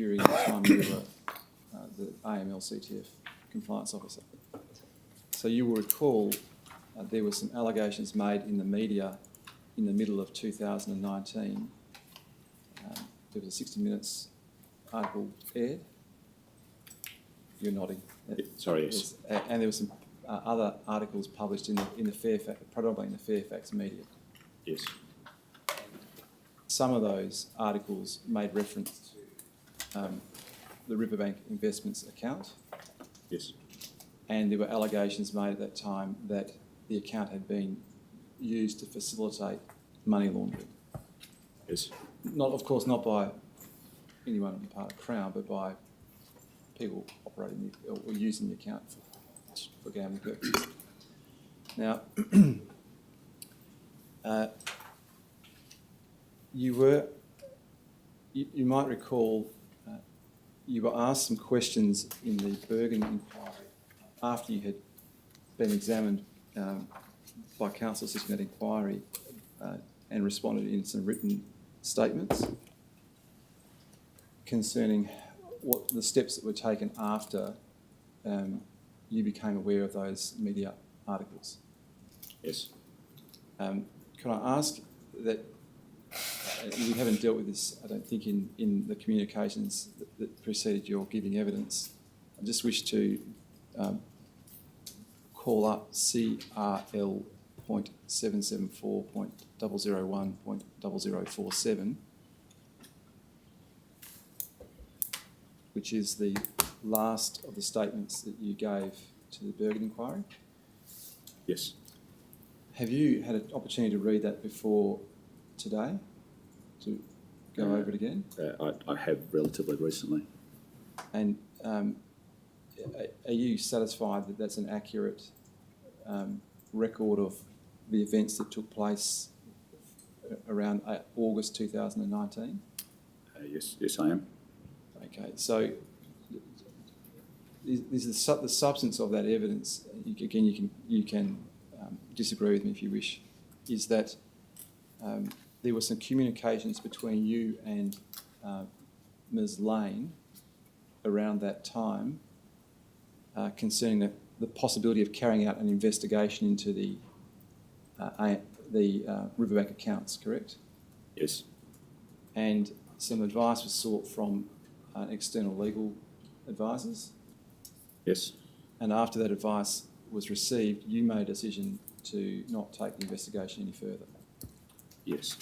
during the time you were the AML CTF compliance officer. So you will recall there were some allegations made in the media in the middle of 2019. There was a 60 Minutes article aired. You're nodding. Sorry, yes. And there were some other articles published in the Fairfax, predominantly in the Fairfax media. Yes. Some of those articles made reference to the Riverbank Investments account. Yes. And there were allegations made at that time that the account had been used to facilitate money laundering. Yes. Not, of course, not by anyone on the part of Crown, but by people operating or using the account for gambling purposes. Now, you might recall you were asked some questions in the Bergen inquiry after you had been examined by counsel assisting that inquiry and responded in some written statements concerning what the steps that were taken after you became aware of those media articles. Yes. Can I ask that you haven't dealt with this, I don't think, in the communications that preceded your giving evidence. I just wish to call up CRL.774.001.0047, which is the last of the statements that you gave to the Bergen inquiry. Yes. Have you had an opportunity to read that before today, to go over it again? I have relatively recently. And are you satisfied that that's an accurate record of the events that took place around August 2019? Yes, I am. Okay, so is the substance of that evidence, again, you can disagree with me if you wish, is that there were some communications between you and Ms. Lane around that time concerning the possibility of carrying out an investigation into the Riverbank accounts, correct? Yes. And some advice was sought from external legal advisors? Yes. And after that advice was received, you made a decision to not take the investigation any further? Yes.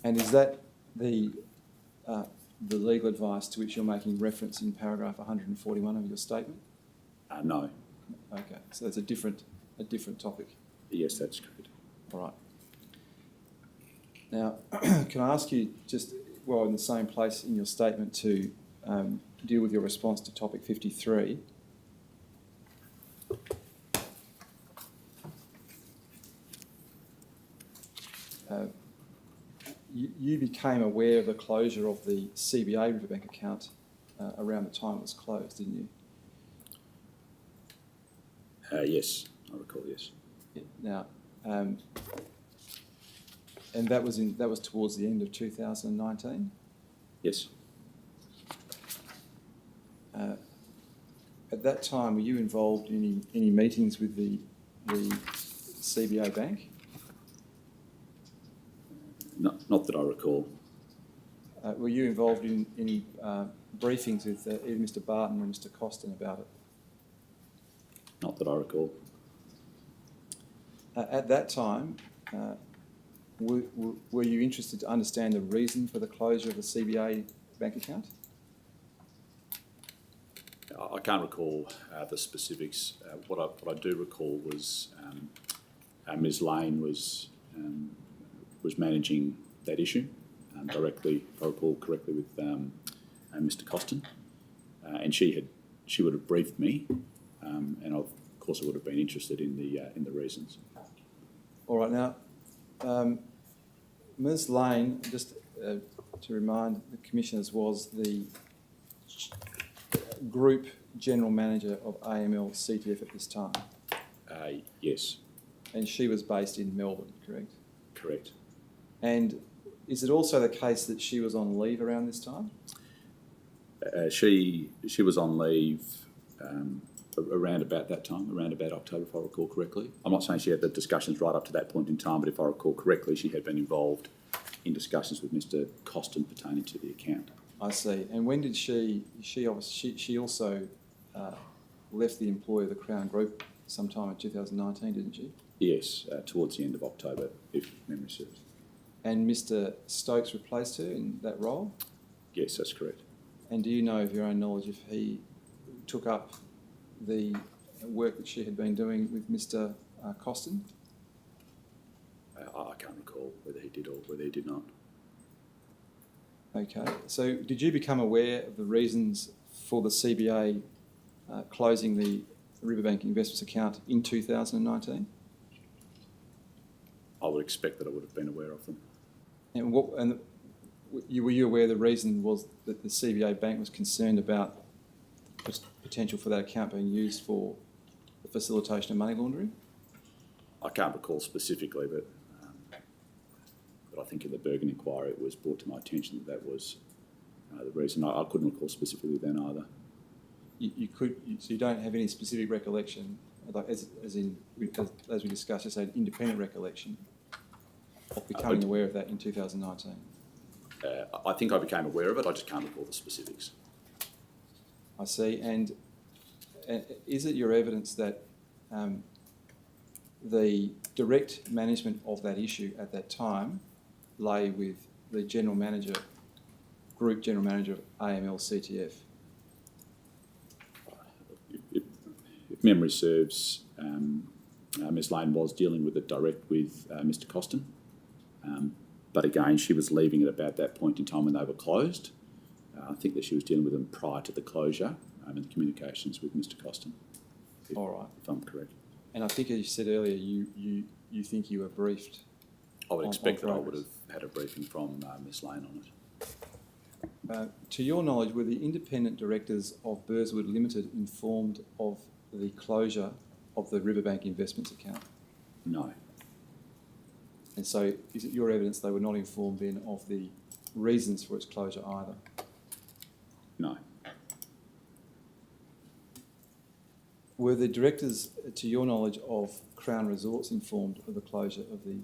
And is that the legal advice to which you're making reference in paragraph 141 of your statement? No. Okay, so that's a different topic. Yes, that's correct. All right. Now, can I ask you just, while in the same place in your statement, to deal with your response to topic 53? You became aware of the closure of the CBA Riverbank account around the time it was closed, didn't you? Yes, I recall. Yes. Yeah. Now, and that was towards the end of 2019. Yes. At that time, were you involved in any meetings with the CBA Bank? Not that I recall. Were you involved in any briefings with either Mr. Barton or Mr. Costin about it? Not that I recall. At that time, were you interested to understand the reason for the closure of the CBA bank account? I can't recall the specifics. What I do recall was Ms. Lane was managing that issue directly, if I recall correctly, with Mr. Costin, and she would have briefed me, and of course I would have been interested in the reasons. All right, now, Ms. Lane, just to remind the commissioners, was the Group General Manager of AML CTF at this time. Yes. And she was based in Melbourne, correct? Correct. And Is it also the case that she was on leave around this time? She was on leave around about that time, around about October, if I recall correctly. I'm not saying she had the discussions right up to that point in time, but if I recall correctly, she had been involved in discussions with Mr. Costin pertaining to the account. I see. And when did she also left the employ of the Crown Group sometime in 2019, didn't she? Yes, towards the end of October, if memory serves. And Mr. Stokes replaced her in that role? Yes, that's correct. And do you know of your own knowledge if he took up the work that she had been doing with Mr. Costin? I can't recall whether he did or whether he did not. Okay. So did you become aware of the reasons for the CBA closing the Riverbank Investments account in 2019? I would expect that I would have been aware of them. And were you aware the reason was that the CBA Bank was concerned about the potential for that account being used for the facilitation of money laundering? I can't recall specifically, but I think in the Bergen inquiry it was brought to my attention that that was the reason. I couldn't recall specifically then either. So you don't have any specific recollection, like as we discussed, just an independent recollection of becoming aware of that in 2019? I think I became aware of it, I just can't recall the specifics. I see. And is it your evidence that the direct management of that issue at that time lay with the Group General Manager of AML CTF? If memory serves, Ms Lane was dealing with it direct with Mr Costin, but again, she was leaving at about that point in time when they were closed. I think that she was dealing with them prior to the closure and the communications with Mr Costin, All right. if I'm correct. And I think, as you said earlier, you think you were briefed. I would expect that I would have had a briefing from Ms Lane on it. To your knowledge, were the independent directors of Burswood Limited informed of the closure of the Riverbank Investments account? No. And so is it your evidence they were not informed then of the reasons for its closure either? No. Were the directors, to your knowledge, of Crown Resorts informed of the closure of the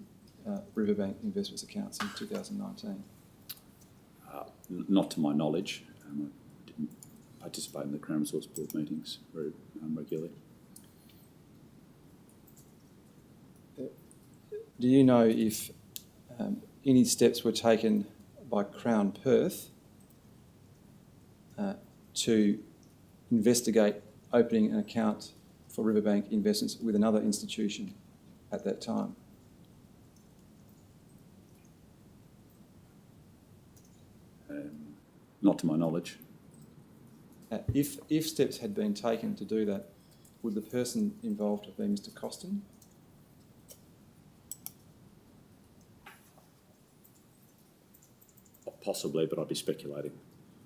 Riverbank Investments accounts in 2019? Not to my knowledge. I didn't participate in the Crown Resorts Board meetings very regularly. Do you know if any steps were taken by Crown Perth to investigate opening an account for Riverbank Investments with another institution at that time? Not to my knowledge. If steps had been taken to do that, would the person involved have been Mr Costin? Possibly, but I'd be speculating.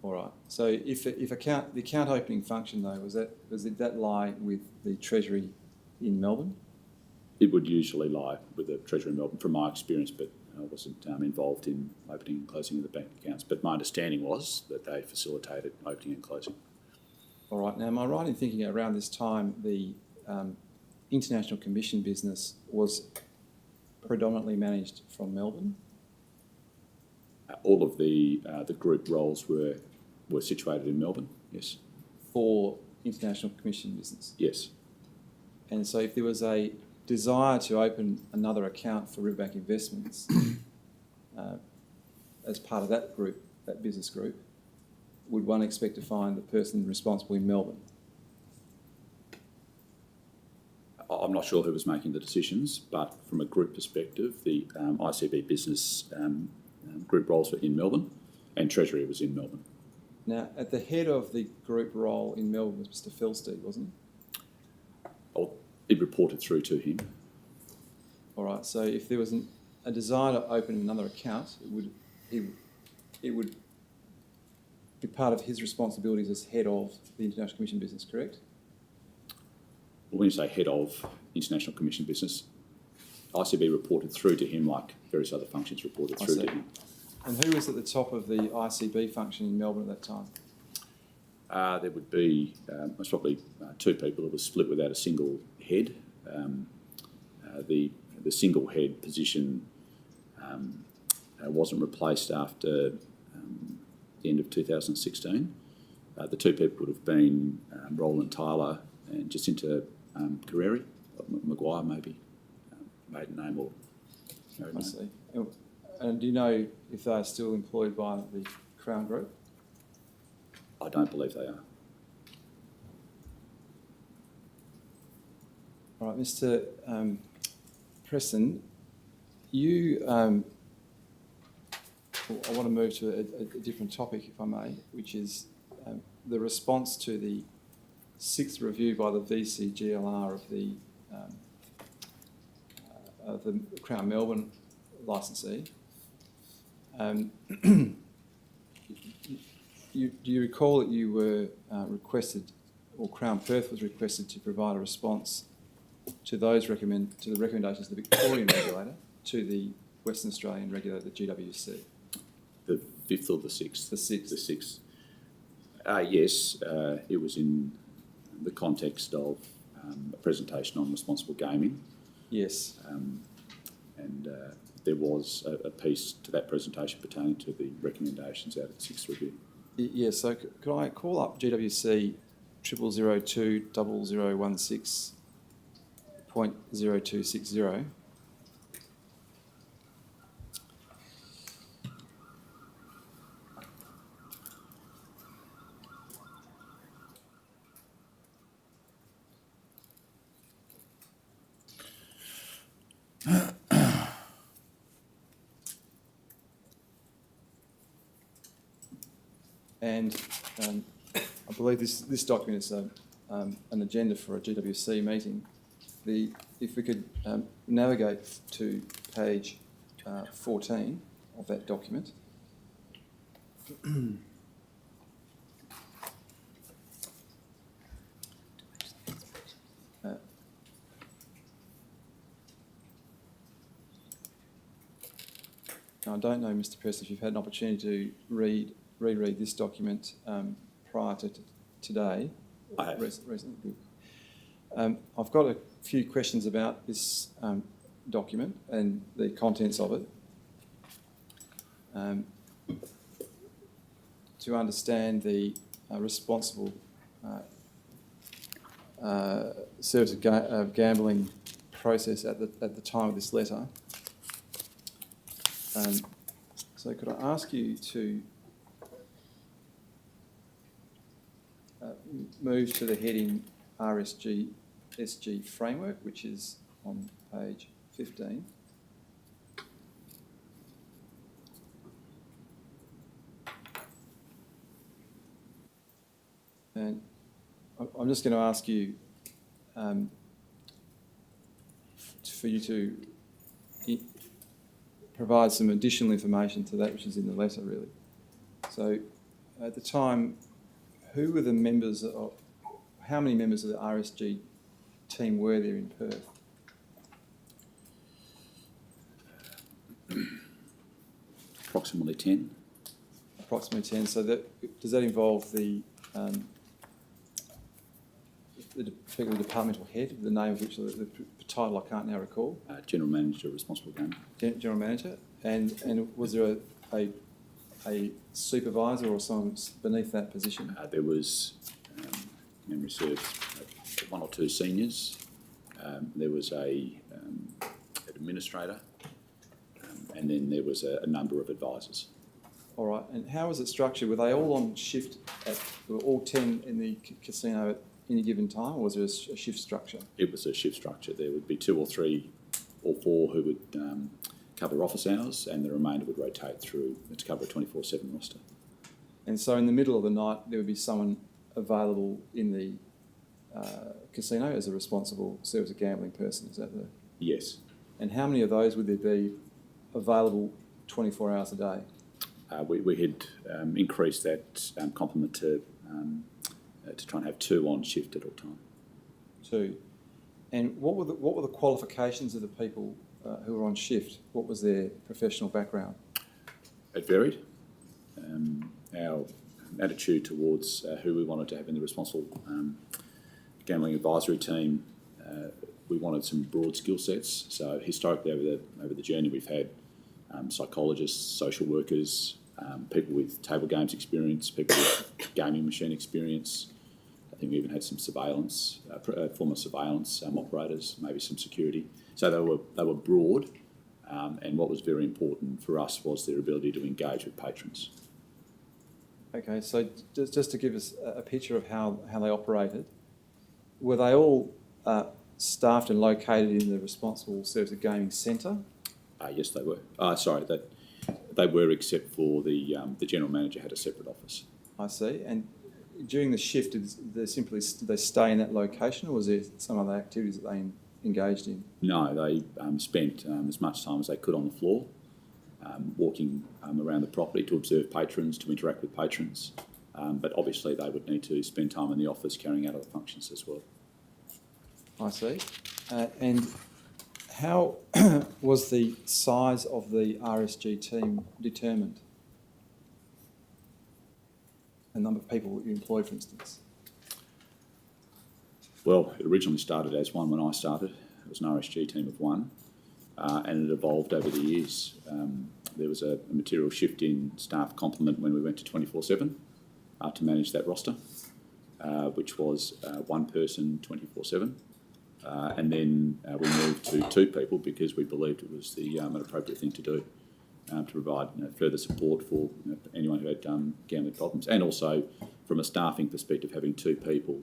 All right. So if the account opening function though, did that lie with the Treasury in Melbourne? It would usually lie with the Treasury in Melbourne, from my experience, but I wasn't involved in opening and closing of the bank accounts. But my understanding was that they facilitated opening and closing. All right. Now, am I right in thinking around this time the international commission business was predominantly managed from Melbourne? All of the group roles were situated in Melbourne, yes. For international commission business? Yes. And so if there was a desire to open another account for Riverbank Investments as part of that group, that business group, would one expect to find the person responsible in Melbourne? I'm not sure who was making the decisions, but from a group perspective, the ICB business group roles were in Melbourne and Treasury was in Melbourne. Now, at the head of the group role in Melbourne was Mr Felstead, wasn't he? Oh, it reported through to him. All right, so if there was a desire to open another account, it would be part of his responsibilities as head of the International Commission business, correct? Well, when you say head of International Commission business, ICB reported through to him like various other functions reported through to him. And who was at the top of the ICB function in Melbourne at that time? There would be most probably two people. It was split without a single head. The single head position wasn't replaced after the end of 2016. The two people would have been Roland Tyler and Jacinta Carreri, Maguire maybe, maiden name or married I name. see. And do you know if they are still employed by the Crown Group? I don't believe they are. All right, Mr. Preston, you. I want to move to a different topic, if I may, which is the response to the sixth review by the VCGLR of the Crown Melbourne licensee. Do you recall that you were requested, or Crown Perth was requested to provide a response to the recommendations of the Victorian regulator to the Western Australian regulator, the GWC? The fifth or the sixth? The sixth. The sixth. Yes, it was in the context of a presentation on responsible gaming. Yes. And there was a piece to that presentation pertaining to the recommendations out of the sixth review. Yes, so could I call up GWC 00020016.0260? And I believe this document is an agenda for a GWC meeting. If we could navigate to page 14 of that document. Now, I don't know, Mr. Preston, if you've had an opportunity to reread this document prior to today. I have. Recently. I've got a few questions about this document and the contents of it. To understand the responsible service of gambling process at the time of this letter. So could I ask you to move to the heading RSG framework, which is on page 15. And I'm just going to ask you for you to provide some additional information to that which is in the letter, really. So at the time, who were the members of, how many members of the RSG team were there in Perth? Approximately 10. Approximately 10. So does that involve the departmental head, the name of which, the title I can't now recall? General Manager, Responsible Gaming. General Manager. And was there a supervisor or someone beneath that position? There was, memory serves, one or two seniors. There was an administrator, and then there was a number of advisors. All right. And how was it structured? Were they all on shift? Were all 10 in the casino at any given time, or was there a shift structure? It was a shift structure. There would be 2 or 3 or 4 who would cover office hours, and the remainder would rotate through to cover a 24/7 roster. And so in the middle of the night, there would be someone available in the casino as a responsible service of gambling person, is that the... Yes. And how many of those would there be available 24 hours a day? We had increased that complement to try and have 2 on shift at all time. 2. And what were the qualifications of the people who were on shift? What was their professional background? It varied. Our attitude towards who we wanted to have in the responsible gambling advisory team, we wanted some broad skill sets. So historically over the journey we've had psychologists, social workers, people with table games experience, people with gaming machine experience. I think we even had some surveillance, former surveillance operators, maybe some security. So they were broad, and what was very important for us was their ability to engage with patrons. Okay, so just to give us a picture of how they operated, were they all staffed and located in the Responsible Service of Gaming Centre? Yes, they were. That they were, except for the general manager had a separate office. I see. And during the shift, did they stay in that location, or was there some other activities that they engaged in? No, they spent as much time as they could on the floor, walking around the property to observe patrons, to interact with patrons. But obviously they would need to spend time in the office carrying out other functions as well. I see. And how was the size of the RSG team determined? The number of people that you employed, for instance? Well, it originally started as one when I started. It was an RSG team of one, and it evolved over the years. There was a material shift in staff complement when we went to 24/7 to manage that roster, which was one person 24/7. And then we moved to two people because we believed it was an appropriate thing to do to provide further support for anyone who had gambling problems. And also, from a staffing perspective, having two people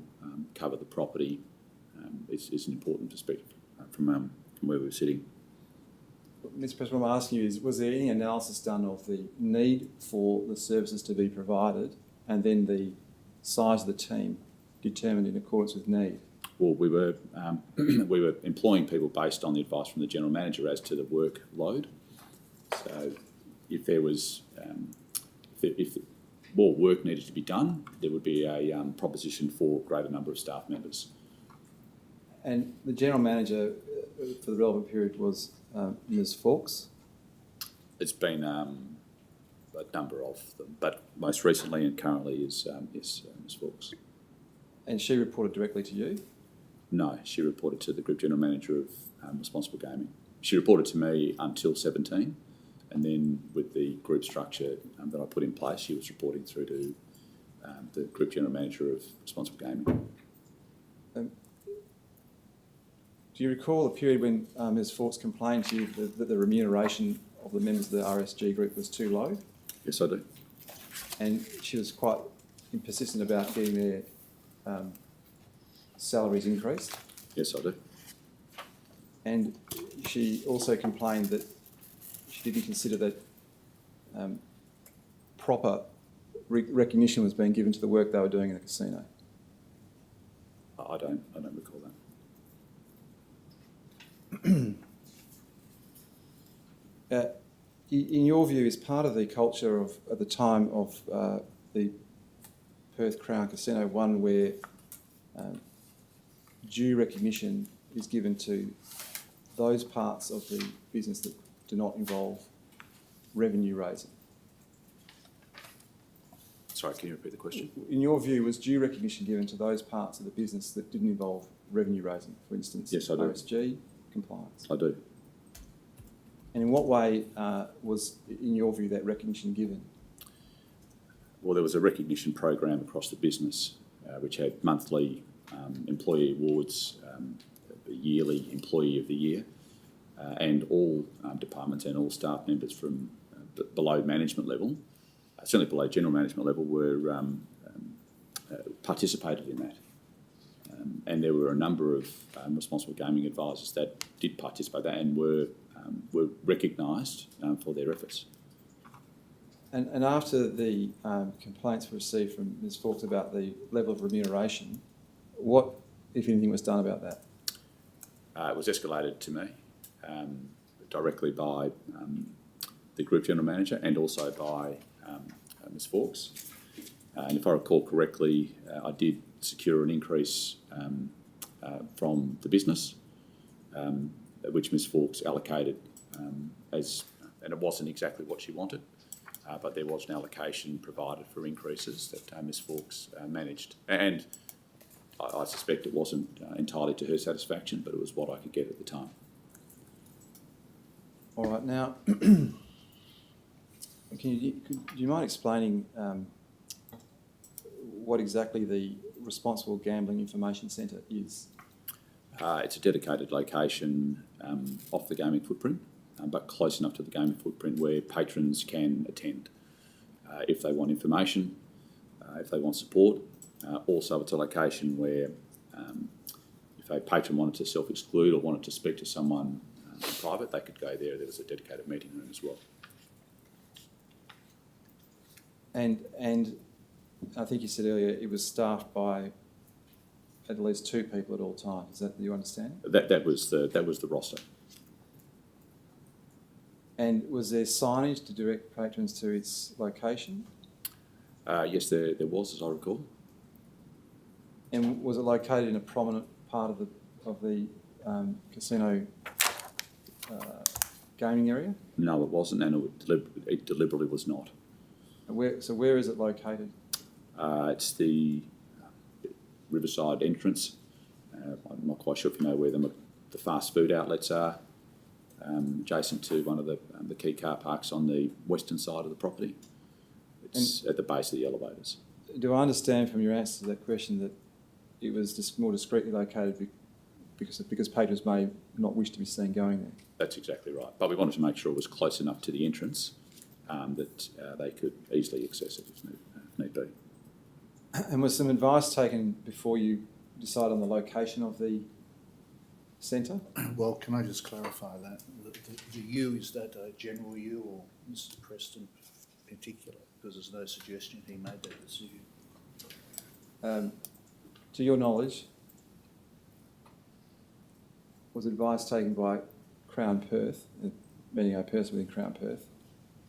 cover the property is an important perspective from where we were sitting. Mr. President, what I'm asking you is, was there any analysis done of the need for the services to be provided and then the size of the team determined in accordance with need? Well, we were employing people based on the advice from the general manager as to the workload. So, if there was if more work needed to be done, there would be a proposition for a greater number of staff members. And the general manager for the relevant period was Ms. Fawkes? It's been a number of them, but most recently and currently is Ms. Fawkes. And she reported directly to you? No, she reported to the Group General Manager of Responsible Gaming. She reported to me until 17, and then with the group structure that I put in place, she was reporting through to the Group General Manager of Responsible Gaming. Do you recall the period when Ms. Fawkes complained to you that the remuneration of the members of the RSG group was too low? Yes, I do. And she was quite persistent about getting their salaries increased? Yes, I do. And she also complained that she didn't consider that proper recognition was being given to the work they were doing in the casino. I don't recall that. In your view, is part of the culture of at the time of the Perth Crown Casino one where due recognition is given to those parts of the business that do not involve revenue raising? Sorry, can you repeat the question? In your view, was due recognition given to those parts of the business that didn't involve revenue raising, for instance, yes, I do. RSG compliance? I do. And in what way was, in your view, that recognition given? Well, there was a recognition program across the business which had monthly employee awards, yearly Employee of the Year, and all departments and all staff members from below management level, certainly below general management level, were participated in that. And there were a number of responsible gaming advisors that did participate in that and were recognised for their efforts. And after the complaints were received from Ms. Fawkes about the level of remuneration, what, if anything, was done about that? It was escalated to me directly by the Group General Manager and also by Ms. Fawkes. And if I recall correctly, I did secure an increase from the business, which Ms. Fawkes allocated and it wasn't exactly what she wanted. but there was an allocation provided for increases that Ms Fawkes managed. And I suspect it wasn't entirely to her satisfaction, but it was what I could get at the time. All right, now, do you mind explaining what exactly the Responsible Gambling Information Centre is? It's a dedicated location off the gaming footprint, but close enough to the gaming footprint where patrons can attend if they want information, if they want support. Also, it's a location where if a patron wanted to self-exclude or wanted to speak to someone in private, they could go there. There was a dedicated meeting room as well. And I think you said earlier it was staffed by at least 2 people at all times. Is that you understand? That was the roster. And was there signage to direct patrons to its location? Yes, there was, as I recall. And was it located in a prominent part of the casino gaming area? No, it wasn't, and it deliberately was not. So where is it located? It's the Riverside entrance. I'm not quite sure if you know where the fast food outlets are, adjacent to one of the key car parks on the western side of the property. It's at the base of the elevators. Do I understand from your answer to that question that it was just more discreetly located because patrons may not wish to be seen going there? That's exactly right. But we wanted to make sure it was close enough to the entrance that they could easily access it if need be. And was some advice taken before you decide on the location of the centre? Well, can I just clarify that? The you, is that a general you or Mr Preston in particular? Because there's no suggestion he made that decision. To your knowledge, was advice taken by Crown Perth, meaning a person within Crown Perth,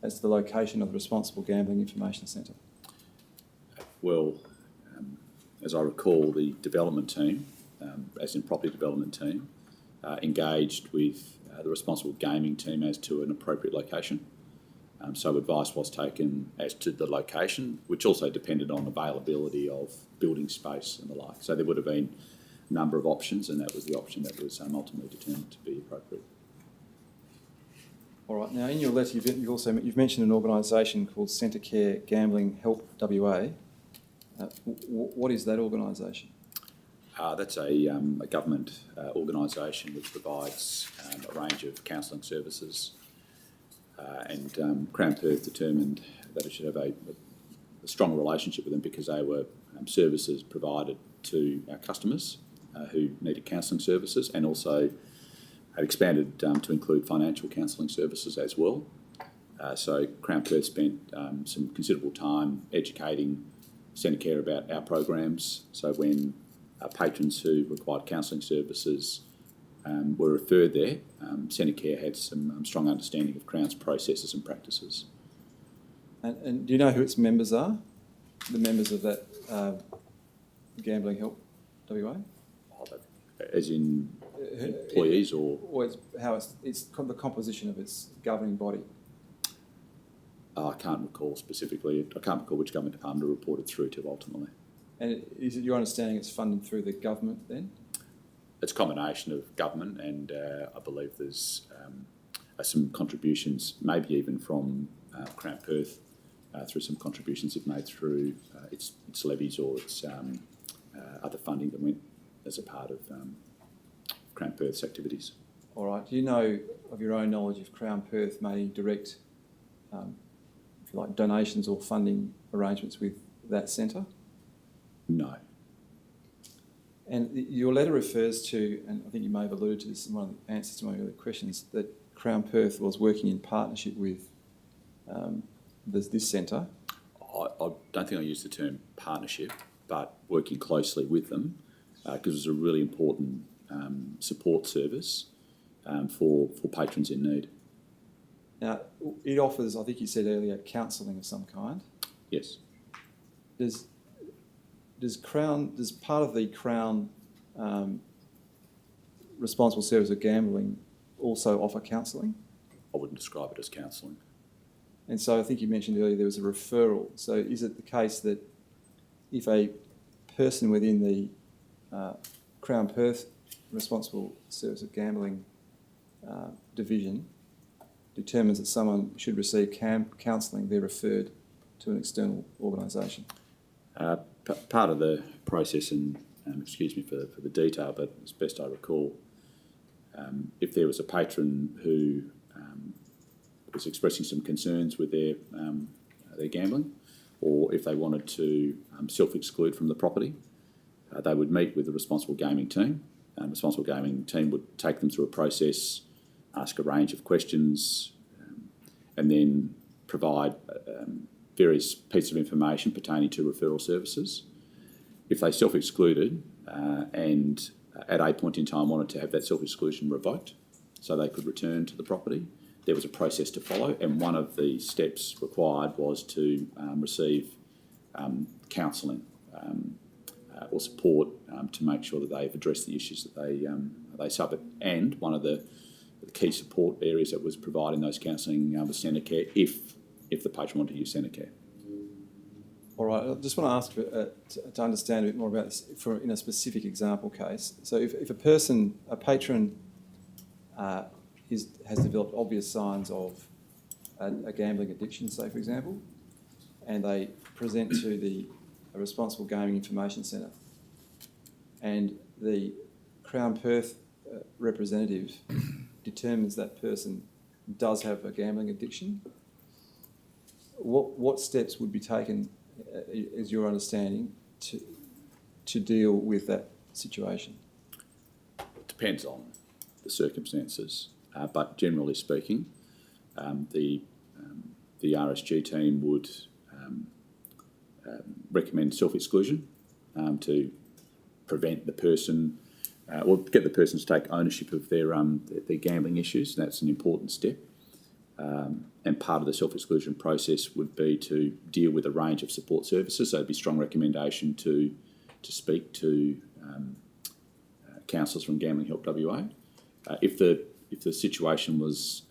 as to the location of the Responsible Gambling Information Centre? Well, as I recall, the development team, as in property development team, engaged with the responsible gaming team as to an appropriate location. So advice was taken as to the location, which also depended on availability of building space and the like. So there would have been a number of options, and that was the option that was ultimately determined to be appropriate. All right. Now, in your letter, you've mentioned an organisation called Centre Care Gambling Help WA. What is that organisation? That's a government organisation which provides a range of counselling services, and Crown Perth determined that it should have a strong relationship with them because they were services provided to our customers who needed counselling services, and also had expanded to include financial counselling services as well. So Crown Perth spent some considerable time educating Centre Care about our programs. So when patrons who required counselling services were referred there, Centre Care had some strong understanding of Crown's processes and practices. And do you know who its members are? The members of that Gambling Help WA? As in employees or it's the composition of its governing body? I can't recall specifically. I can't recall which government department it reported through to ultimately. And is it your understanding it's funded through the government then? It's a combination of government and I believe there's some contributions, maybe even from Crown Perth, through some contributions it made through its levies or its other funding that went as a part of Crown Perth's activities. All right. Do you know of your own knowledge if Crown Perth made any direct, if you like, donations or funding arrangements with that centre? No. And your letter refers to, and I think you may have alluded to this in one of the answers to my earlier questions, that Crown Perth was working in partnership with this centre. I don't think I used the term partnership, but working closely with them because it was a really important support service for patrons in need. Now, it offers, I think you said earlier, counselling of some kind. Yes. Does part of the Crown Responsible Service of Gambling also offer counselling? I wouldn't describe it as counselling. And so I think you mentioned earlier there was a referral. So is it the case that if a person within the Crown Perth Responsible Service of Gambling division determines that someone should receive counselling, they're referred to an external organisation? Part of the process, and excuse me for the detail, but as best I recall, if there was a patron who was expressing some concerns with their gambling, or if they wanted to self-exclude from the property, they would meet with the responsible gaming team. The responsible gaming team would take them through a process, ask a range of questions, and then provide various pieces of information pertaining to referral services. If they self-excluded and at a point in time wanted to have that self-exclusion revoked so they could return to the property, there was a process to follow, and one of the steps required was to receive counselling or support to make sure that they've addressed the issues that they suffered. And one of the key support areas that was providing those counselling was centre care, if the patron wanted to use centre care. All right, I just want to ask to understand a bit more about this in a specific example case. So if a patron has developed obvious signs of a gambling addiction, say for example, and they present to the Responsible Gaming Information Centre, and the Crown Perth representative determines that person does have a gambling addiction, what steps would be taken, is your understanding, to deal with that situation? It depends on the circumstances, but generally speaking, the RSG team would recommend self-exclusion to prevent the person, or get the person to take ownership of their gambling issues. That's an important step. And part of the self-exclusion process would be to deal with a range of support services. So it'd be strong recommendation to speak to counsellors from Gambling Help WA. If the situation was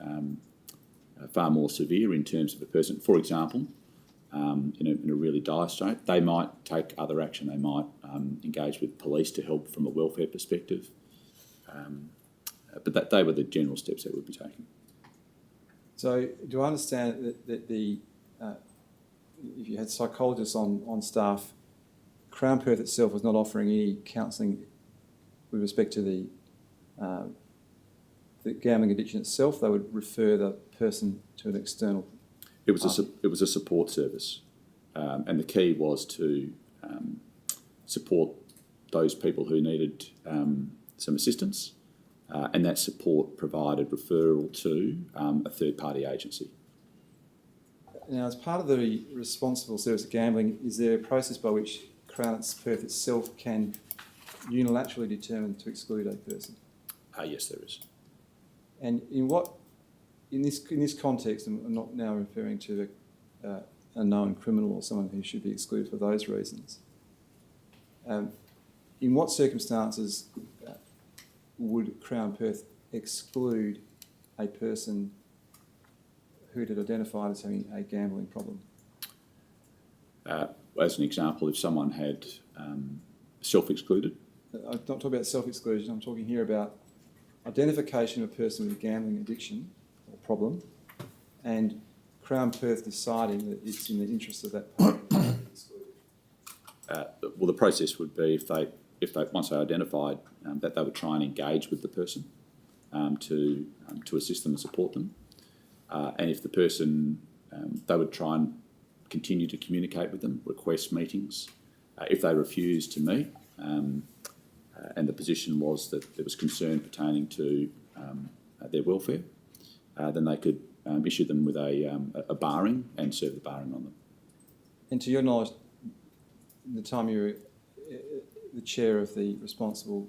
far more severe in terms of a person, for example, in a really dire state, they might take other action. They might engage with police to help from a welfare perspective. But they were the general steps that would be taken. So do I understand that if you had psychologists on staff, Crown Perth itself was not offering any counselling with respect to the gambling addiction itself? They would refer the person to an external. It was a support service, and the key was to support those people who needed some assistance. And that support provided referral to a third-party agency. Now, as part of the Responsible Service of Gambling, is there a process by which Crown Perth itself can unilaterally determine to exclude a person? Yes, there is. And in this context, I'm not now referring to a known criminal or someone who should be excluded for those reasons. In what circumstances would Crown Perth exclude a person who had identified as having a gambling problem? As an example, if someone had self-excluded. I'm not talking about self-exclusion, I'm talking here about identification of a person with a gambling addiction or problem, and Crown Perth deciding that it's in the interest of that person to be excluded. Well, the process would be if they once they identified that they would try and engage with the person to assist them and support them, and if the person they would try and continue to communicate with them, request meetings. If they refused to meet, and the position was that there was concern pertaining to their welfare, then they could issue them with a barring and serve the barring on them. And to your knowledge, the time you were the chair of the Responsible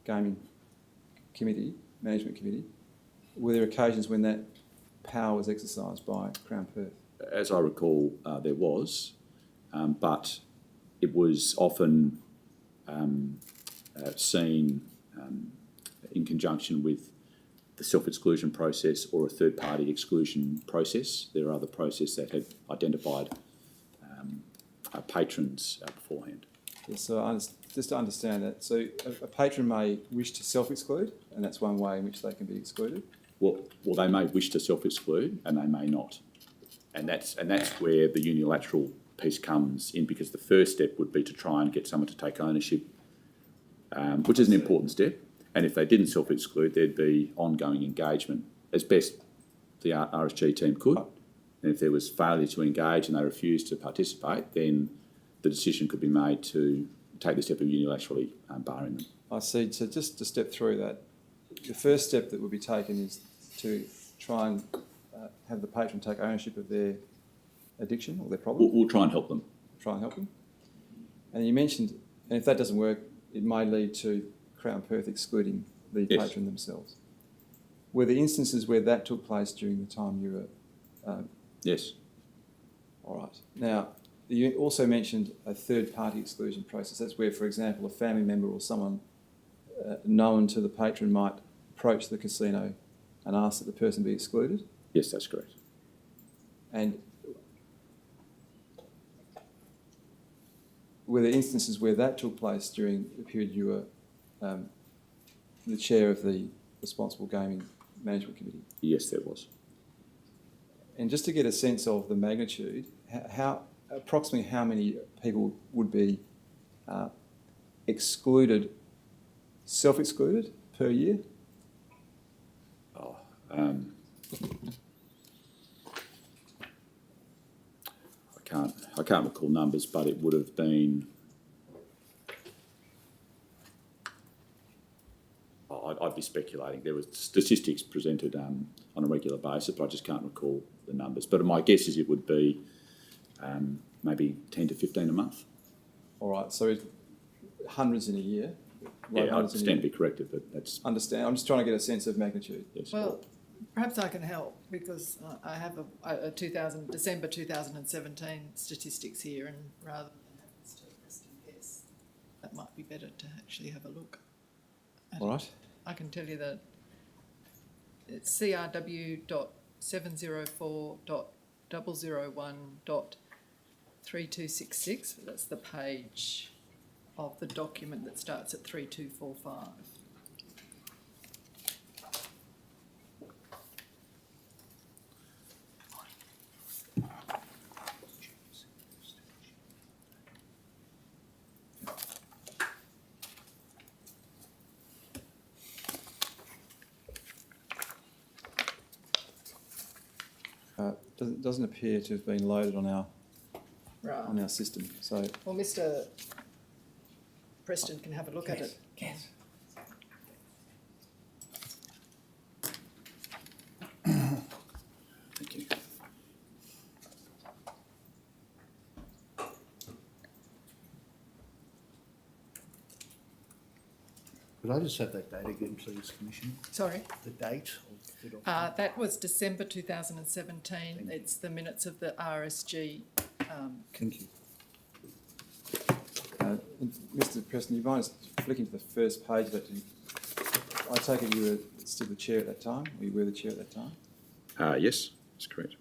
Gaming Committee, Management Committee, were there occasions when that power was exercised by Crown Perth? As I recall, there was, but it was often seen in conjunction with the self-exclusion process or a third-party exclusion process. There are other processes that have identified patrons beforehand. Yeah, so just to understand that, so a patron may wish to self-exclude, and that's one way in which they can be excluded. Well, they may wish to self-exclude and they may not. And that's where the unilateral piece comes in, because the first step would be to try and get someone to take ownership, which is an important step. And if they didn't self-exclude, there'd be ongoing engagement as best the RSG team could. And if there was failure to engage and they refused to participate, then the decision could be made to take the step of unilaterally barring them. I see. So just to step through that, the first step that would be taken is to try and have the patron take ownership of their addiction or their problem. We'll try and help them. Try and help them. And you mentioned, and if that doesn't work, it may lead to Crown Perth excluding the Yes. patron themselves. Were there instances where that took place during the time you were... Yes. All right. Now, you also mentioned a third-party exclusion process. That's where, for example, a family member or someone known to the patron might approach the casino and ask that the person be excluded. Yes, that's correct. And were there instances where that took place during the period you were the chair of the Responsible Gaming Management Committee? Yes, there was. And just to get a sense of the magnitude, approximately how many people would be excluded, self-excluded per year? I can't recall numbers, but it would have been. I'd be speculating. There were statistics presented on a regular basis, but I just can't recall the numbers. But my guess is it would be maybe 10 to 15 a month. All right, so hundreds in a year. Yeah, I stand to be corrected, but that's... Understand. I'm just trying to get a sense of magnitude. Yes. Well, perhaps I can help, because I have a December 2017 statistics here, and rather than have Mr. Preston guess, that might be better to actually have a look at All it. right. I can tell you that it's crw.704.001.3266, but that's the page of the document that starts at 3245. Doesn't appear to have been loaded on our Right. system. So Well, Mr. Preston can have a look at it. Yes. Thank you. Could I just have that date again, please, Commissioner? Sorry, The date of the document? that was December 2017. It's the minutes of the RSG. Thank you. Mr. Preston, you mind just flicking to the first page of that? I take it you were still the chair at that time? Or you were the chair at that time? Yes, that's correct.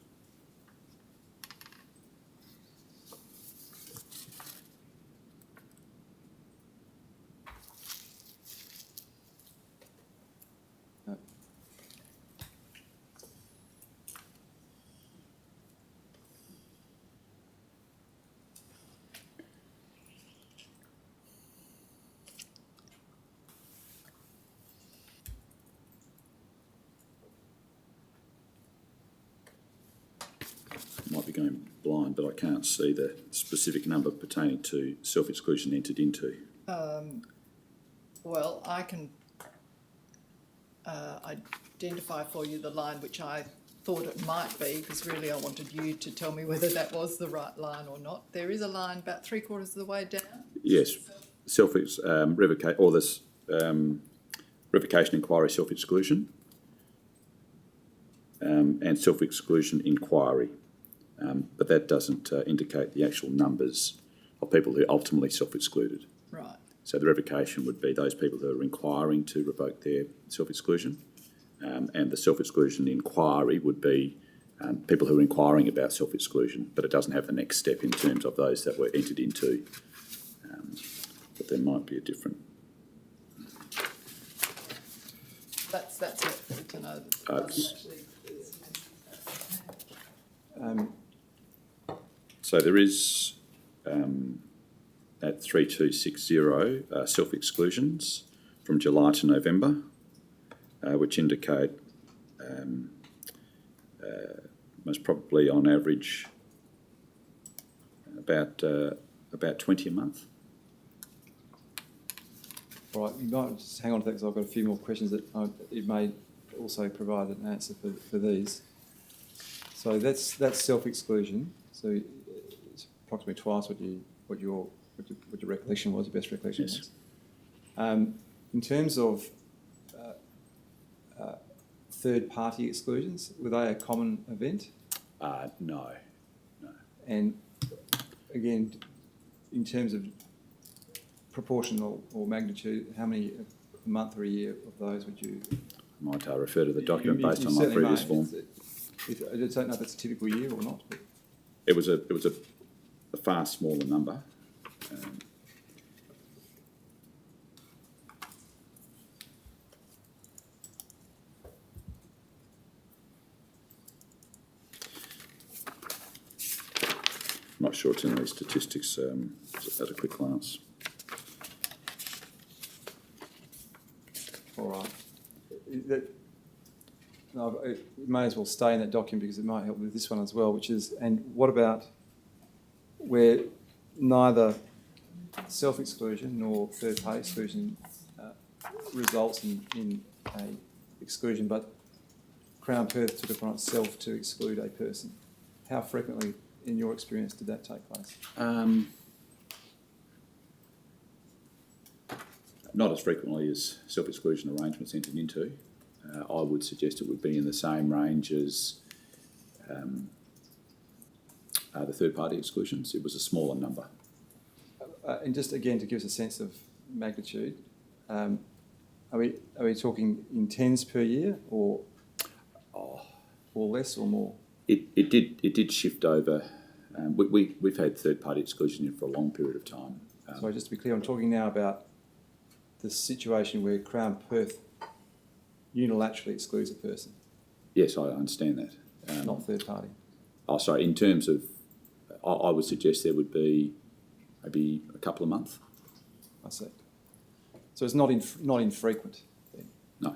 Might be going blind, but I can't see the specific number pertaining to self-exclusion entered into. Well, I can identify for you the line which I thought it might be, because really I wanted you to tell me whether that was the right line or not. There is a line about 3/4 of the way down. Yes, revocation inquiry self-exclusion and self-exclusion inquiry. But that doesn't indicate the actual numbers of people who ultimately self-excluded. Right. So the revocation would be those people who are inquiring to revoke their self-exclusion, and the self-exclusion inquiry would be people who are inquiring about self-exclusion, but it doesn't have the next step in terms of those that were entered into. But there might be a different. That's helpful to know that it doesn't actually. So there is at 3260 self-exclusions from July to November, which indicate most probably on average about 20 a month. All right, you might just hang on to that because I've got a few more questions that it may also provide an answer for these. So that's self-exclusion. So it's approximately twice what your recollection was, your best recollection Yes. was. In terms of third-party exclusions, were they a common event? No. And again, in terms of proportional or magnitude, how many a month or a year of those would you? I might refer to the document You based on my certainly previous may. form. I don't know if that's a typical year or not. But It was a far smaller number. I'm not sure it's in these statistics at a quick glance. all right. No, it may as well stay in that document because it might help with this one as well, which is, and what about where neither self-exclusion nor third-party exclusion results in a exclusion, but Crown Perth took it upon itself to exclude a person? How frequently, in your experience, did that take place? Not as frequently as self-exclusion arrangements entered into. I would suggest it would be in the same range as the third-party exclusions. It was a smaller number. And just again to give us a sense of magnitude, are we talking in tens per year or less or more? It did shift over. We've had third-party exclusion in for a long period of time. So just to be clear, I'm talking now about the situation where Crown Perth unilaterally excludes a person, Yes, I understand that. not third party. Oh, sorry. In terms of, I would suggest there would be maybe a couple of months. I see. So it's not infrequent then. No.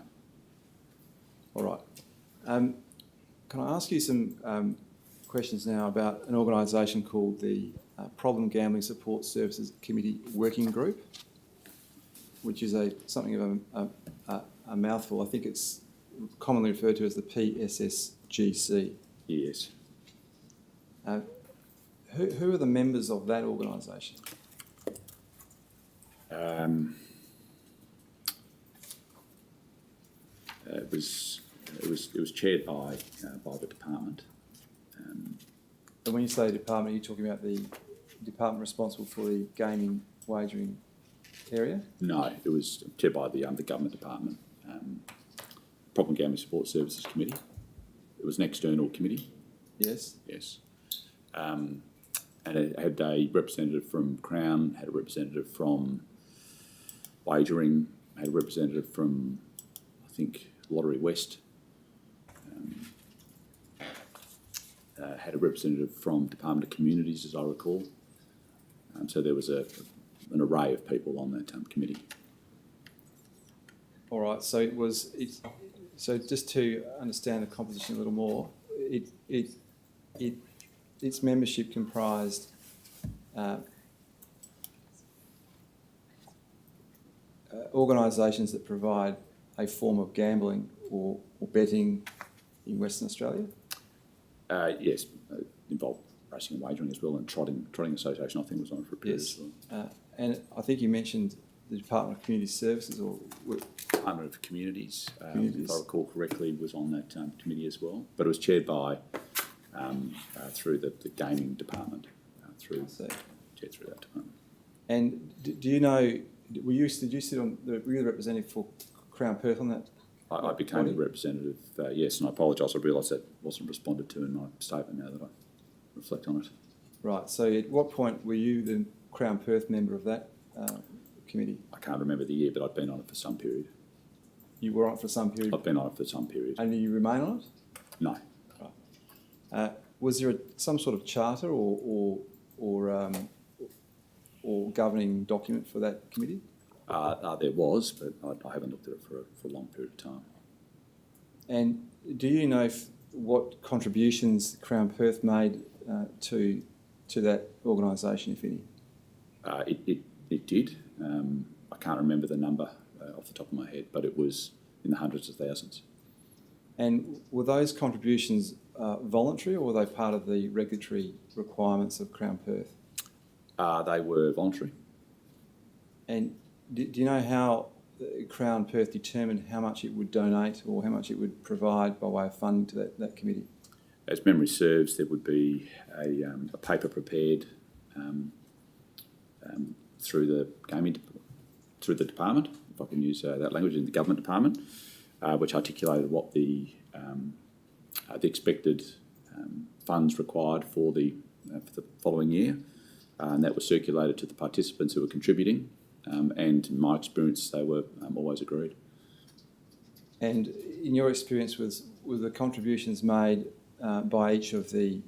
All right. Can I ask you some questions now about an organisation called the Problem Gambling Support Services Committee Working Group, which is something of a mouthful. I think it's commonly referred to as the PSSGC. Yes. Who are the members of that organisation? It was chaired by the department. And when you say department, are you talking about the department responsible for the gaming wagering area? No, it was chaired by the government department. Problem Gambling Support Services Committee. It was an external committee. Yes. Yes. And it had a representative from Crown, had a representative from wagering, had a representative from, I think, Lottery West, had a representative from Department of Communities, as I recall. So there was an array of people on that committee. All right. So so just to understand the composition a little more, its membership comprised organisations that provide a form of gambling or betting in Western Australia? Yes, involved racing and wagering as well, and trotting association I think was on it for a period Yes. as well. And I think you mentioned the Department of Community Services or Department of Communities, Communities. if I recall correctly, was on that committee as well, but it was chaired by through the gaming department, chaired through that department. And do you know, did you sit on were you the representative for Crown Perth on that I became a representative, yes, and I apologise. I realise that wasn't responded to in my statement now that I reflect on it. Right, so at what point were you the Crown Perth member of that committee? I can't remember the year, but I've been on it for some period. You were on it for some period? I've been on it for some period. And you remain on it? No. Was there some sort of charter or governing document for that committee? There was, but I haven't looked at it for a long period of time. And do you know what contributions Crown Perth made to that organisation, if any? It did. I can't remember the number off the top of my head, but it was in the hundreds of thousands. And were those contributions voluntary, or were they part of the regulatory requirements of Crown Perth? They were voluntary. And do you know how Crown Perth determined how much it would donate or how much it would provide by way of funding to that committee? As memory serves, there would be a paper prepared through the department, if I can use that language, in the government department, which articulated what the expected funds required for the following year, and that was circulated to the participants who were contributing. And in my experience, they were always agreed. And in your experience, were the contributions made by each of the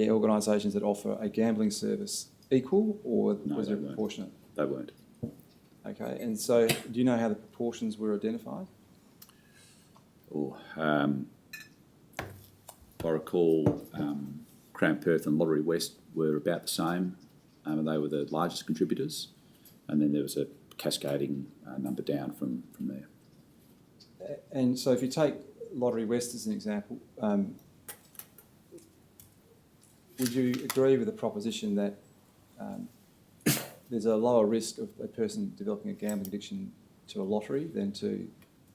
organisations that offer a gambling service equal, or No, was they it weren't. proportionate? They weren't. Okay, and so do you know how the proportions were identified? If I recall, Crown Perth and Lottery West were about the same. They were the largest contributors, and then there was a cascading number down from there. And so if you take Lottery West as an example, would you agree with the proposition that there's a lower risk of a person developing a gambling addiction to a lottery than to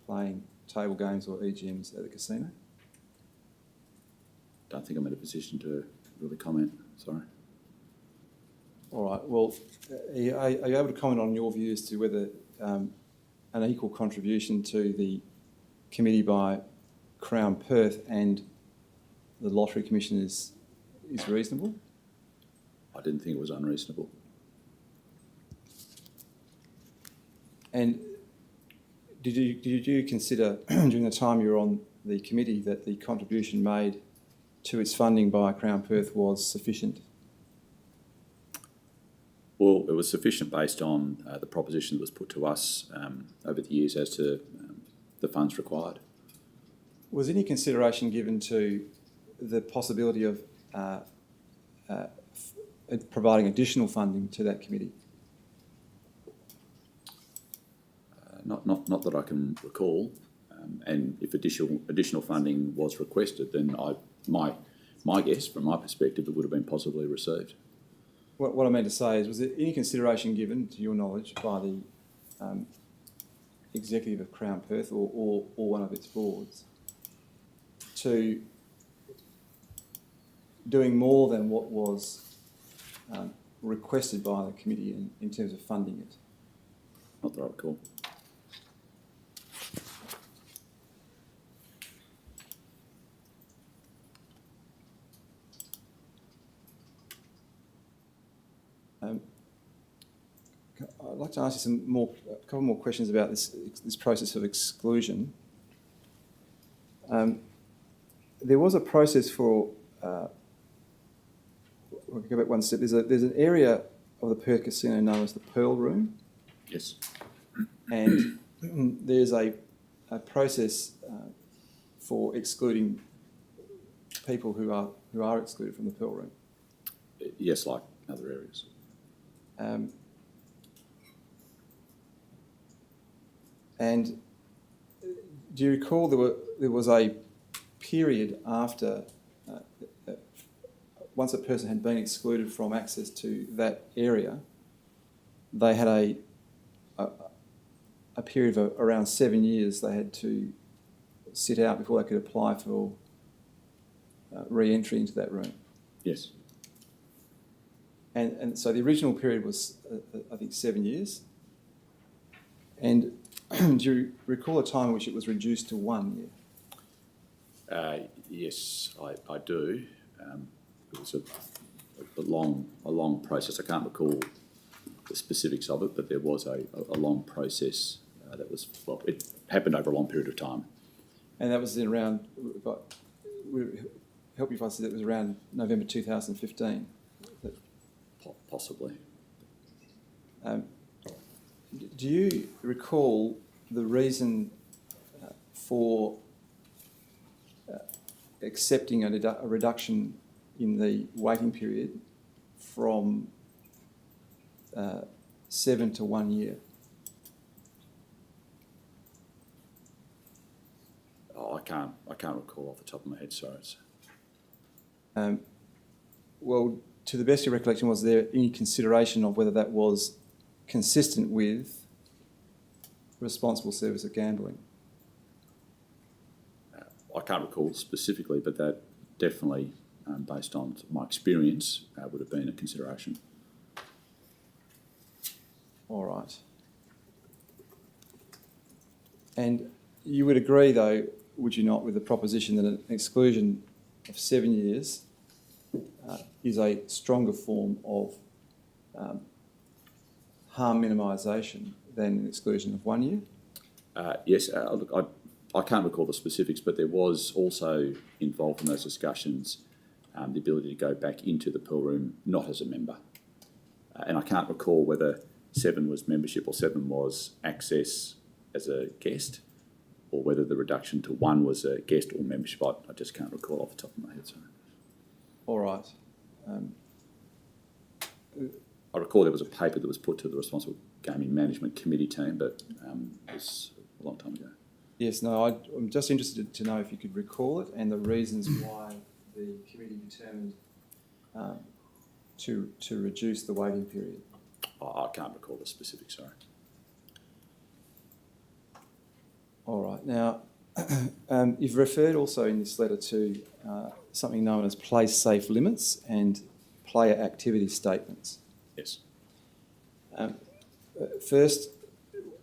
playing table games or EGMs at the casino? Don't think I'm in a position to really comment. Sorry. All right. Well, are you able to comment on your view as to whether an equal contribution to the committee by Crown Perth and the Lottery Commission is reasonable? I didn't think it was unreasonable. And did you consider during the time you were on the committee that the contribution made to its funding by Crown Perth was sufficient? Well, it was sufficient based on the proposition that was put to us over the years as to the funds required. Was any consideration given to the possibility of providing additional funding to that committee? Not that I can recall, and if additional funding was requested, then my guess, from my perspective, it would have been possibly received. What I meant to say is, was there any consideration given, to your knowledge, by the executive of Crown Perth or one of its boards to doing more than what was requested by the committee in terms of funding it? Not that I recall. I'd like to ask you a couple more questions about this process of exclusion. There was a process for. We'll go back one step. There's an area of the Perth Casino known as the Pearl Room. Yes. And there's a process for excluding people who are excluded from the Pearl Room. Yes, like other areas. And do you recall there was a period after once a person had been excluded from access to that area, they had a period of around 7 years they had to sit out before they could apply for re-entry into that room. Yes. And so the original period was, I think, 7 years. And do you recall a time in which it was reduced to 1 year? Yes, I do. It was a long process. I can't recall the specifics of it, but there was a long process that was, well, it happened over a long period of time. And that was in around, would it help you if I said it was around November 2015? Possibly. Do you recall the reason for accepting a reduction in the waiting period from 7 to 1 year? Oh, I can't recall off the top of my head. Sorry. Well, to the best of your recollection, was there any consideration of whether that was consistent with responsible service of gambling? I can't recall specifically, but that definitely, based on my experience, would have been a consideration. All right. And you would agree, though, would you not, with the proposition that an exclusion of 7 years is a stronger form of harm minimisation than an exclusion of 1 year? Yes, look, I can't recall the specifics, but there was also involved in those discussions the ability to go back into the pool room not as a member. And I can't recall whether 7 was membership or 7 was access as a guest, or whether the reduction to 1 was a guest or membership. I just can't recall off the top of my head. Sorry. All right. I recall there was a paper that was put to the Responsible Gaming Management Committee team, but it was a long time ago. Yes, no, I'm just interested to know if you could recall it and the reasons why the committee determined to reduce the waiting period. I can't recall the specifics, sorry. All right. Now, you've referred also in this letter to something known as place safe limits and player activity statements. Yes. First,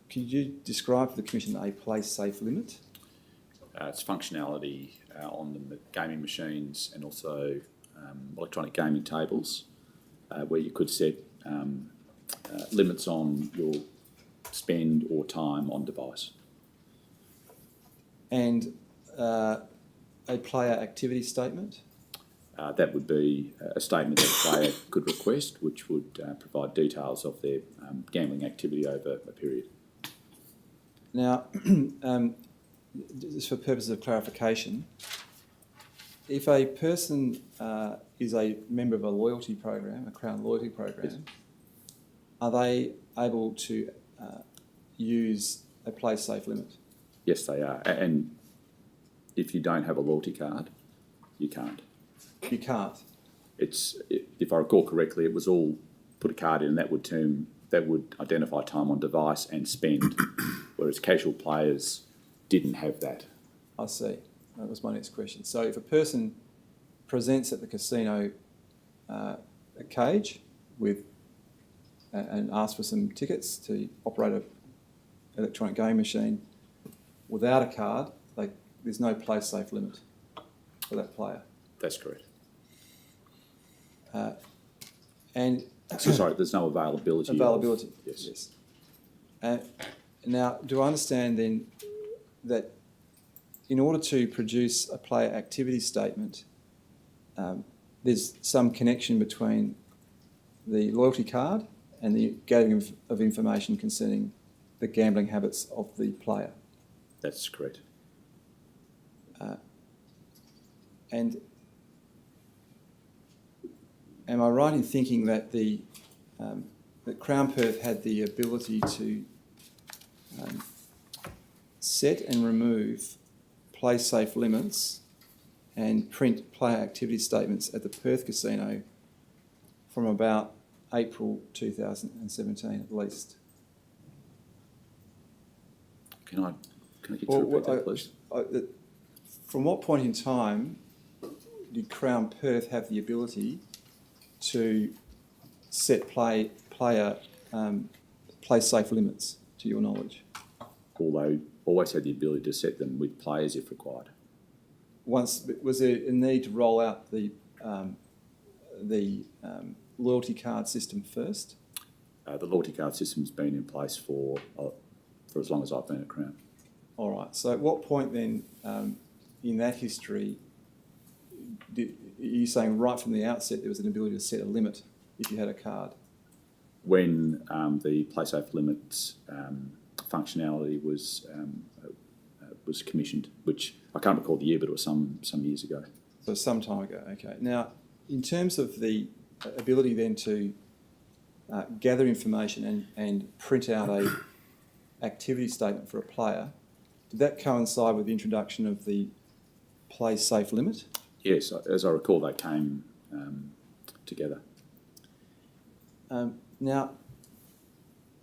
could you describe for the Commission a place safe limit? It's functionality on the gaming machines and also electronic gaming tables where you could set limits on your spend or time on device. And a player activity statement? That would be a statement that a player could request, which would provide details of their gambling activity over a period. Now, just for purposes of clarification, if a person is a member of a loyalty program, a Crown loyalty program, yes, are they able to use a place safe limit? Yes, they are. And if you don't have a loyalty card, you can't. You can't. It's, if I recall correctly, it was all put a card in, and that would identify time on device and spend, whereas casual players didn't have that. I see. That was my next question. So if a person presents at the casino a cage with and asks for some tickets to operate an electronic game machine without a card, there's no place safe limit for that player. That's correct. And So sorry, there's no availability. availability. Yes. Now, do I understand then that in order to produce a player activity statement, there's some connection between the loyalty card and the gathering of information concerning the gambling habits of the player? That's correct. And am I right in thinking that that Crown Perth had the ability to set and remove place safe limits and print player activity statements at the Perth Casino from about April 2017 at least? Can I get you to repeat that, please? From what point in time did Crown Perth have the ability to set player place safe limits, to your knowledge? although always had the ability to set them with players if required. Was there a need to roll out the loyalty card system first? The loyalty card system's been in place for as long as I've been at Crown. All right. So at what point then in that history, are you saying right from the outset there was an ability to set a limit if you had a card? When the PlaySafe limits functionality was commissioned, which I can't recall the year, but it was some years ago. So some time ago, okay. Now, in terms of the ability then to gather information and print out a activity statement for a player, did that coincide with the introduction of the PlaySafe limit? Yes, as I recall, they came together. Now,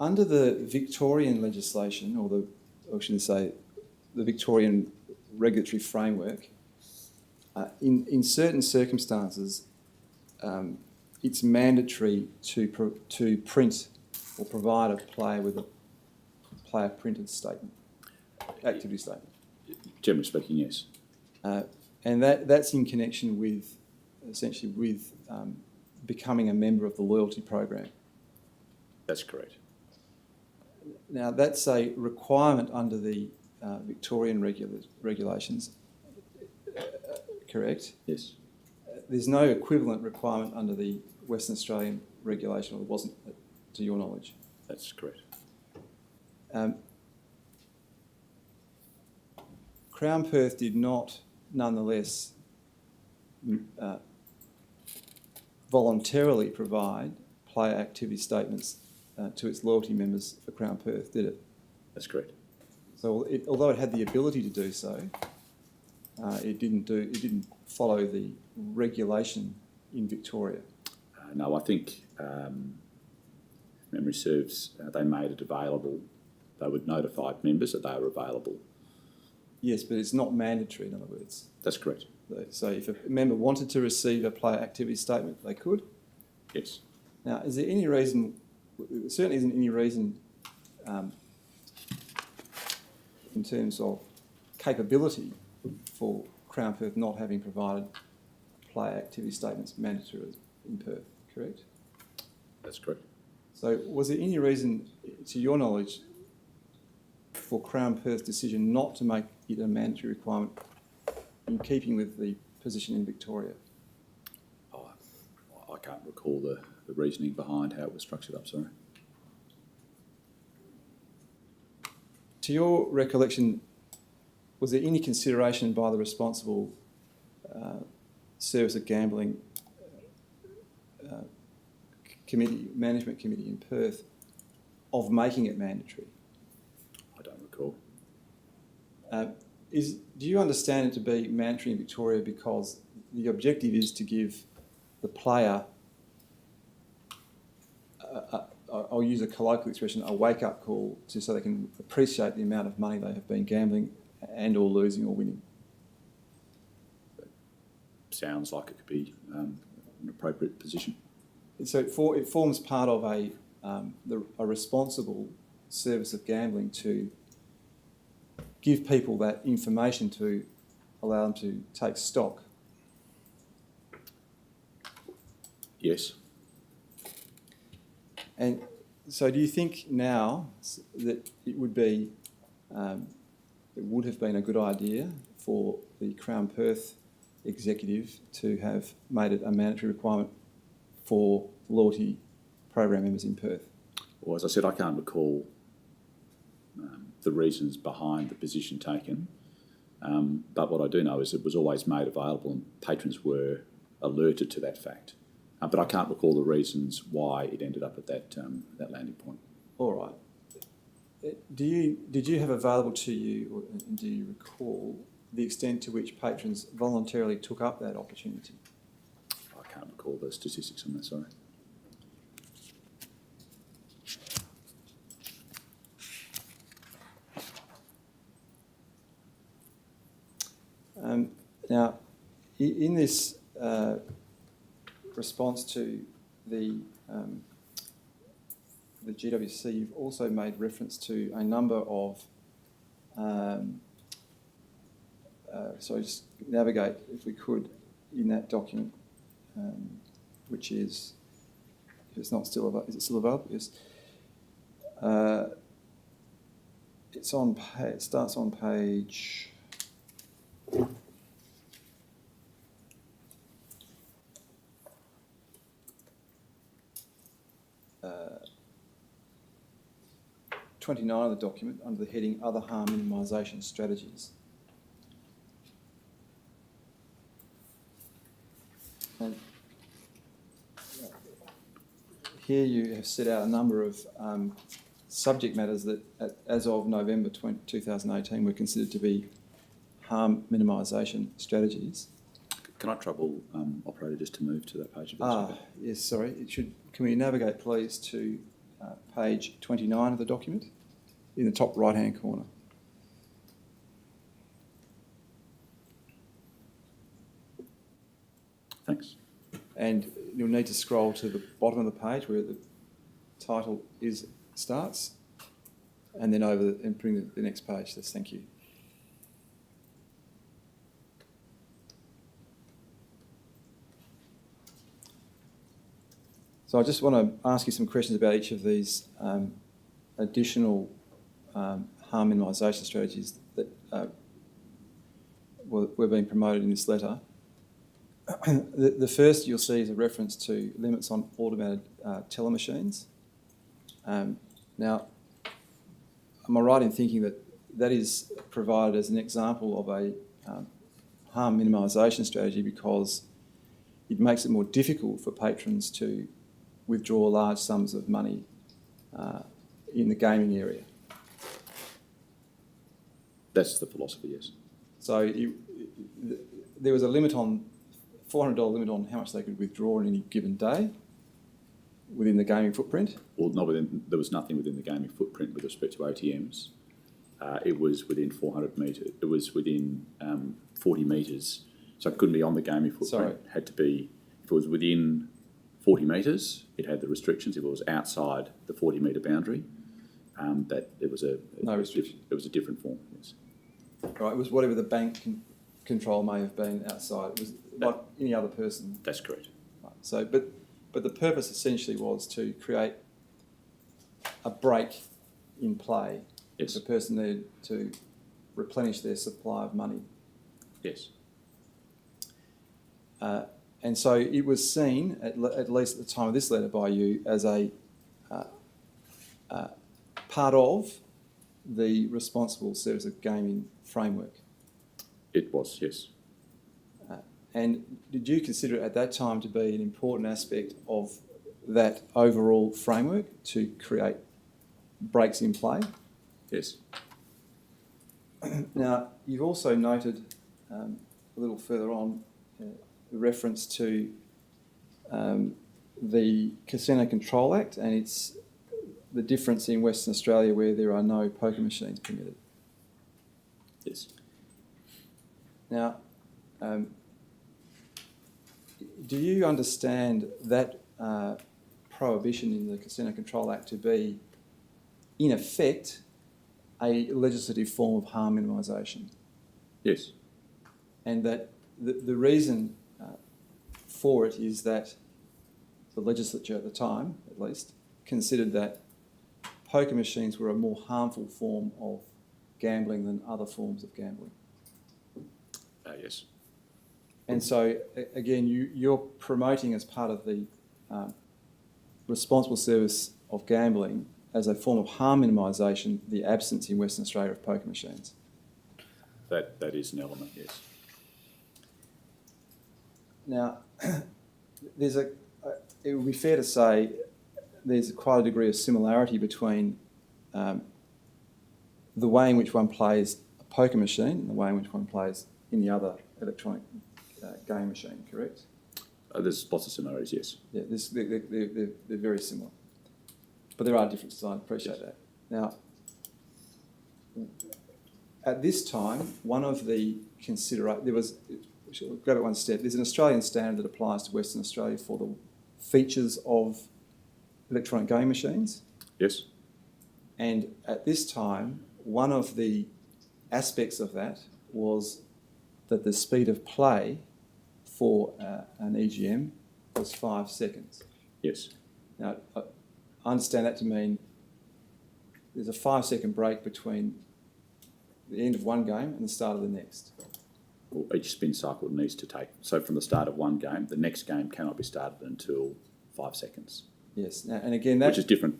under the Victorian legislation, or should I say, the Victorian regulatory framework, in certain circumstances, it's mandatory to print or provide a player with a player printed statement, activity statement. Generally speaking, yes. And that's in connection with, essentially, with becoming a member of the loyalty program. That's correct. Now, that's a requirement under the Victorian regulations, correct? Yes. There's no equivalent requirement under the Western Australian regulation, or there wasn't, to your knowledge. That's correct. Crown Perth did not, nonetheless, voluntarily provide player activity statements to its loyalty members for Crown Perth, did it? That's correct. So, although it had the ability to do so, it didn't follow the regulation in Victoria. No, I think memory serves. They made it available. They would notify members that they were available. Yes, but it's not mandatory, in other words. That's correct. So if a member wanted to receive a player activity statement, they could. Yes. Now, is there any reason, there certainly isn't any reason in terms of capability for Crown Perth not having provided player activity statements mandatory in Perth, correct? That's correct. So was there any reason, to your knowledge, for Crown Perth's decision not to make it a mandatory requirement in keeping with the position in Victoria? Oh, I can't recall the reasoning behind how it was structured up, sorry. To your recollection, was there any consideration by the responsible Service of Gambling management committee in Perth of making it mandatory? I don't recall. Do you understand it to be mandatory in Victoria because the objective is to give the player, I'll use a colloquial expression, a wake-up call so they can appreciate the amount of money they have been gambling and or losing or winning? Sounds like it could be an appropriate position. So it forms part of a responsible Service of Gambling to give people that information to allow them to take stock. Yes. And so do you think now that it would have been a good idea for the Crown Perth executive to have made it a mandatory requirement for loyalty program members in Perth? Well, as I said, I can't recall the reasons behind the position taken, but what I do know is it was always made available and patrons were alerted to that fact. But I can't recall the reasons why it ended up at that landing point. All right. Did you have available to you, or do you recall the extent to which patrons voluntarily took up that opportunity? I can't recall the statistics on that, sorry. Now, in this response to the GWC, you've also made reference to a number of so just navigate, if we could, in that document, which is, if it's not still available, is it still available? Yes. It's on. It starts on page. 29 of the document under the heading Other Harm Minimisation Strategies. And here you have set out a number of subject matters that, as of November 2018, were considered to be harm minimisation strategies. Can I trouble operator just to move to that page? If that's okay? Yes, sorry. It should. Can we navigate, please, to page 29 of the document in the top right-hand corner? Thanks. And you'll need to scroll to the bottom of the page where the title starts, and then and bring the next page. Yes, thank you. So I just want to ask you some questions about each of these additional harm minimisation strategies that were being promoted in this letter. The first you'll see is a reference to limits on automated teller machines. Now, am I right in thinking that that is provided as an example of a harm minimisation strategy because it makes it more difficult for patrons to withdraw large sums of money in the gaming area? That's the philosophy, yes. So there was a limit on $400 limit on how much they could withdraw in any given day within the gaming footprint? Well, not within. There was nothing within the gaming footprint with respect to ATMs. It was within 400 metres. It was within 40 metres. So it couldn't be on the gaming footprint. Sorry. It had to be, if it was within 40 metres, it had the restrictions. If it was outside the 40 metre boundary, that it was no restriction. It was a different form, yes. Right, it was whatever the bank control may have been outside. It was like any other person. That's correct. Right. So, but the purpose essentially was to create a break in play. Yes. The person needed to replenish their supply of money. Yes. And so it was seen, at least at the time of this letter by you, as a part of the responsible service of gaming framework. It was, yes. And did you consider it at that time to be an important aspect of that overall framework to create breaks in play? Yes. Now, you've also noted a little further on the reference to the Casino Control Act and its the difference in Western Australia where there are no poker machines permitted. Yes. Now, do you understand that prohibition in the Casino Control Act to be, in effect, a legislative form of harm minimisation? Yes. And that the reason for it is that the legislature at the time, at least, considered that poker machines were a more harmful form of gambling than other forms of gambling. Yes. And so, again, you're promoting as part of the responsible service of gambling as a form of harm minimisation the absence in Western Australia of poker machines. That is an element, yes. Now, it would be fair to say there's quite a degree of similarity between the way in which one plays a poker machine and the way in which one plays any other electronic game machine, correct? There's lots of similarities, yes. Yeah, they're very similar. But there are differences, I appreciate that. Now, at this time, one of the go back one step, there's an Australian standard that applies to Western Australia for the features of electronic game machines. Yes. And at this time, one of the aspects of that was that the speed of play for an EGM was 5 seconds. Yes. Now, I understand that to mean there's a 5-second break between the end of one game and the start of the next. Well, each spin cycle needs to take, so from the start of one game, the next game cannot be started until 5 seconds. Yes, now, and again, that... Which is different,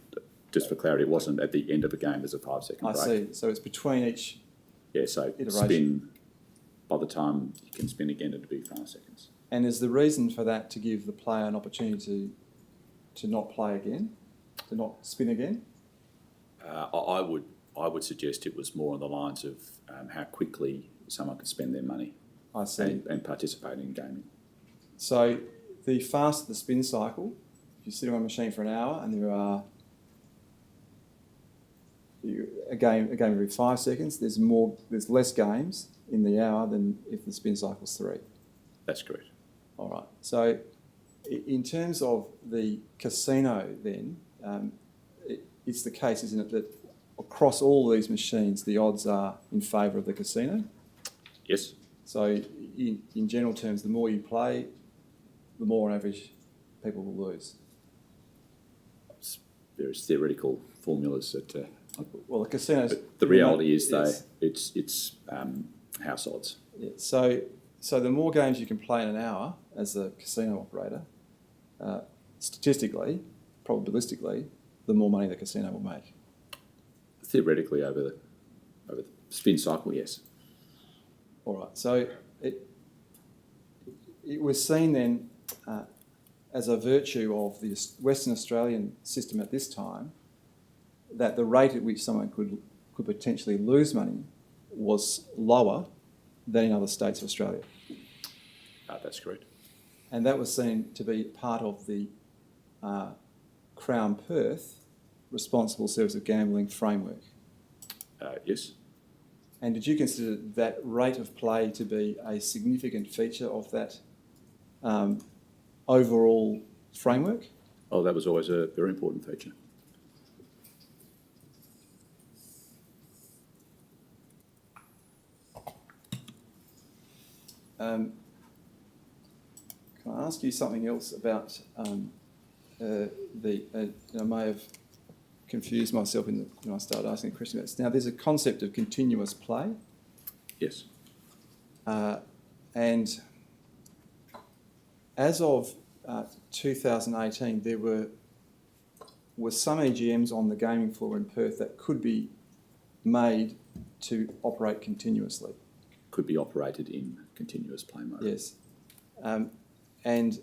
just for clarity, it wasn't at the end of a game, there's a 5-second break. I see, so it's between each... Yeah, so iteration. spin, by the time you can spin again, it'll be 5 seconds. And is the reason for that to give the player an opportunity to not play again, to not spin again? I would suggest it was more on the lines of how quickly someone could spend their money I see. and participate in gaming. So the faster the spin cycle, if you sit on a machine for an hour and there are a game every 5 seconds, there's less games in the hour than if the spin cycle's 3. That's correct. All right. So in terms of the casino then, it's the case, isn't it, that across all these machines the odds are in favour of the casino? Yes. So in general terms, the more you play, the more on average people will lose. It's various theoretical formulas that... Well, the casinos... But the reality is yes. it's house odds. Yeah. So the more games you can play in an hour as a casino operator, statistically, probabilistically, the more money the casino will make. Theoretically, over the spin cycle, yes. All right. So it was seen then as a virtue of the Western Australian system at this time that the rate at which someone could potentially lose money was lower than in other states of Australia. That's correct. And that was seen to be part of the Crown Perth Responsible Service of Gambling framework. Yes. And did you consider that rate of play to be a significant feature of that overall framework? Oh, that was always a very important feature. Can I ask you something else about I may have confused myself when I started asking a question about this. Now, there's a concept of continuous play. Yes. And as of 2018, there were some EGMs on the gaming floor in Perth that could be made to operate continuously. Could be operated in continuous play mode. Yes. And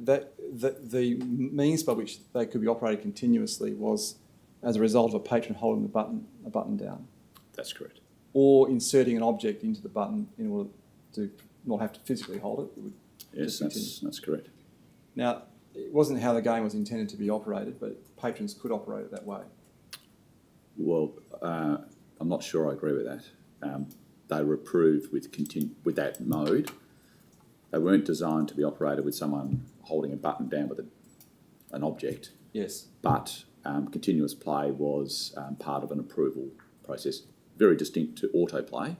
the means by which they could be operated continuously was as a result of a patron holding a button down, That's correct. or inserting an object into the button in order to not have to physically hold it. It would Yes, just continue. that's correct. Now, it wasn't how the game was intended to be operated, but patrons could operate it that way. Well, I'm not sure I agree with that. They were approved with that mode. They weren't designed to be operated with someone holding a button down with an object, Yes. but continuous play was part of an approval process, very distinct to autoplay,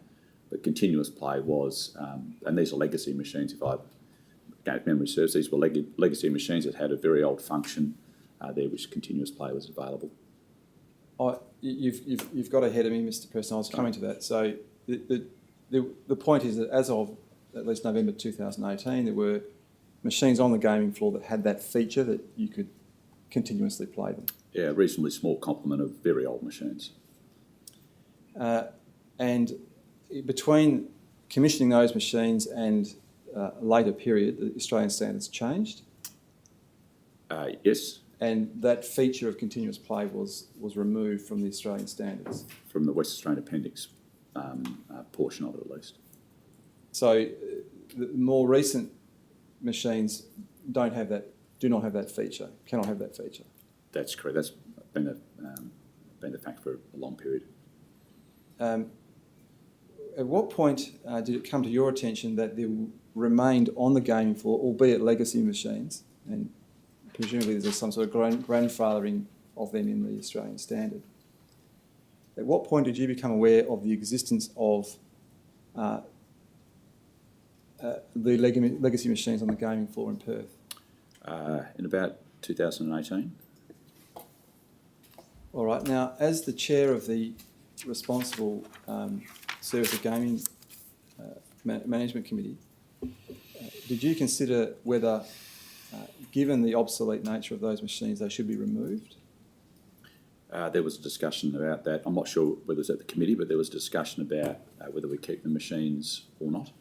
but continuous play was, and these are legacy machines, if memory serves, these were legacy machines that had a very old function there which continuous play was available. You've got ahead of me, Mr. Preston. I was coming to that. So the point is that as of at least November 2018, there were machines on the gaming floor that had that feature that you could continuously play them. Yeah, a reasonably small complement of very old machines. And between commissioning those machines and a later period, the Australian standards changed. Yes, And that feature of continuous play was removed from the Australian standards. from the West Australian Appendix portion of it at least. So the more recent machines do not have that feature, cannot have that feature. That's correct. That's been the fact for a long period. At what point did it come to your attention that there remained on the gaming floor, albeit legacy machines, and presumably there's some sort of grandfathering of them in the Australian standard, At what point did you become aware of the existence of the legacy machines on the gaming floor in Perth? In about 2018. All right. Now, as the chair of the responsible service of gaming management committee, did you consider whether, given the obsolete nature of those machines, they should be removed? There was a discussion about that. I'm not sure whether it was at the committee, but there was a discussion about whether we keep the machines or not.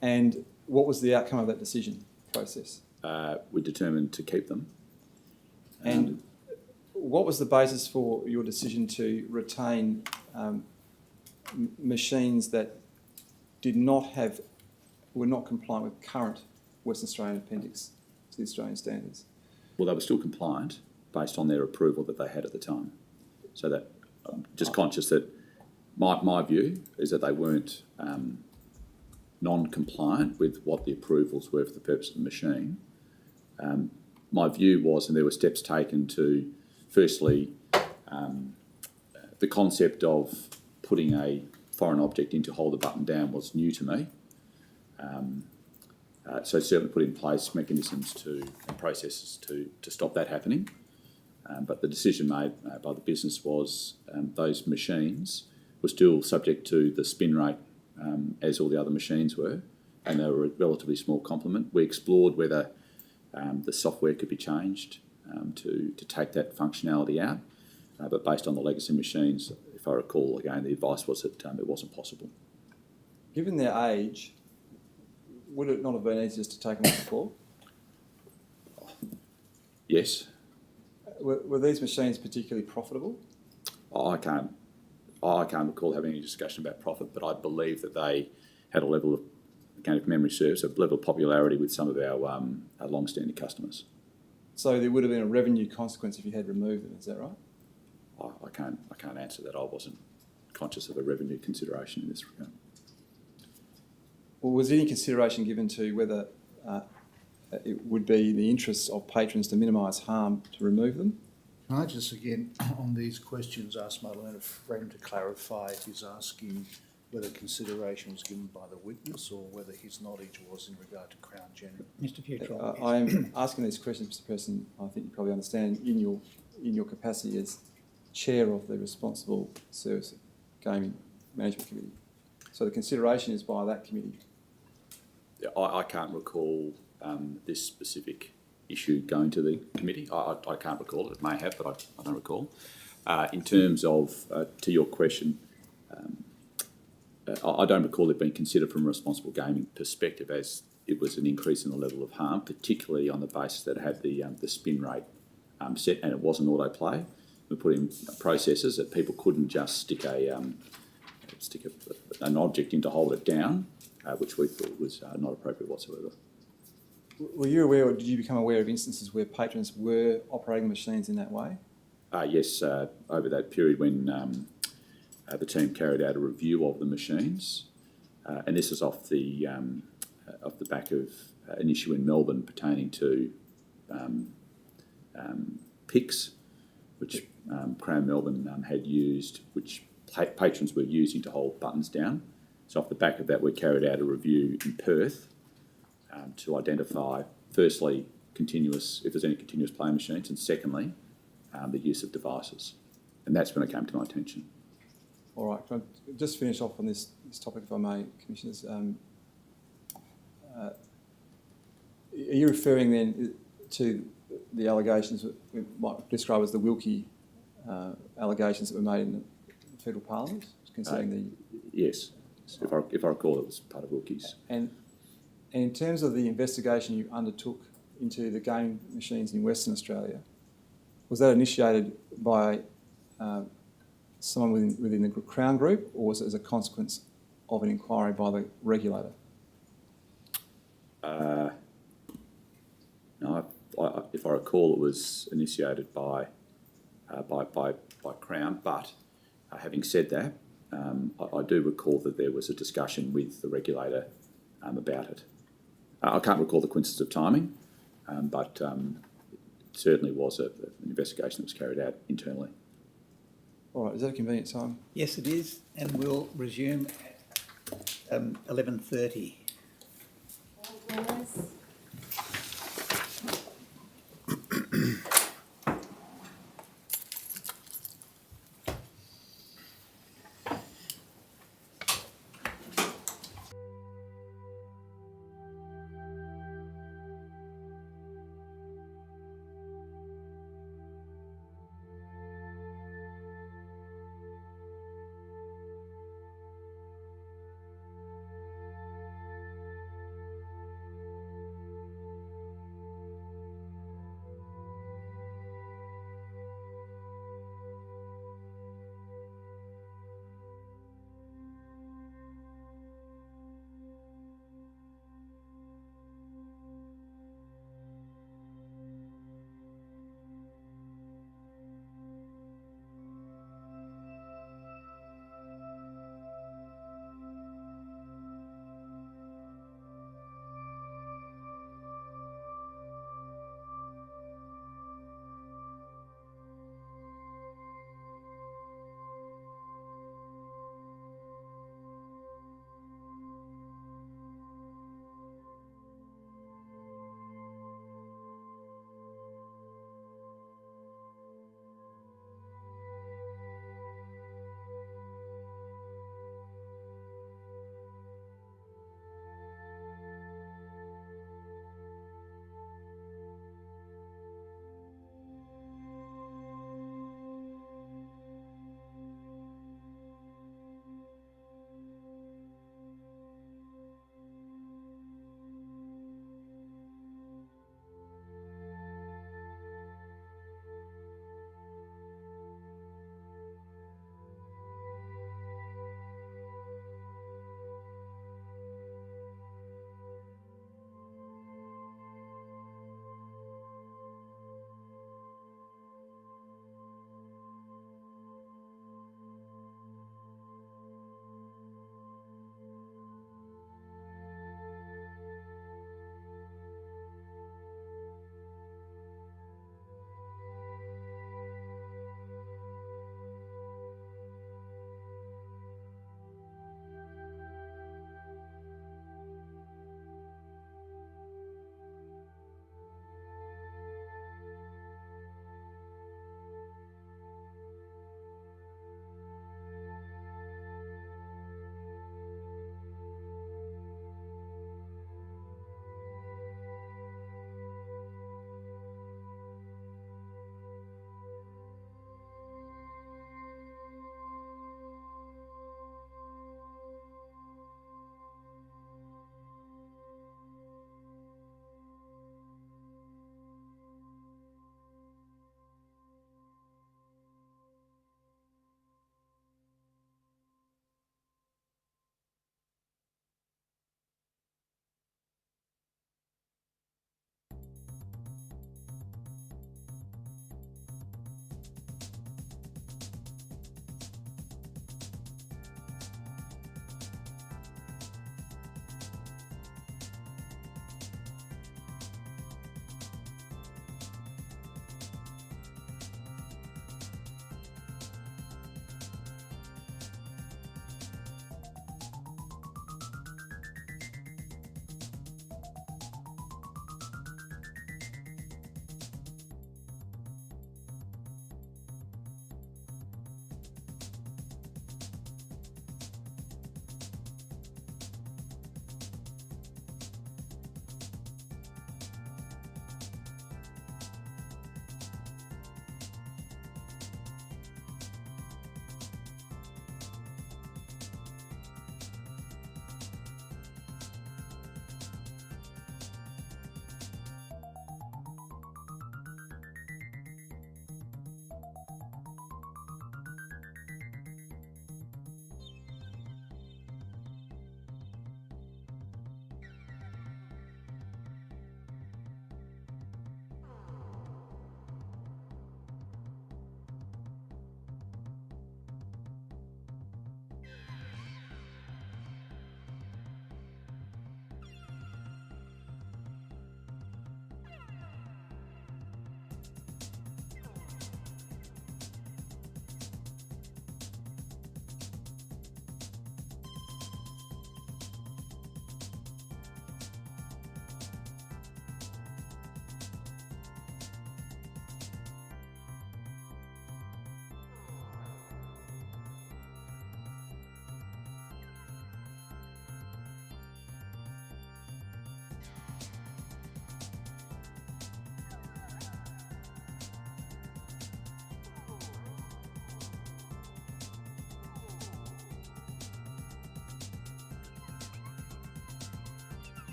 And what was the outcome of that decision process? We determined to keep them. And what was the basis for your decision to retain machines that were not compliant with current Western Australian appendix to the Australian standards? Well, they were still compliant based on their approval that they had at the time. So that I'm just conscious that my view is that they weren't non-compliant with what the approvals were for the purpose of the machine. My view was, and there were steps taken to, firstly, the concept of putting a foreign object in to hold the button down was new to me. So certainly put in place mechanisms and processes to stop that happening. But the decision made by the business was those machines were still subject to the spin rate as all the other machines were, and they were a relatively small complement. We explored whether the software could be changed to take that functionality out, but based on the legacy machines, if I recall, again, the advice was that it wasn't possible. Given their age, would it not have been easier just to take them off the floor? Yes. Were these machines particularly profitable? I can't recall having any discussion about profit, but I believe that they had a level of, again, if memory serves, a level of popularity with some of our long-standing customers. So there would have been a revenue consequence if you had removed them, is that right? I can't answer that. I wasn't conscious of a revenue consideration in this regard. Well, was any consideration given to whether it would be in the interests of patrons to minimise harm to remove them? Can I just again, on these questions, ask my learned friend to clarify if he's asking whether consideration was given by the witness or whether his knowledge was in regard to Crown General? Mr. Putro. I am asking these questions, Mr. President, I think you probably understand, in your capacity as chair of the Responsible Service Gaming Management Committee. So the consideration is by that committee. Yeah, I can't recall this specific issue going to the committee. I can't recall it. It may have, but I don't recall. In terms of, to your question, I don't recall it being considered from a responsible gaming perspective as it was an increase in the level of harm, particularly on the basis that it had the spin rate set and it wasn't autoplay. We put in processes that people couldn't just stick an object in to hold it down, which we thought was not appropriate whatsoever. Were you aware, or did you become aware of instances where patrons were operating machines in that way? Yes, over that period when the team carried out a review of the machines, and this is off the back of an issue in Melbourne pertaining to PICs, which Crown Melbourne had used, which patrons were using to hold buttons down. So off the back of that, we carried out a review in Perth to identify, firstly, if there's any continuous play machines, and secondly, the use of devices. And that's when it came to my attention. All right, can I just finish off on this topic, if I may, Commissioners? Are you referring then to the allegations that we might describe as the Wilkie allegations that were made in the Federal Parliament concerning the... Yes, if I recall, it was part of Wilkie's. And in terms of the investigation you undertook into the gaming machines in Western Australia, was that initiated by someone within the Crown Group, or was it as a consequence of an inquiry by the regulator? No, if I recall, it was initiated by Crown. But having said that, I do recall that there was a discussion with the regulator about it. I can't recall the coincidence of timing, but it certainly was an investigation that was carried out internally. All right, is that a convenient time? Yes, it is, and we'll resume at 11:30.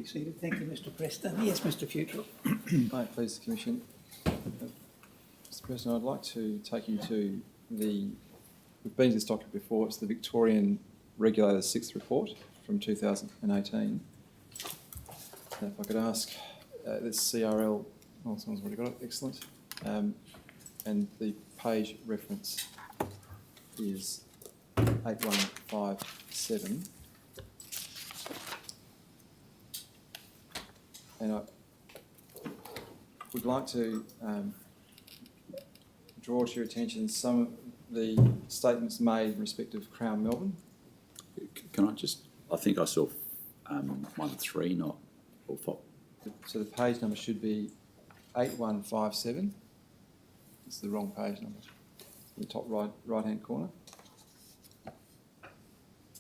be seated. Thank you, Mr Preston. Yes, Mr Futrell. May it please the Commission. Mr President, I'd like to take you to we've been to this document before, it's the Victorian Regulator's 6th report from 2018. If I could ask, this CRL, oh, someone's already got it, excellent. And the page reference is 8157. And I would like to draw to your attention some of the statements made in respect of Crown Melbourne. Can I just, I think I saw 1-3, not, or 4. So the page number should be 8157. It's the wrong page number. In the top right hand corner.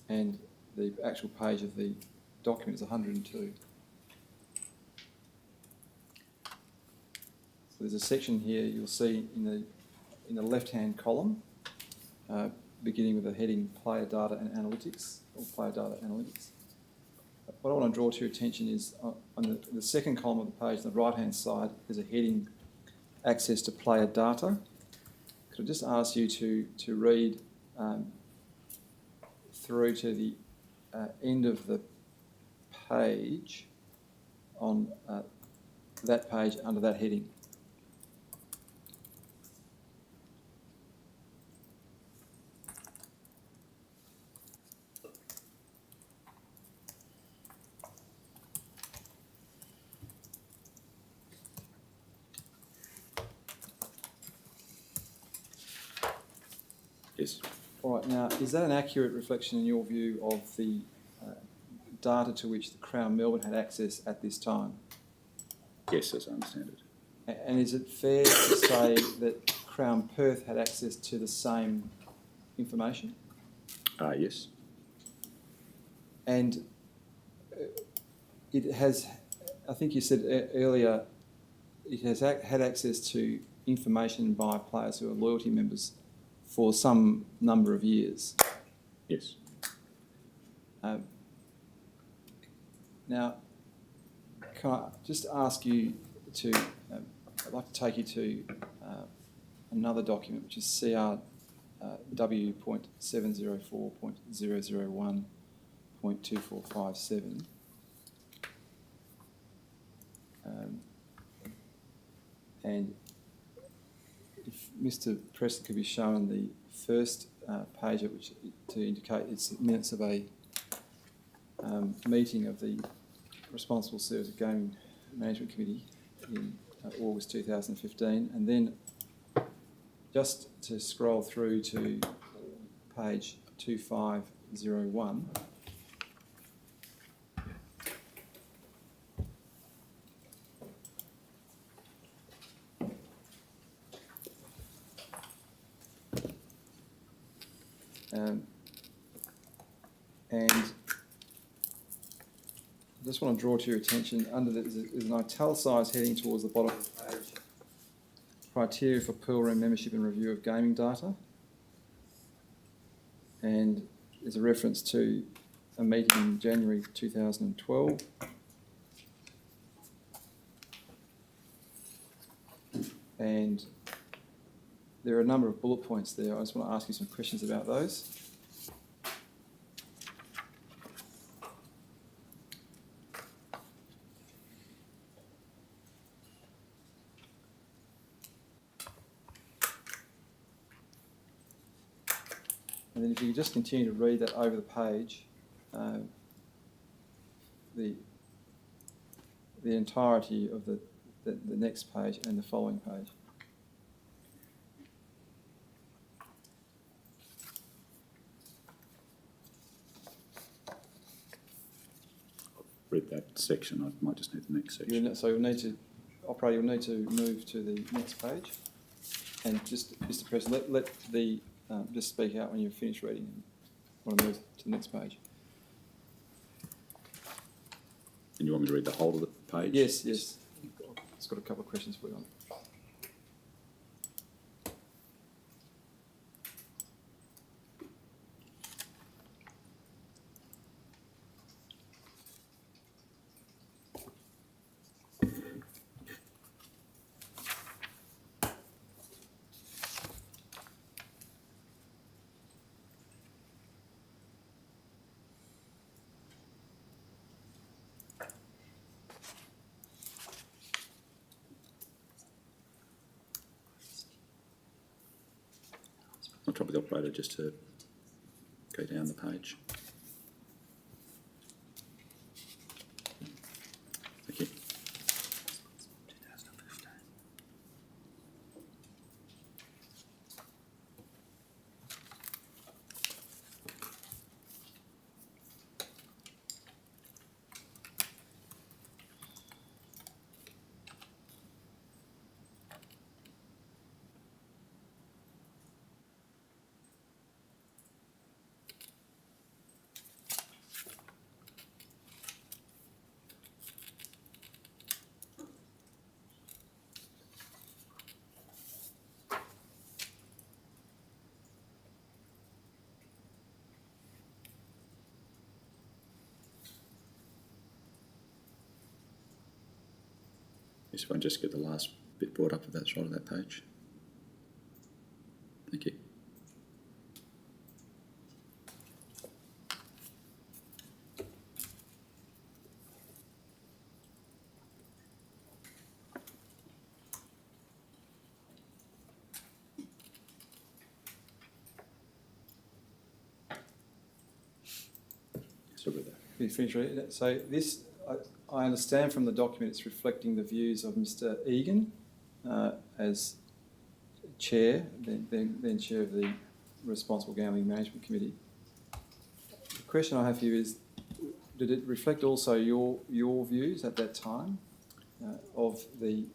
And the actual page of the document is 102. So there's a section here you'll see in the left-hand column, beginning with the heading Player Data and Analytics, or Player Data Analytics. What I want to draw to your attention is on the second column of the page, on the right-hand side, there's a heading Access to Player Data. Could I just ask you to read through to the end of the page on that page under that heading. Yes. All right, now, is that an accurate reflection in your view of the data to which the Crown Melbourne had access at this time? Yes, as I understand it. And is it fair to say that Crown Perth had access to the same information? Yes. And it has, I think you said earlier, it has had access to information by players who are loyalty members for some number of years. Yes. Now, can I just ask you to, I'd like to take you to another document, which is CRW.704.001.2457. And if Mr Preston could be shown the first page at which to indicate it's minutes of a meeting of the Responsible Service of Gaming Management Committee in August 2015, and then just to scroll through to page 2501. And I just want to draw to your attention, under there's an italicised heading towards the bottom of the page, criteria for pool room membership and review of gaming data. And there's a reference to a meeting in January 2012. And there are a number of bullet points there. I just want to ask you some questions about those. And then if you just continue to read that over the page, the entirety of the next page and the following page. Read that section. I might just need the next section. So you'll need to, operator, you'll need to move to the next page, and just, Mr. President, let the just speak out when you've finished reading and want to move to the next page. And you want me to read the whole of the page? Yes, yes. It's got a couple of questions for you on it. trouble with the operator just to go down the page. Thank you. If I can just get the last bit brought up if that's right on that page. Thank you. Sorry about that. You finished reading it? So this, I understand from the document, it's reflecting the views of Mr. Egan as chair, then chair of the Responsible Gambling Management Committee. The question I have for you is, did it reflect also your views at that time of the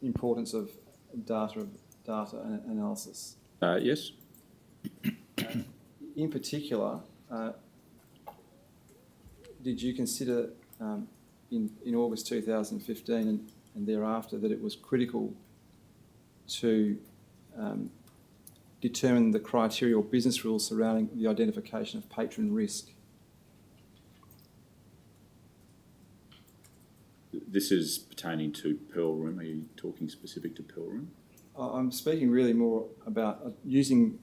importance of data analysis? Yes. In particular, did you consider in August 2015 and thereafter that it was critical to determine the criteria or business rules surrounding the identification of patron risk? This is pertaining to Pearl Room. Are you talking specific to Pearl Room? I'm speaking really more about using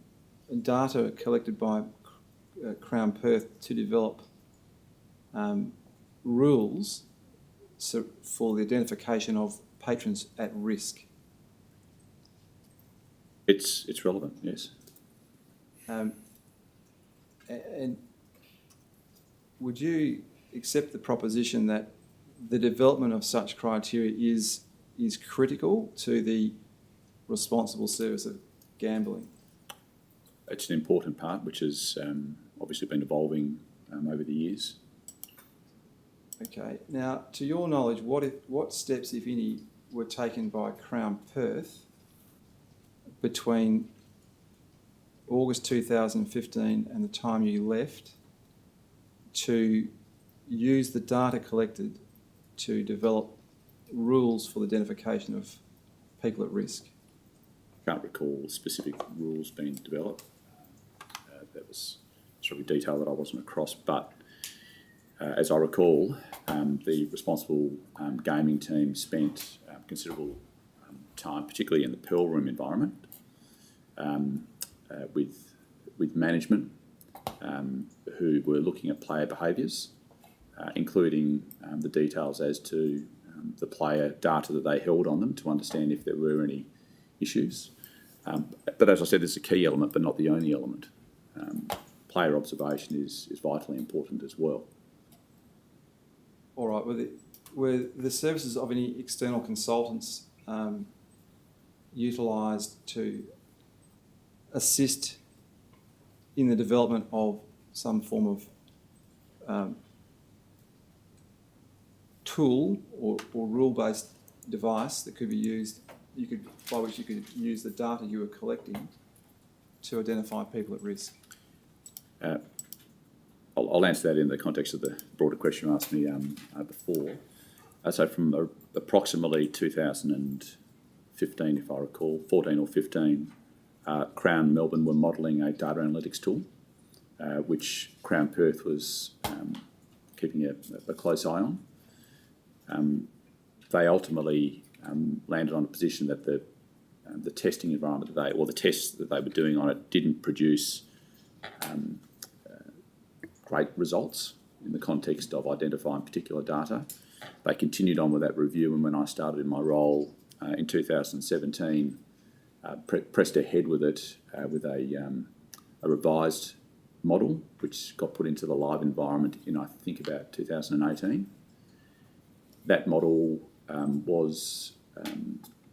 data collected by Crown Perth to develop rules for the identification of patrons at risk. It's relevant, yes. And would you accept the proposition that the development of such criteria is critical to the responsible service of gambling? It's an important part which has obviously been evolving over the years. Okay. Now, to your knowledge, what steps, if any, were taken by Crown Perth between August 2015 and the time you left to use the data collected to develop rules for the identification of people at risk? I can't recall specific rules being developed. That was probably detail that I wasn't across, but as I recall, the responsible gaming team spent considerable time, particularly in the Pearl Room environment, with management who were looking at player behaviours, including the details as to the player data that they held on them to understand if there were any issues. But as I said, this is a key element, but not the only element. Player observation is vitally important as well. All right. Were the services of any external consultants utilised to assist in the development of some form of tool or rule-based device that could be used, by which you could use the data you were collecting to identify people at risk? I'll answer that in the context of the broader question you asked me before. So from approximately 2015, if I recall, 14 or 15, Crown Melbourne were modelling a data analytics tool, which Crown Perth was keeping a close eye on. They ultimately landed on a position that the testing environment or the tests that they were doing on it didn't produce great results in the context of identifying particular data. They continued on with that review, and when I started in my role in 2017, pressed ahead with it with a revised model, which got put into the live environment in, I think, about 2018. That model was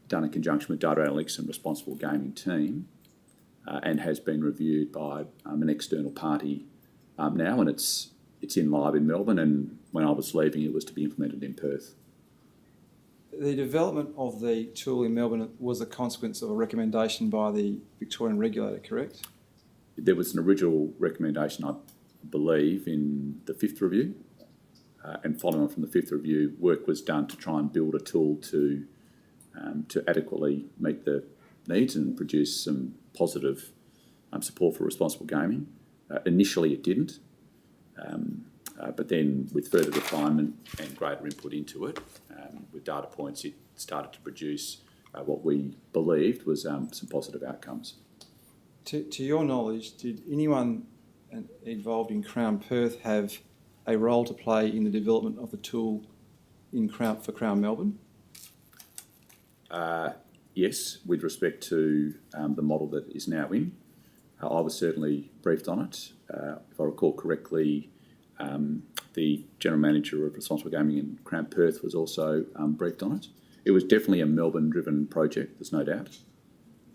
done in conjunction with data analytics and responsible gaming team, and has been reviewed by an external party now, and it's in live in Melbourne, and when I was leaving it was to be implemented in Perth. The development of the tool in Melbourne was a consequence of a recommendation by the Victorian regulator, correct? There was an original recommendation, I believe, in the 5th review, and following on from the 5th review, work was done to try and build a tool to adequately meet the needs and produce some positive support for responsible gaming. Initially it didn't, but then with further refinement and greater input into it, with data points, it started to produce what we believed was some positive outcomes. To your knowledge, did anyone involved in Crown Perth have a role to play in the development of the tool for Crown Melbourne? Yes, with respect to the model that is now in. I was certainly briefed on it. If I recall correctly, the General Manager of Responsible Gaming in Crown Perth was also briefed on it. It was definitely a Melbourne-driven project, there's no doubt.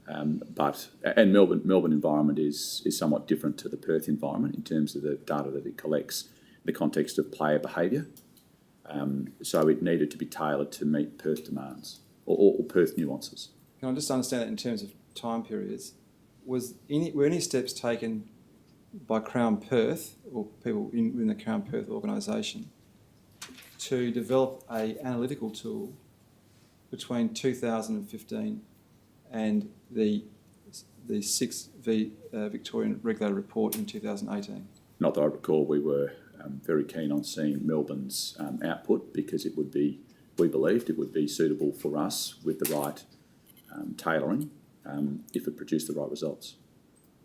But Melbourne environment is somewhat different to the Perth environment in terms of the data that it collects in the context of player behaviour. So it needed to be tailored to meet Perth demands or Perth nuances. Can I just understand that in terms of time periods? Were any steps taken by Crown Perth or people in the Crown Perth organisation to develop an analytical tool between 2015 and the 6th Victorian regulator report in 2018? Not that I recall. We were very keen on seeing Melbourne's output because we believed it would be suitable for us with the right tailoring if it produced the right results.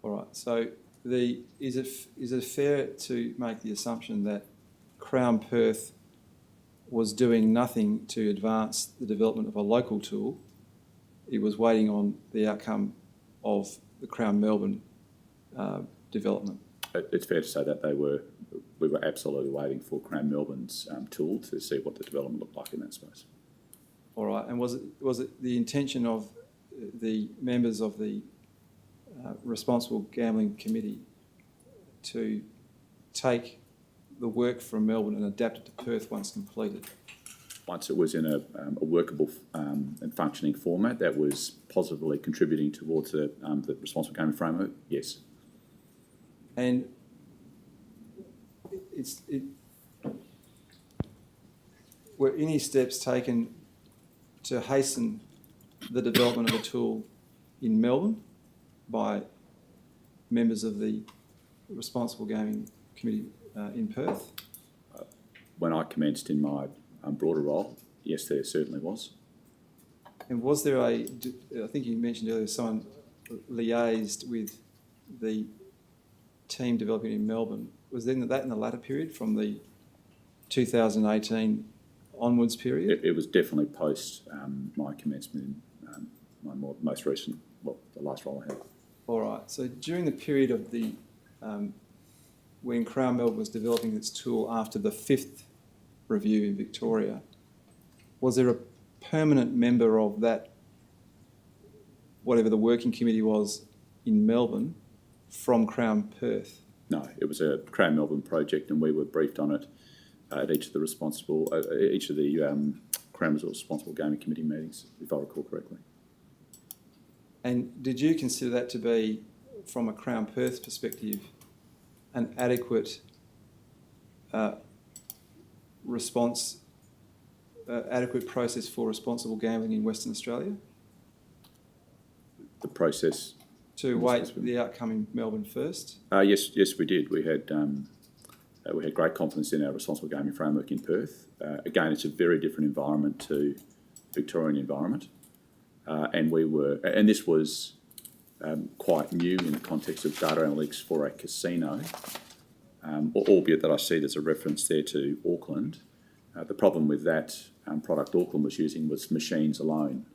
All right. So is it fair to make the assumption that Crown Perth was doing nothing to advance the development of a local tool? It was waiting on the outcome of the Crown Melbourne development. It's fair to say that we were absolutely waiting for Crown Melbourne's tool to see what the development looked like in that space. All right. And was it the intention of the members of the Responsible Gambling Committee to take the work from Melbourne and adapt it to Perth once completed? Once it was in a workable and functioning format that was positively contributing towards the responsible gaming framework, yes. And were any steps taken to hasten the development of a tool in Melbourne by members of the Responsible Gaming Committee in Perth? When I commenced in my broader role, yes, there certainly was. And was there I think you mentioned earlier, someone liaised with the team developing in Melbourne. Was that in the latter period from the 2018 onwards period? It was definitely post my commencement in my most recent, the last role I had. All right. So during the period of the when Crown Melbourne was developing its tool after the 5th review in Victoria, was there a permanent member of that, whatever the working committee was in Melbourne, from Crown Perth? No, it was a Crown Melbourne project, and we were briefed on it at each of the Crown Responsible Gaming Committee meetings, if I recall correctly. And did you consider that to be, from a Crown Perth perspective, an adequate adequate process for responsible gambling in Western Australia? The process to wait the outcome in Melbourne first? Yes, we did. We had great confidence in our responsible gaming framework in Perth. Again, it's a very different environment to Victorian environment, and this was quite new in the context of data analytics for a casino, albeit that I see there's a reference there to Auckland. The problem with that product Auckland was using was machines alone.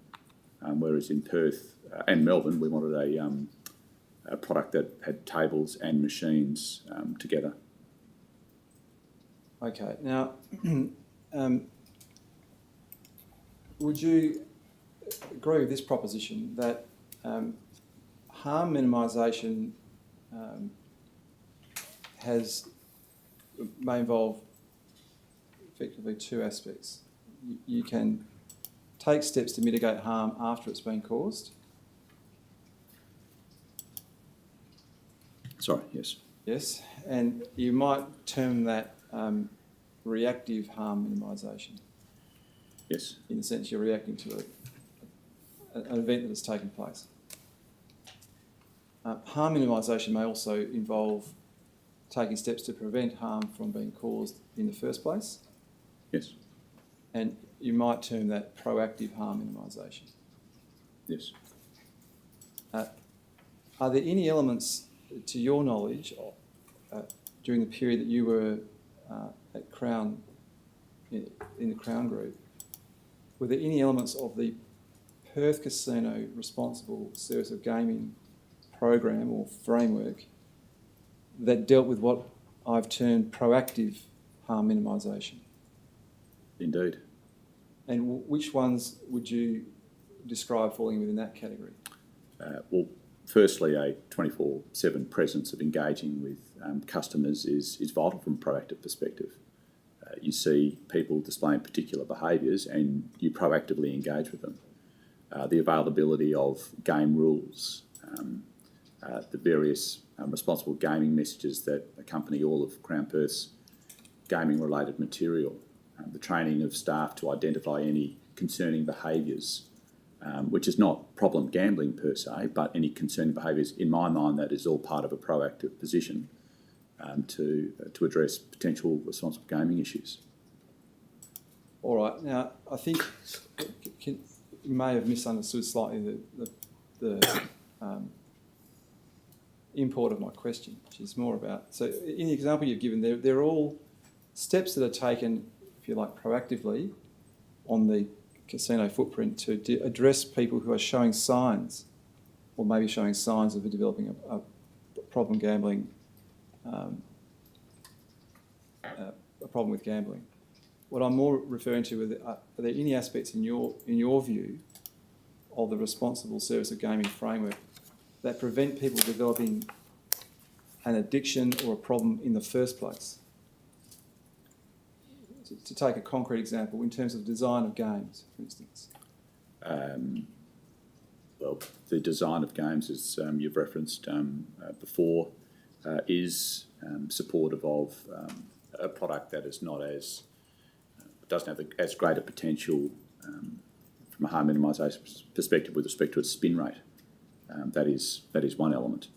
whereas in Perth and Melbourne, we wanted a product that had tables and machines together. Okay, now, would you agree with this proposition that harm minimisation may involve effectively two aspects? You can take steps to mitigate harm after it's been caused. Sorry, yes. Yes, and you might term that reactive harm minimisation. Yes. In the sense you're reacting to an event that has taken place. Harm minimisation may also involve taking steps to prevent harm from being caused in the first place. Yes. And you might term that proactive harm minimisation. Yes. Are there any elements, to your knowledge, during the period that you were at Crown, in the Crown Group, were there any elements of the Perth Casino Responsible Service of Gaming program or framework that dealt with what I've termed proactive harm minimisation? Indeed. And which ones would you describe falling within that category? Well, firstly, a 24/7 presence of engaging with customers is vital from a proactive perspective. You see people displaying particular behaviours and you proactively engage with them. The availability of game rules, the various responsible gaming messages that accompany all of Crown Perth's gaming-related material, the training of staff to identify any concerning behaviours, which is not problem gambling per se, but any concerning behaviours, in my mind, that is all part of a proactive position to address potential responsible gaming issues. All right. Now, I think you may have misunderstood slightly the import of my question, which is more about... So in the example you've given, they're all steps that are taken, if you like, proactively on the casino footprint to address people who are showing signs or maybe showing signs of developing a problem gambling, a problem with gambling. What I'm more referring to are there any aspects in your view of the Responsible Service of Gaming framework that prevent people developing an addiction or a problem in the first place? To take a concrete example, in terms of design of games, for instance. Well, the design of games, as you've referenced before, is supportive of a product that is not as doesn't have as great a potential from a harm minimisation perspective with respect to its spin rate. That is one element.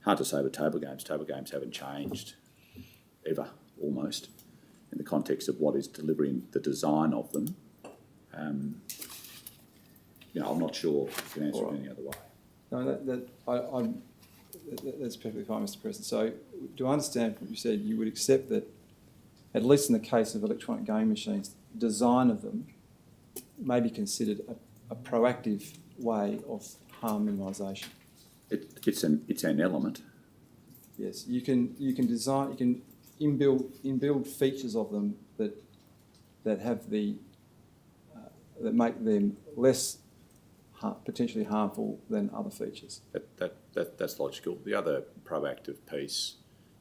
Hard to say with table games. Table games haven't changed ever, almost, in the context of what is delivering the design of them. I'm not sure I can answer it any other way. No, that's perfectly fine, Mr. President. So, do I understand from what you said, you would accept that, at least in the case of electronic gaming machines, design of them may be considered a proactive way of harm minimisation? It's an element. Yes, you can inbuild features of them that have that make them less potentially harmful than other features. That's logical. The other proactive piece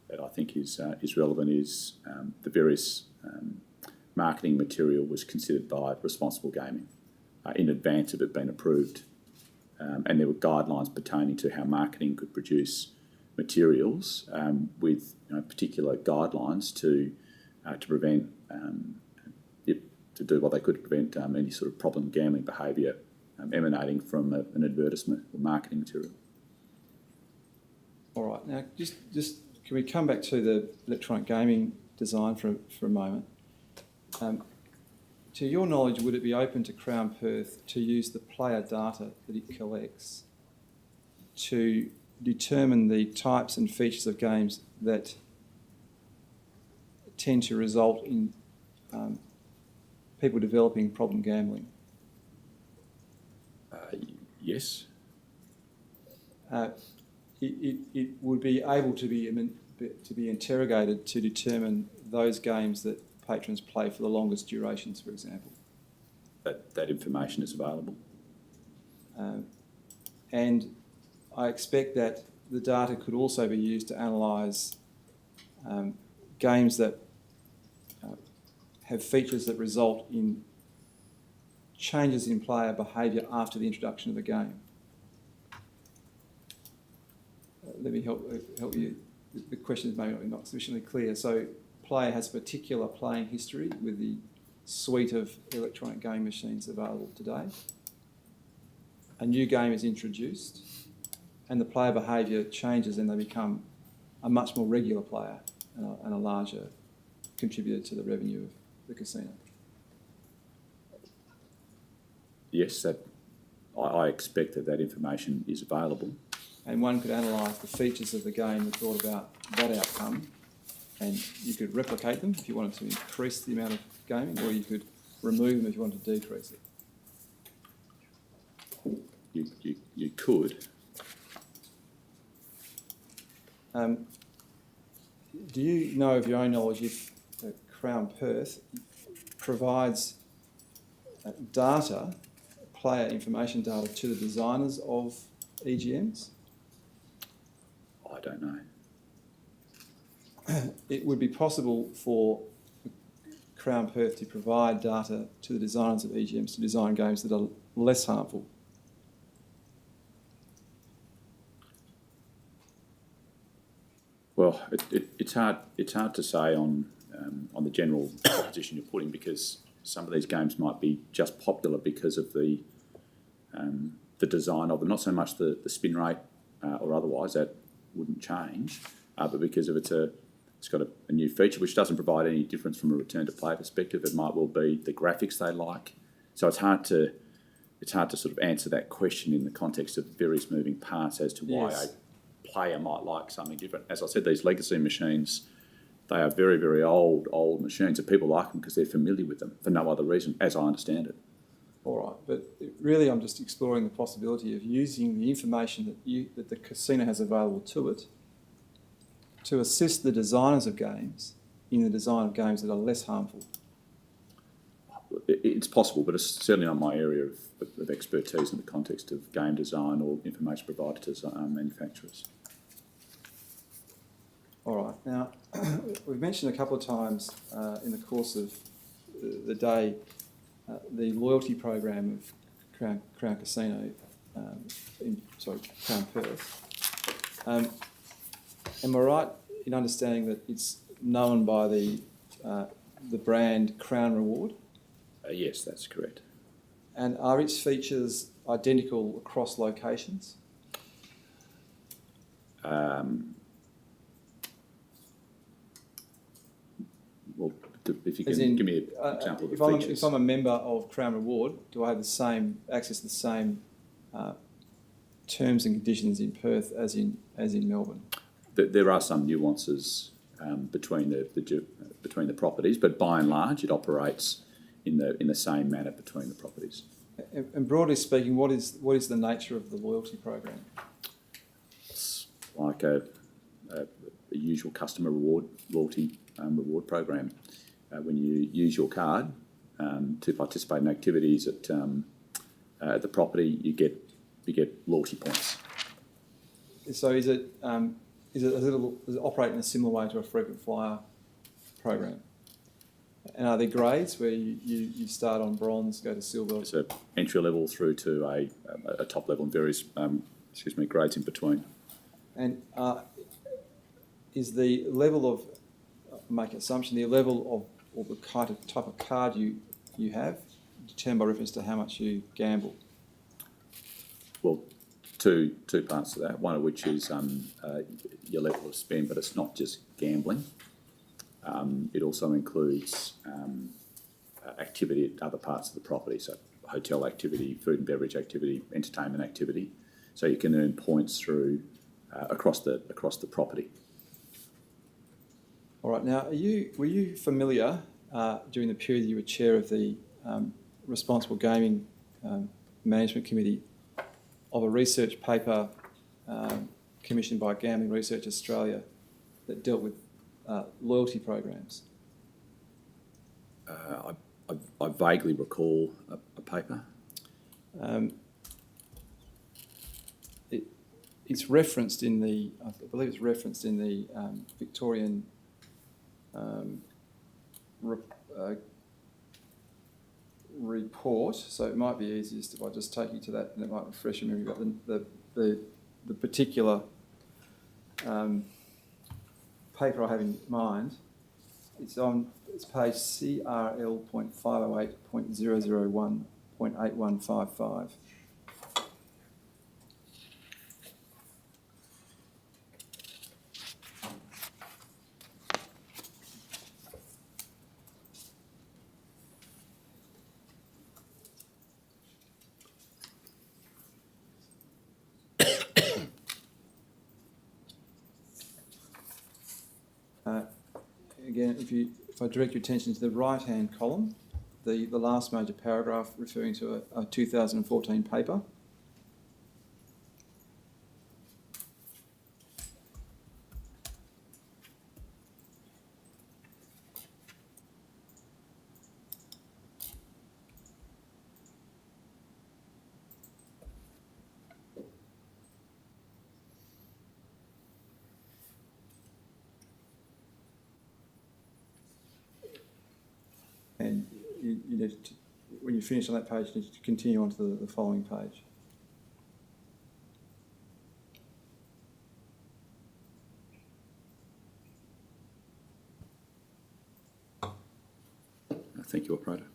that I think is relevant is the various marketing material was considered by Responsible Gaming in advance of it being approved. And there were guidelines pertaining to how marketing could produce materials with particular guidelines to prevent to do what they could to prevent any sort of problem gambling behaviour emanating from an advertisement or marketing material. All right. Now, just can we come back to the electronic gaming design for a moment? To your knowledge, would it be open to Crown Perth to use the player data that it collects to determine the types and features of games that tend to result in people developing problem gambling? Yes. It would be able to be interrogated to determine those games that patrons play for the longest durations, for example. That information is available. And I expect that the data could also be used to analyse games that have features that result in changes in player behaviour after the introduction of the game. Let me help you. The question is maybe not sufficiently clear. So, player has particular playing history with the suite of electronic game machines available today. A new game is introduced, and the player behaviour changes, and they become a much more regular player and a larger contributor to the revenue of the casino. Yes, I expect that information is available. And one could analyse the features of the game and thought about that outcome, and you could replicate them if you wanted to increase the amount of gaming, or you could remove them if you wanted to decrease it. You could. Do you know of your own knowledge if Crown Perth provides data, player information data, to the designers of EGMs? I don't know. It would be possible for Crown Perth to provide data to the designers of EGMs to design games that are less harmful. Well, it's hard to say on the general proposition you're putting, because some of these games might be just popular because of the design of them, not so much the spin rate or otherwise, that wouldn't change, but because of it's got a new feature which doesn't provide any difference from a return to play perspective. It might well be the graphics they like. So it's hard to sort of answer that question in the context of various moving parts as to why Yes. a player might like something different. As I said, these legacy machines, they are very, very old machines, and people like them because they're familiar with them for no other reason, as I understand it. All right, but really I'm just exploring the possibility of using the information that the casino has available to it to assist the designers of games in the design of games that are less harmful. It's possible, but it's certainly not my area of expertise in the context of game design or information provided to manufacturers. All right, now we've mentioned a couple of times in the course of the day the loyalty program of Crown Casino, Crown Perth. Am I right in understanding that it's known by the brand Crown Reward? Yes, that's correct. And are its features identical across locations? Well, if you As can in, give me an example of if the I'm, features. if I'm a member of Crown Reward, do I have the same access to the same terms and conditions in Perth as in Melbourne? There are some nuances between the properties, but by and large, it operates in the same manner between the properties. And broadly speaking, what is the nature of the loyalty program? It's like a usual customer loyalty reward program. When you use your card to participate in activities at the property, you get loyalty points. So does it operate in a similar way to a frequent flyer program? And are there grades where you start on bronze, go to silver? It's an entry level through to a top level and various grades in between. And is the level of, make an assumption, the level of, or the type of card you have determined by reference to how much you gamble? Well, two parts to that, one of which is your level of spend, but it's not just gambling. It also includes activity at other parts of the property, so hotel activity, food and beverage activity, entertainment activity. So you can earn points through across the property. All right. Now, were you familiar during the period you were chair of the Responsible Gaming Management Committee of a research paper commissioned by Gambling Research Australia that dealt with loyalty programs? I vaguely recall a paper. It's referenced in the, I believe it's referenced in the Victorian report, so it might be easiest if I just take you to that, and it might refresh your memory about the particular paper I have in mind. It's page CRL.508.001.8155. Again, if I direct your attention to the right-hand column, the last major paragraph referring to a 2014 paper. And you need to, when you finish on that page, you need to continue on to the following page. Thank you, Operator.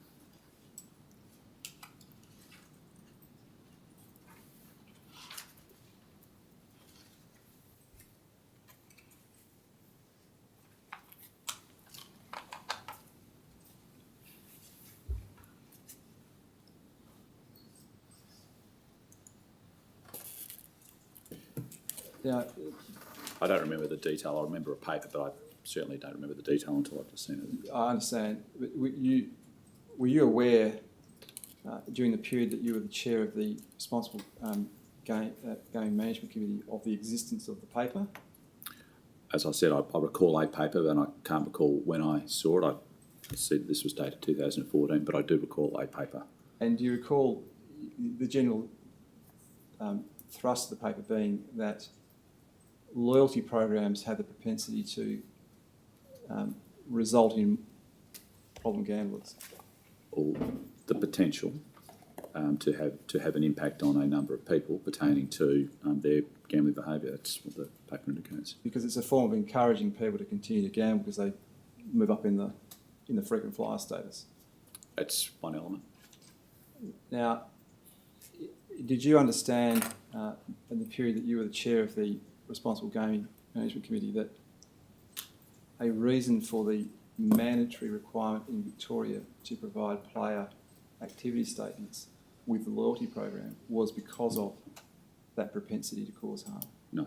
Now, I don't remember the detail. I remember a paper, but I certainly don't remember the detail until I've just seen it. I understand. But were you aware during the period that you were the chair of the Responsible Game Management Committee of the existence of the paper? As I said, I recall a paper, and I can't recall when I saw it. I said this was dated 2014, but I do recall a paper. And do you recall the general thrust of the paper being that loyalty programs have the propensity to result in problem gamblers? Or the potential to have an impact on a number of people pertaining to their gambling behaviour. That's what the paper indicates. Because it's a form of encouraging people to continue to gamble because they move up in the frequent flyer status. That's one element. Now, did you understand in the period that you were the chair of the Responsible Gaming Management Committee that a reason for the mandatory requirement in Victoria to provide player activity statements with the loyalty program was because of that propensity to cause harm? No.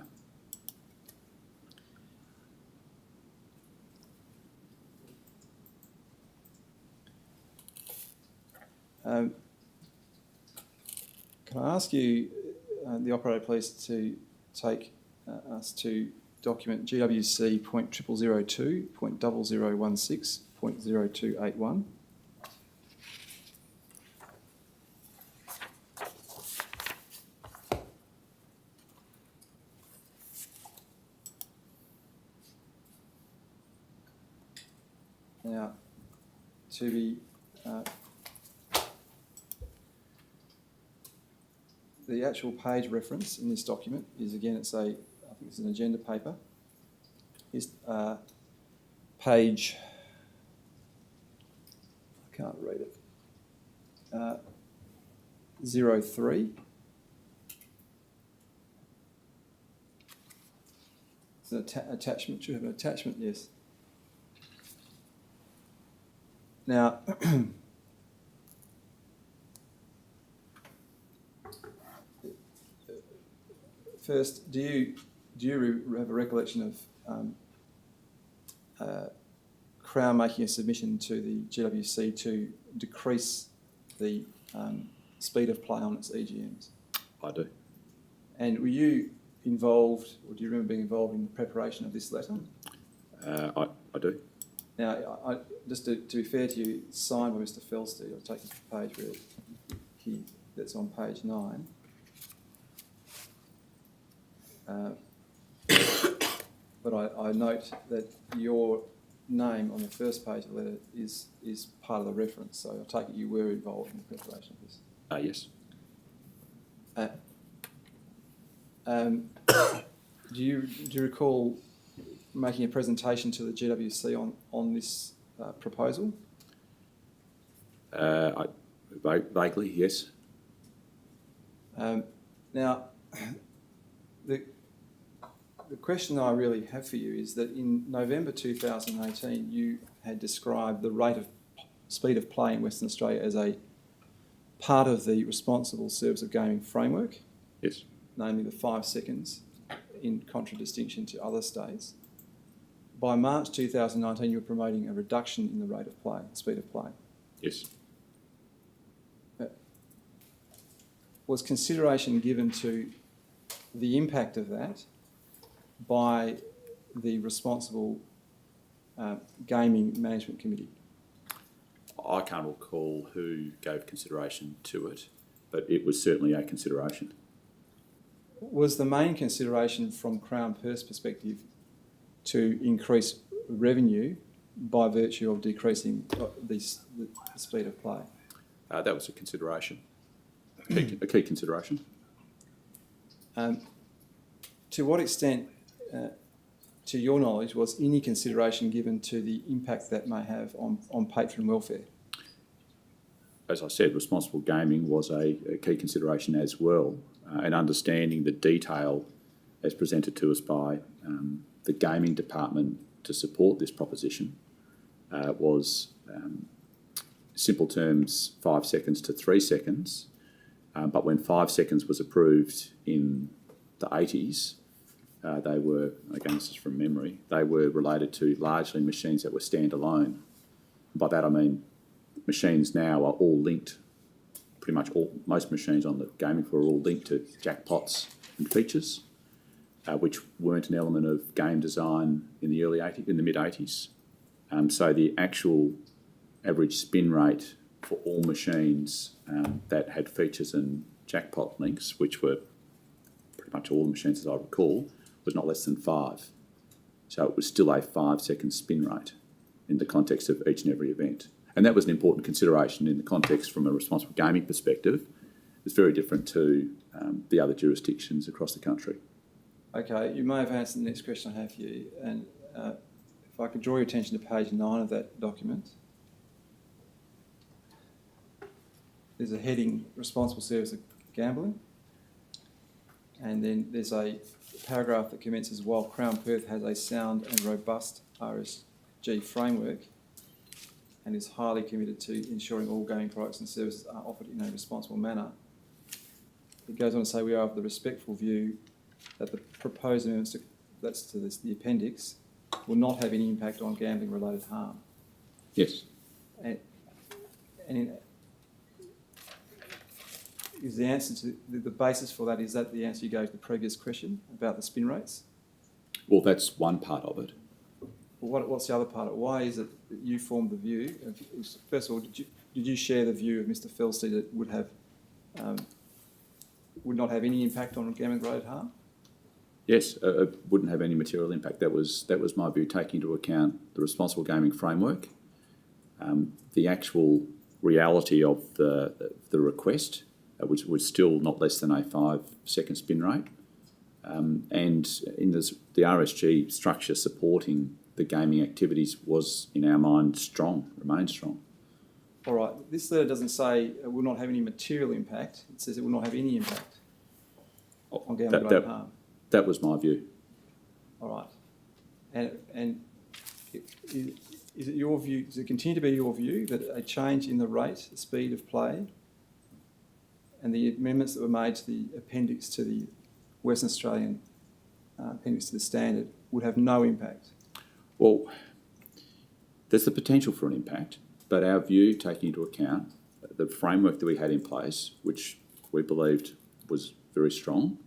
Can I ask you, the operator, please, to take us to document GWC.0002.0016.0281. Now, to be the actual page reference in this document is, again, I think it's an agenda paper. It's page, I can't read it, 03. It's an attachment, should have an attachment, yes. Now, first, do you have a recollection of Crown making a submission to the GWC to decrease the speed of play on its EGMs? I do. And were you involved, or do you remember being involved in the preparation of this letter? I do. Now, just to be fair to you, it's signed by Mr. Felstead. I'll take you to the page where that's on page 9. But I note that your name on the first page of the letter is part of the reference, so I take it you were involved in the preparation of this. Yes. Do you recall making a presentation to the GWC on this proposal? Vaguely, yes. Now, the question I really have for you is that in November 2018, you had described the rate of speed of play in Western Australia as a part of the responsible service of gaming framework, Yes. namely the 5 seconds, in contradistinction to other states. By March 2019, you were promoting a reduction in the rate of play, speed of play. Yes. Was consideration given to the impact of that by the responsible gaming management committee? I can't recall who gave consideration to it, but it was certainly a consideration. Was the main consideration from Crown Perth's perspective to increase revenue by virtue of decreasing the speed of play? That was a consideration, a key consideration. To what extent, to your knowledge, was any consideration given to the impact that may have on patron welfare? As I said, responsible gaming was a key consideration as well, and understanding the detail as presented to us by the gaming department to support this proposition was, simple terms, 5 seconds to 3 seconds. But when 5 seconds was approved in the 80s, they were, again, this is from memory, they were related to largely machines that were standalone. By that I mean machines now are all linked, pretty much most machines on the gaming floor are all linked to jackpots and features, which weren't an element of game design in the mid 80s. So the actual average spin rate for all machines that had features and jackpot links, which were pretty much all the machines as I recall, was not less than 5. So it was still a 5 second spin rate in the context of each and every event. And that was an important consideration in the context from a responsible gaming perspective. It's very different to the other jurisdictions across the country. Okay, you may have answered the next question I have for you, and if I could draw your attention to page 9 of that document. There's a heading, Responsible Service of Gambling, and then there's a paragraph that commences, while Crown Perth has a sound and robust RSG framework and is highly committed to ensuring all gaming products and services are offered in a responsible manner. It goes on to say we are of the respectful view that the proposed amendments the appendix will not have any impact on gambling related harm. Yes. Is the answer to the basis for that, is that the answer you gave to the previous question about the spin rates? Well, that's one part of it. Well, what's the other part of it? Why is it that you formed the view? First of all, did you share the view of Mr. Felstead that would not have any impact on gambling related harm? Yes, it wouldn't have any material impact. That was my view, taking into account the responsible gaming framework, the actual reality of the request, which was still not less than a 5 second spin rate, and in the RSG structure supporting the gaming activities was, in our mind, strong, remains strong. All right, this letter doesn't say it will not have any material impact. It says it will not have any impact on gambling related harm. That was my view. All right, and is it your view? Does it continue to be your view that a change in the rate, the speed of play, and the amendments that were made to the appendix to the Western Australian appendix to the standard would have no impact? Well, there's the potential for an impact, but our view, taking into account the framework that we had in place, which we believed was very strong,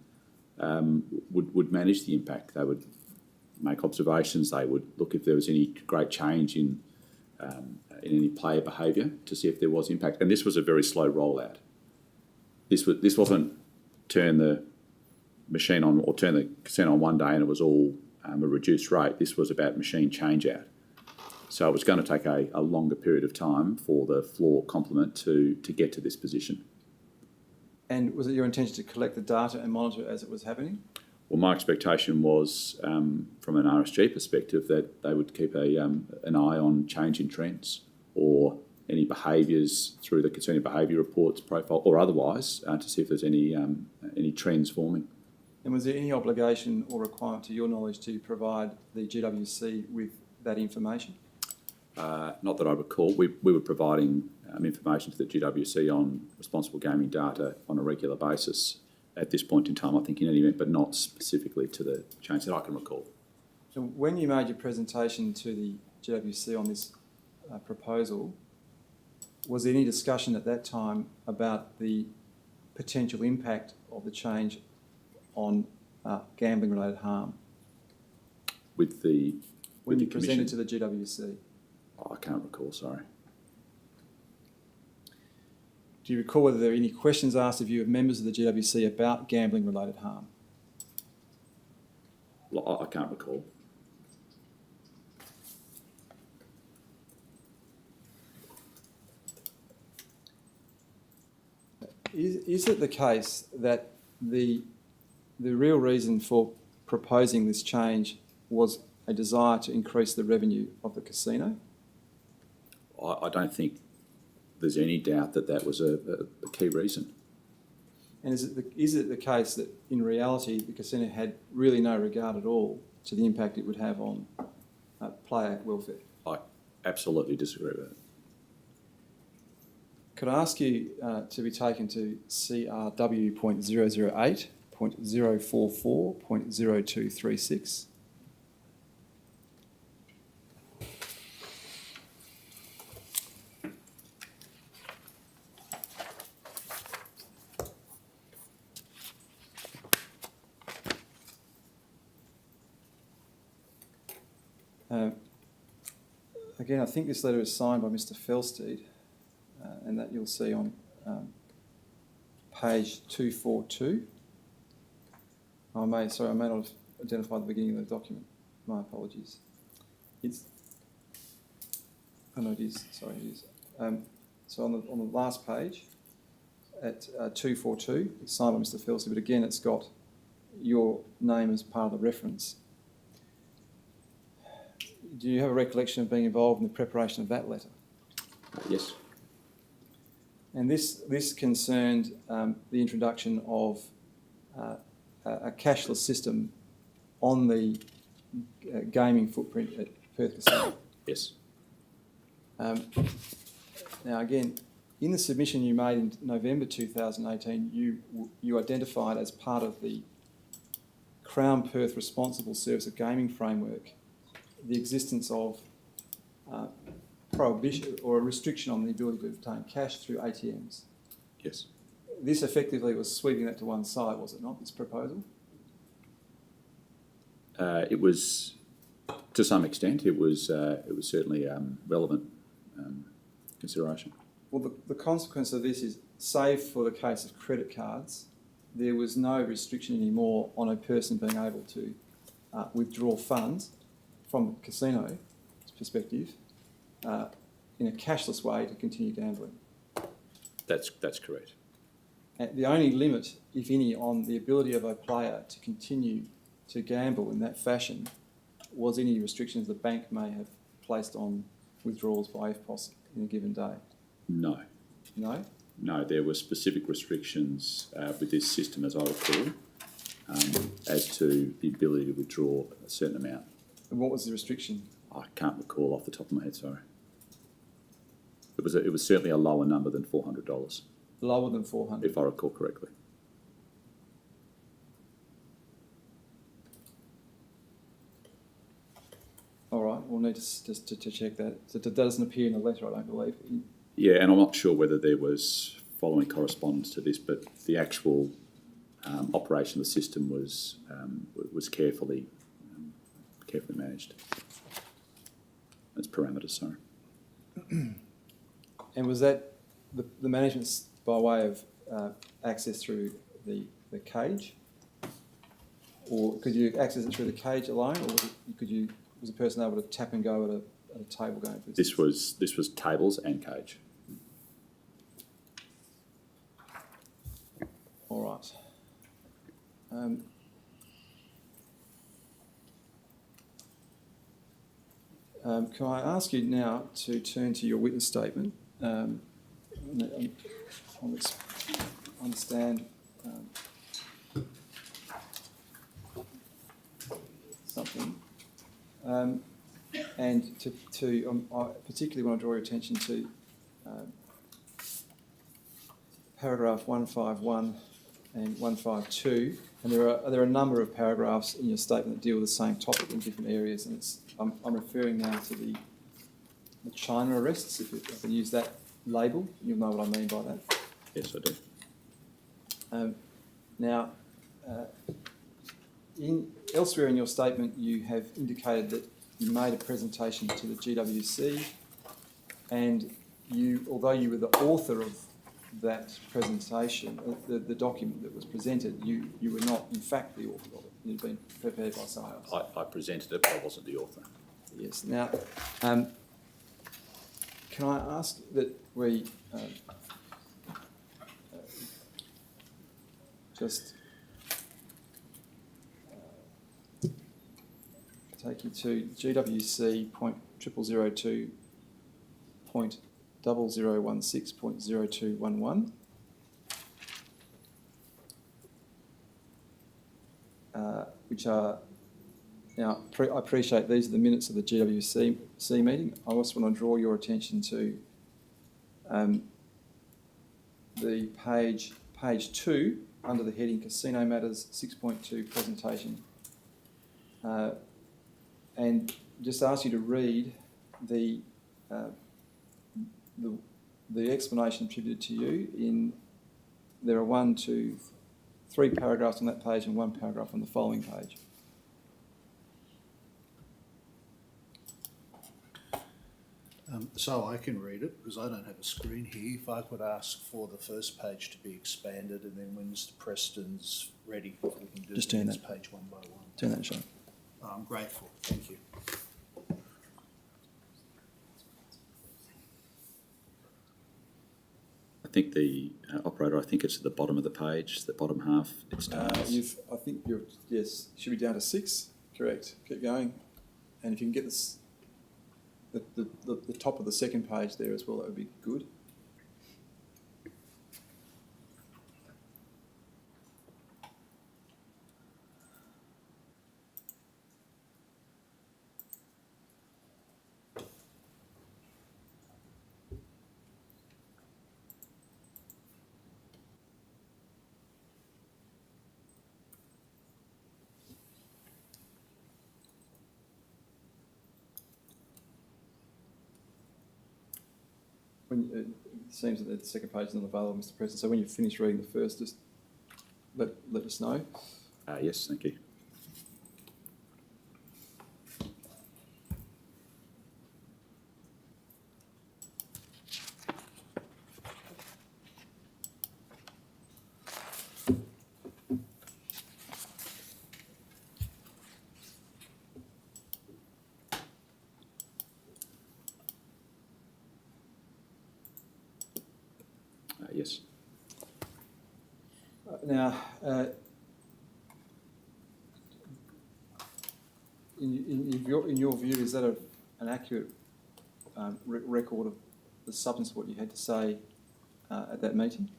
would manage the impact. They would make observations. They would look if there was any great change in any player behaviour to see if there was impact. And this was a very slow rollout. This wasn't turn the machine on or turn the casino on one day and it was all a reduced rate. This was about machine change out. So it was going to take a longer period of time for the floor complement to get to this position. And was it your intention to collect the data and monitor it as it was happening? Well, my expectation was, from an RSG perspective, that they would keep an eye on change in trends or any behaviours through the concerning behaviour reports profile or otherwise to see if there's any trends forming. And was there any obligation or requirement, to your knowledge, to provide the GWC with that information? Not that I recall. We were providing information to the GWC on responsible gaming data on a regular basis at this point in time, I think, in any event, but not specifically to the change that I can recall. So when you made your presentation to the GWC on this proposal, was there any discussion at that time about the potential impact of the change on gambling-related harm? With the When you commission? presented to the GWC? Oh, I can't recall, sorry. Do you recall whether there were any questions asked of you of members of the GWC about gambling-related harm? Well, I can't recall. Is it the case that the real reason for proposing this change was a desire to increase the revenue of the casino? I don't think there's any doubt that that was a key reason. And is it the case that in reality the casino had really no regard at all to the impact it would have on player welfare? I absolutely disagree with it. Could I ask you to be taken to CRW.008.044.0236? Again, I think this letter is signed by Mr. Felsteed, and that you'll see on page 242. I may not have identified the beginning of the document. My apologies. It is. Sorry, it is. So on the last page, at 242, it's signed by Mr. Felsteed, but again, it's got your name as part of the reference. Do you have a recollection of being involved in the preparation of that letter? Yes. And this concerned the introduction of a cashless system on the gaming footprint at Perth Casino. Yes. Now again, in the submission you made in November 2018, you identified as part of the Crown Perth Responsible Service of Gaming framework the existence of prohibition or a restriction on the ability to obtain cash through ATMs. Yes. This effectively was sweeping that to one side, was it not, this proposal? It was, to some extent, it was certainly relevant consideration. Well, the consequence of this is, save for the case of credit cards, there was no restriction anymore on a person being able to withdraw funds from the casino's perspective in a cashless way to continue gambling. That's correct. And the only limit, if any, on the ability of a player to continue to gamble in that fashion was any restrictions the bank may have placed on withdrawals by FPOS in a given day. No. No? No, there were specific restrictions with this system, as I recall, as to the ability to withdraw a certain amount. And what was the restriction? I can't recall off the top of my head, sorry. It was certainly a lower number than $400, Lower than 400? if I recall correctly. All right, we'll need to check that. So it doesn't appear in the letter, I don't believe. Yeah, and I'm not sure whether there was following correspondence to this, but the actual operation of the system was carefully managed. As parameters, sorry. And was that the management's by way of access through the cage? Or could you access it through the cage alone, or was the person able to tap and go at a table going? This was tables and cage. All right. Can I ask you now to turn to your witness statement? Let's understand something. And I particularly want to draw your attention to paragraph 151 and 152, and there are a number of paragraphs in your statement that deal with the same topic in different areas, and I'm referring now to the China arrests. If I can use that label, you'll know what I mean by that. Yes, I do. Now, elsewhere in your statement, you have indicated that you made a presentation to the GWC, and although you were the author of that presentation, the document that was presented, you were not in fact the author of it. It had been prepared by someone else. I presented it, but I wasn't the author. Yes. Now, can I ask that we just take you to GWC.0002.0016.0211, which are, now I appreciate these are the minutes of the GWC meeting. I also want to draw your attention to the page 2 under the heading Casino Matters 6.2 presentation. And just ask you to read the explanation attributed to you. There are 1, 2, 3 paragraphs on that page and 1 paragraph on the following page. So I can read it because I don't have a screen here. If I could ask for the first page to be expanded, and then when Mr. Preston's ready, we can do Just the turn next that. page one by one. Turn that, Sean. I'm grateful. Thank you. I think the operator, I think it's at the bottom of the page, the bottom half. It starts. I think yes, should be down to 6. Correct. Keep going, and if you can get this, the top of the second page there as well, that would be good. It seems that the second page is not available, Mr. President. So when you finish reading the first, just let us know. Yes, thank you. Yes. Now, in your view, is that an accurate record of the substance of what you had to say at that meeting?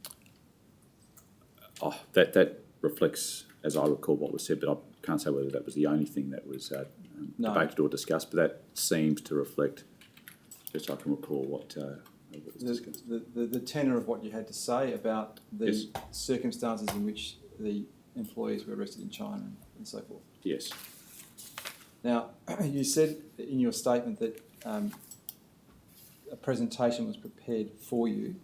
Oh, that reflects, as I recall, what was said, but I can't say whether that was the only thing that was No. debated or discussed. But that seems to reflect, just I can recall what was discussed. The tenor of what you had to say about the Yes. circumstances in which the employees were arrested in China and so forth. Yes. Now, you said in your statement that a presentation was prepared for you.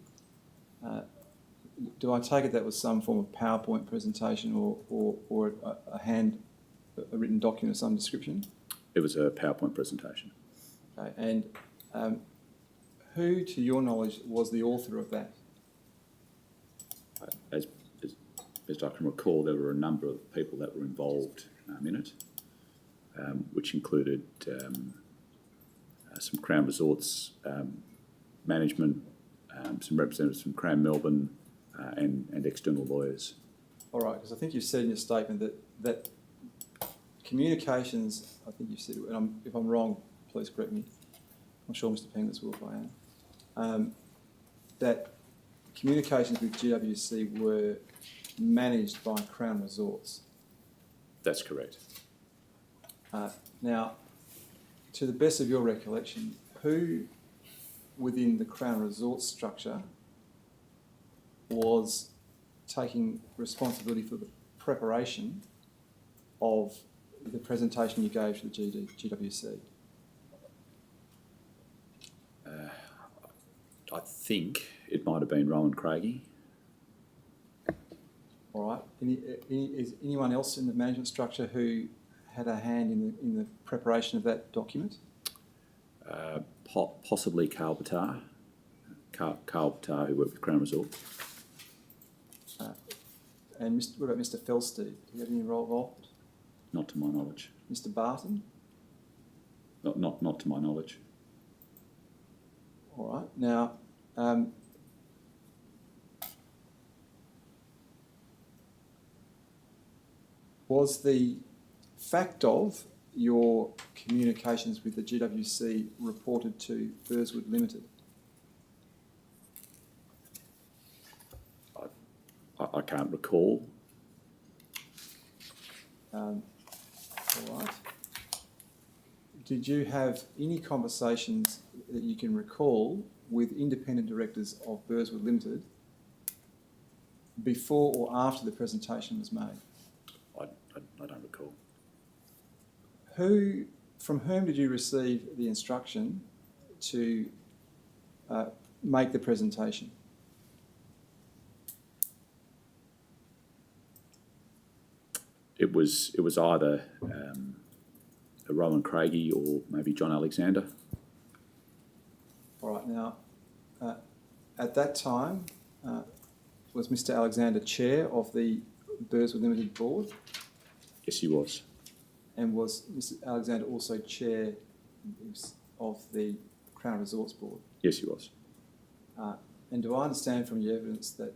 Do I take it that was some form of PowerPoint presentation or a written document of some description? It was a PowerPoint presentation. Okay, and who, to your knowledge, was the author of that? As best I can recall, there were a number of people that were involved in it, which included some Crown Resorts management, some representatives from Crown Melbourne, and external lawyers. All right, because I think you've said in your statement that communications, I think you've said, and if I'm wrong, please correct me. I'm sure Mr. Penglis will if I am. That communications with GWC were managed by Crown Resorts. That's correct. Now, to the best of your recollection, who within the Crown Resorts structure was taking responsibility for the preparation of the presentation you gave to the GWC? I think it might have been Rowan Craigie. All right. Is anyone else in the management structure who had a hand in the preparation of that document? Possibly Carl Batar. Carl Batar, who worked with Crown Resort. And what about Mr. Felsteed? Do you have any role involved? Not to my knowledge. Mr. Barton? Not to my knowledge. All right. Now, was the fact of your communications with the GWC reported to Burswood Limited? I can't recall. All right. Did you have any conversations that you can recall with independent directors of Burswood Limited before or after the presentation was made? I don't recall. From whom did you receive the instruction to make the presentation? It was either a Rowan Craigie or maybe John Alexander. All right. Now, at that time, was Mr. Alexander chair of the Burswood Limited board? Yes, he was. And was Mr. Alexander also chair of the Crown Resorts board? Yes, he was. And do I understand from your evidence that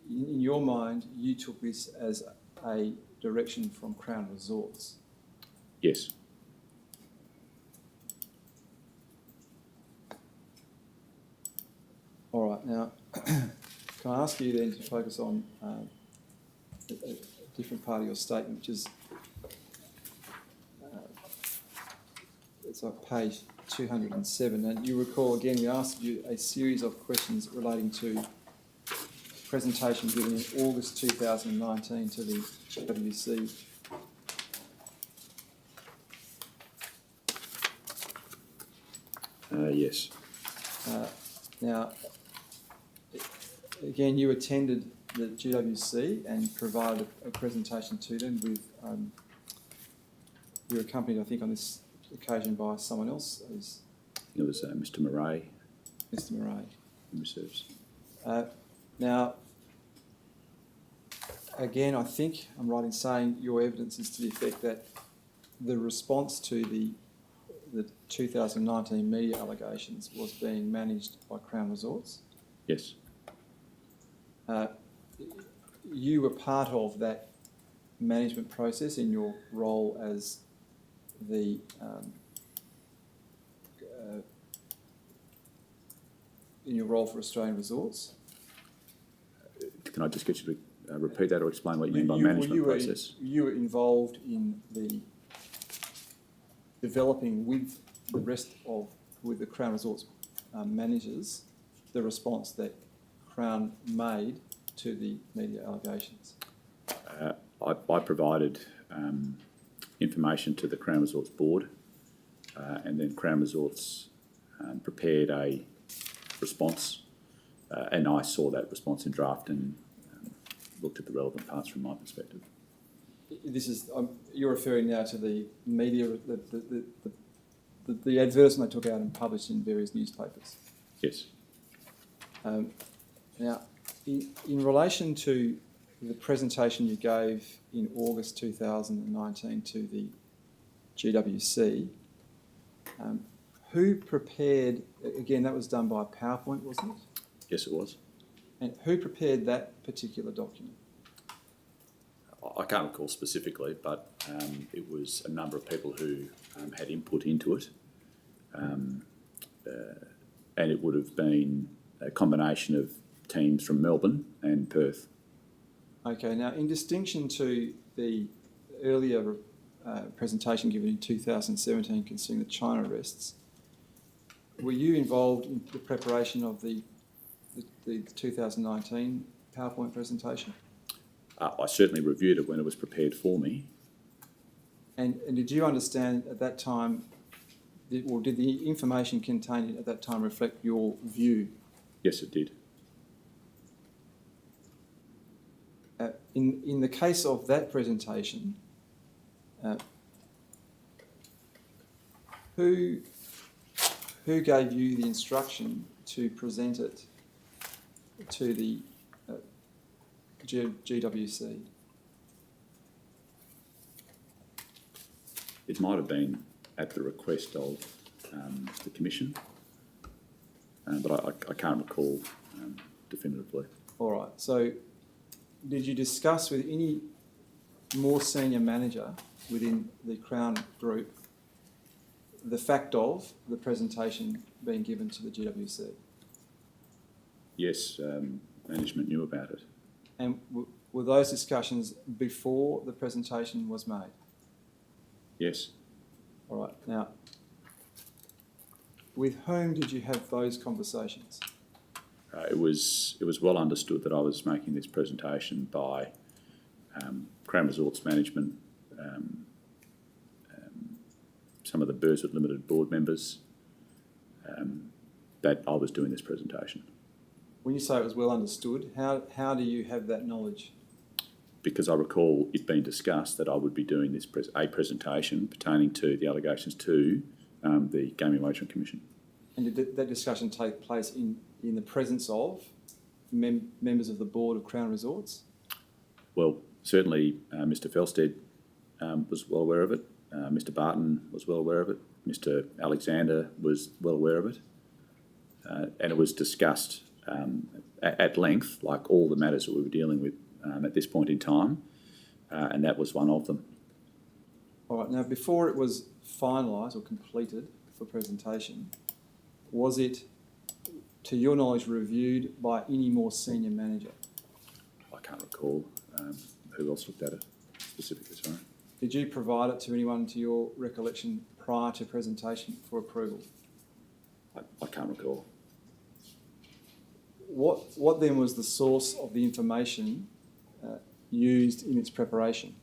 in your mind you took this as a direction from Crown Resorts? Yes. All right. Now, can I ask you then to focus on a different part of your statement, which is it's on page 207. And you recall again we asked you a series of questions relating to presentation given in August 2019 to the GWC. Yes. Now, again, you attended the GWC and provided a presentation to them with, you were accompanied, I think, on this occasion by someone else. It was Mr. Murray. Mr. Murray. In reserves. Now, again, I think I'm right in saying your evidence is to the effect that the response to the 2019 media allegations was being managed by Crown Resorts. Yes. You were part of that management process in your role as the in your role for Australian Resorts. Can I just get you to repeat that or explain what you mean by management process? You were involved in the developing with the Crown Resorts managers the response that Crown made to the media allegations. I provided information to the Crown Resorts board, and then Crown Resorts prepared a response, and I saw that response in draft and looked at the relevant parts from my perspective. This is, you're referring now to the media, the advertisement they took out and published in various newspapers. Yes. Now, in relation to the presentation you gave in August 2019 to the GWC, who prepared, again, that was done by PowerPoint, wasn't it? Yes, it was. And who prepared that particular document? I can't recall specifically, but it was a number of people who had input into it. And it would have been a combination of teams from Melbourne and Perth. Okay, now in distinction to the earlier presentation given in 2017 concerning the China arrests, were you involved in the preparation of the 2019 PowerPoint presentation? I certainly reviewed it when it was prepared for me. And did you understand at that time, did the information contained at that time reflect your view? Yes, it did. In the case of that presentation, who gave you the instruction to present it to the GWC? It might have been at the request of the Commission, but I can't recall definitively. All right, so did you discuss with any more senior manager within the Crown Group the fact of the presentation being given to the GWC? Yes, management knew about it. And were those discussions before the presentation was made? Yes. All right, now, with whom did you have those conversations? It was well understood that I was making this presentation by Crown Resorts management, some of the Burswood Limited board members, that I was doing this presentation. When you say it was well understood, how do you have that knowledge? Because I recall it being discussed that I would be doing this presentation pertaining to the allegations to the Gaming Wagering Commission. And did that discussion take place in the presence of members of the board of Crown Resorts? Well, certainly Mr. Felsted was well aware of it. Mr. Barton was well aware of it. Mr. Alexander was well aware of it. And it was discussed at length, like all the matters that we were dealing with at this point in time, and that was one of them. All right, now before it was finalised or completed for presentation, was it, to your knowledge, reviewed by any more senior manager? I can't recall who else looked at it specifically, sorry. Did you provide it to anyone, to your recollection, prior to presentation for approval? I can't recall. What then was the source of the information used in its preparation?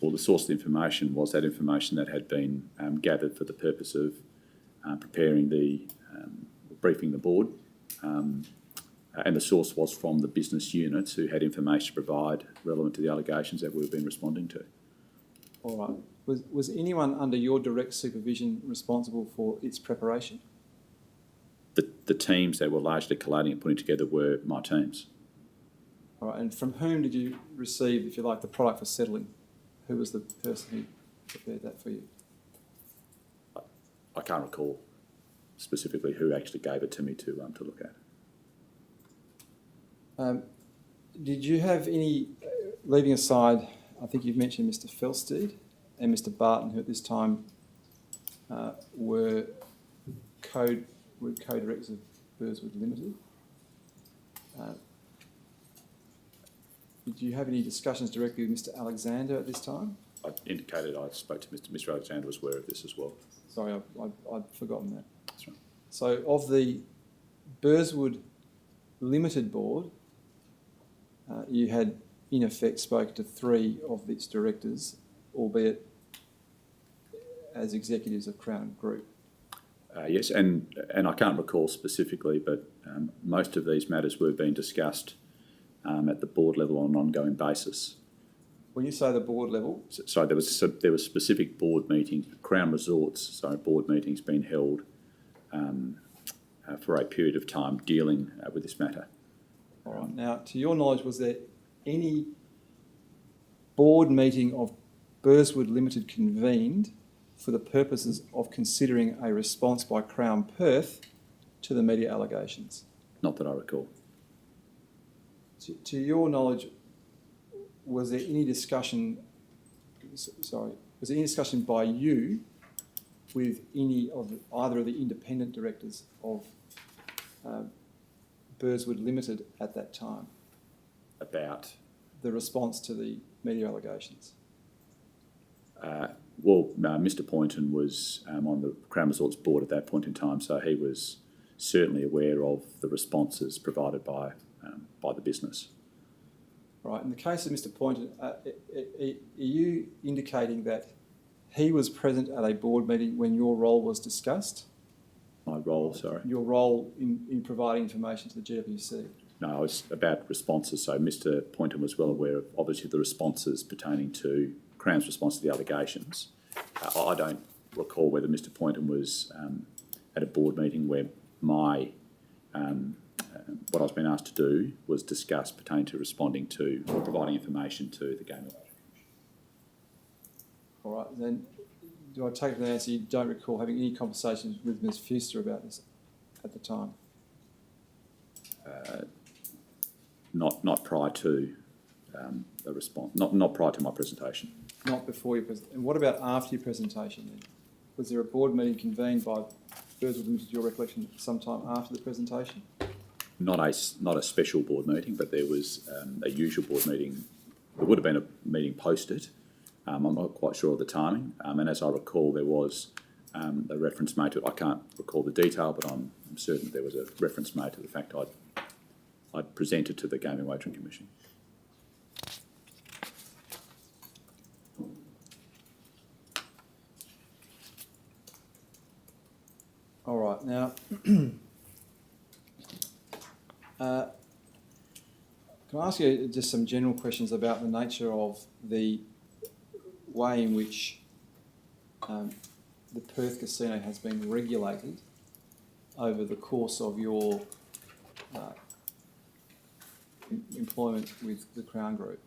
Well, the source of the information was that information that had been gathered for the purpose of preparing briefing the board, and the source was from the business units who had information to provide relevant to the allegations that we've been responding to. All right. Was anyone under your direct supervision responsible for its preparation? The teams that were largely collating and putting together were my teams. All right. And from whom did you receive, if you like, the product for settling? Who was the person who prepared that for you? I can't recall specifically who actually gave it to me to look at. Did you have any, leaving aside, I think you've mentioned Mr. Felsted and Mr. Barton, who at this time were co-directors of Burswood Limited. Did you have any discussions directly with Mr. Alexander at this time? I indicated I spoke to Mr. Alexander was aware of this as well. Sorry, I'd forgotten that. That's right. So of the Burswood Limited board, you had in effect spoken to 3 of its directors, albeit as executives of Crown Group. Yes, and I can't recall specifically, but most of these matters were being discussed at the board level on an ongoing basis. When you say the board level, So there was specific board meetings, Crown Resorts, so board meetings being held for a period of time dealing with this matter. all right. Now, to your knowledge, was there any board meeting of Burswood Limited convened for the purposes of considering a response by Crown Perth to the media allegations? Not that I recall. To your knowledge, was there any discussion? Was there any discussion by you with either of the independent directors of Burswood Limited at that time About? the response to the media allegations? Mr. Poynton was on the Crown Resorts board at that point in time, so he was certainly aware of the responses provided by the business. Right. In the case of Mr. Poynton, are you indicating that he was present at a board meeting when your role was discussed? My role, sorry. Your role in providing information to the GWC? No, it was about responses. So Mr. Poynton was well aware of, obviously, the responses pertaining to Crown's response to the allegations. I don't recall whether Mr. Poynton was at a board meeting where what I was being asked to do was discuss pertaining to responding to or providing information to the Gaming Wagering Commission. All right. Then, do I take it from the answer you don't recall having any conversations with Ms. Fuster about this at the time? Not prior to the response. Not prior to my presentation. Not before your presentation. And what about after your presentation then? Was there a board meeting convened by Burswood Limited, your recollection, sometime after the presentation? Not a special board meeting, but there was a usual board meeting. There would have been a meeting posted. I'm not quite sure of the timing. And as I recall, there was a reference made to it. I can't recall the detail, but I'm certain there was a reference made to the fact I'd presented to the Gaming Wagering Commission. All right. Now, can I ask you just some general questions about the nature of the way in which the Perth Casino has been regulated over the course of your employment with the Crown Group?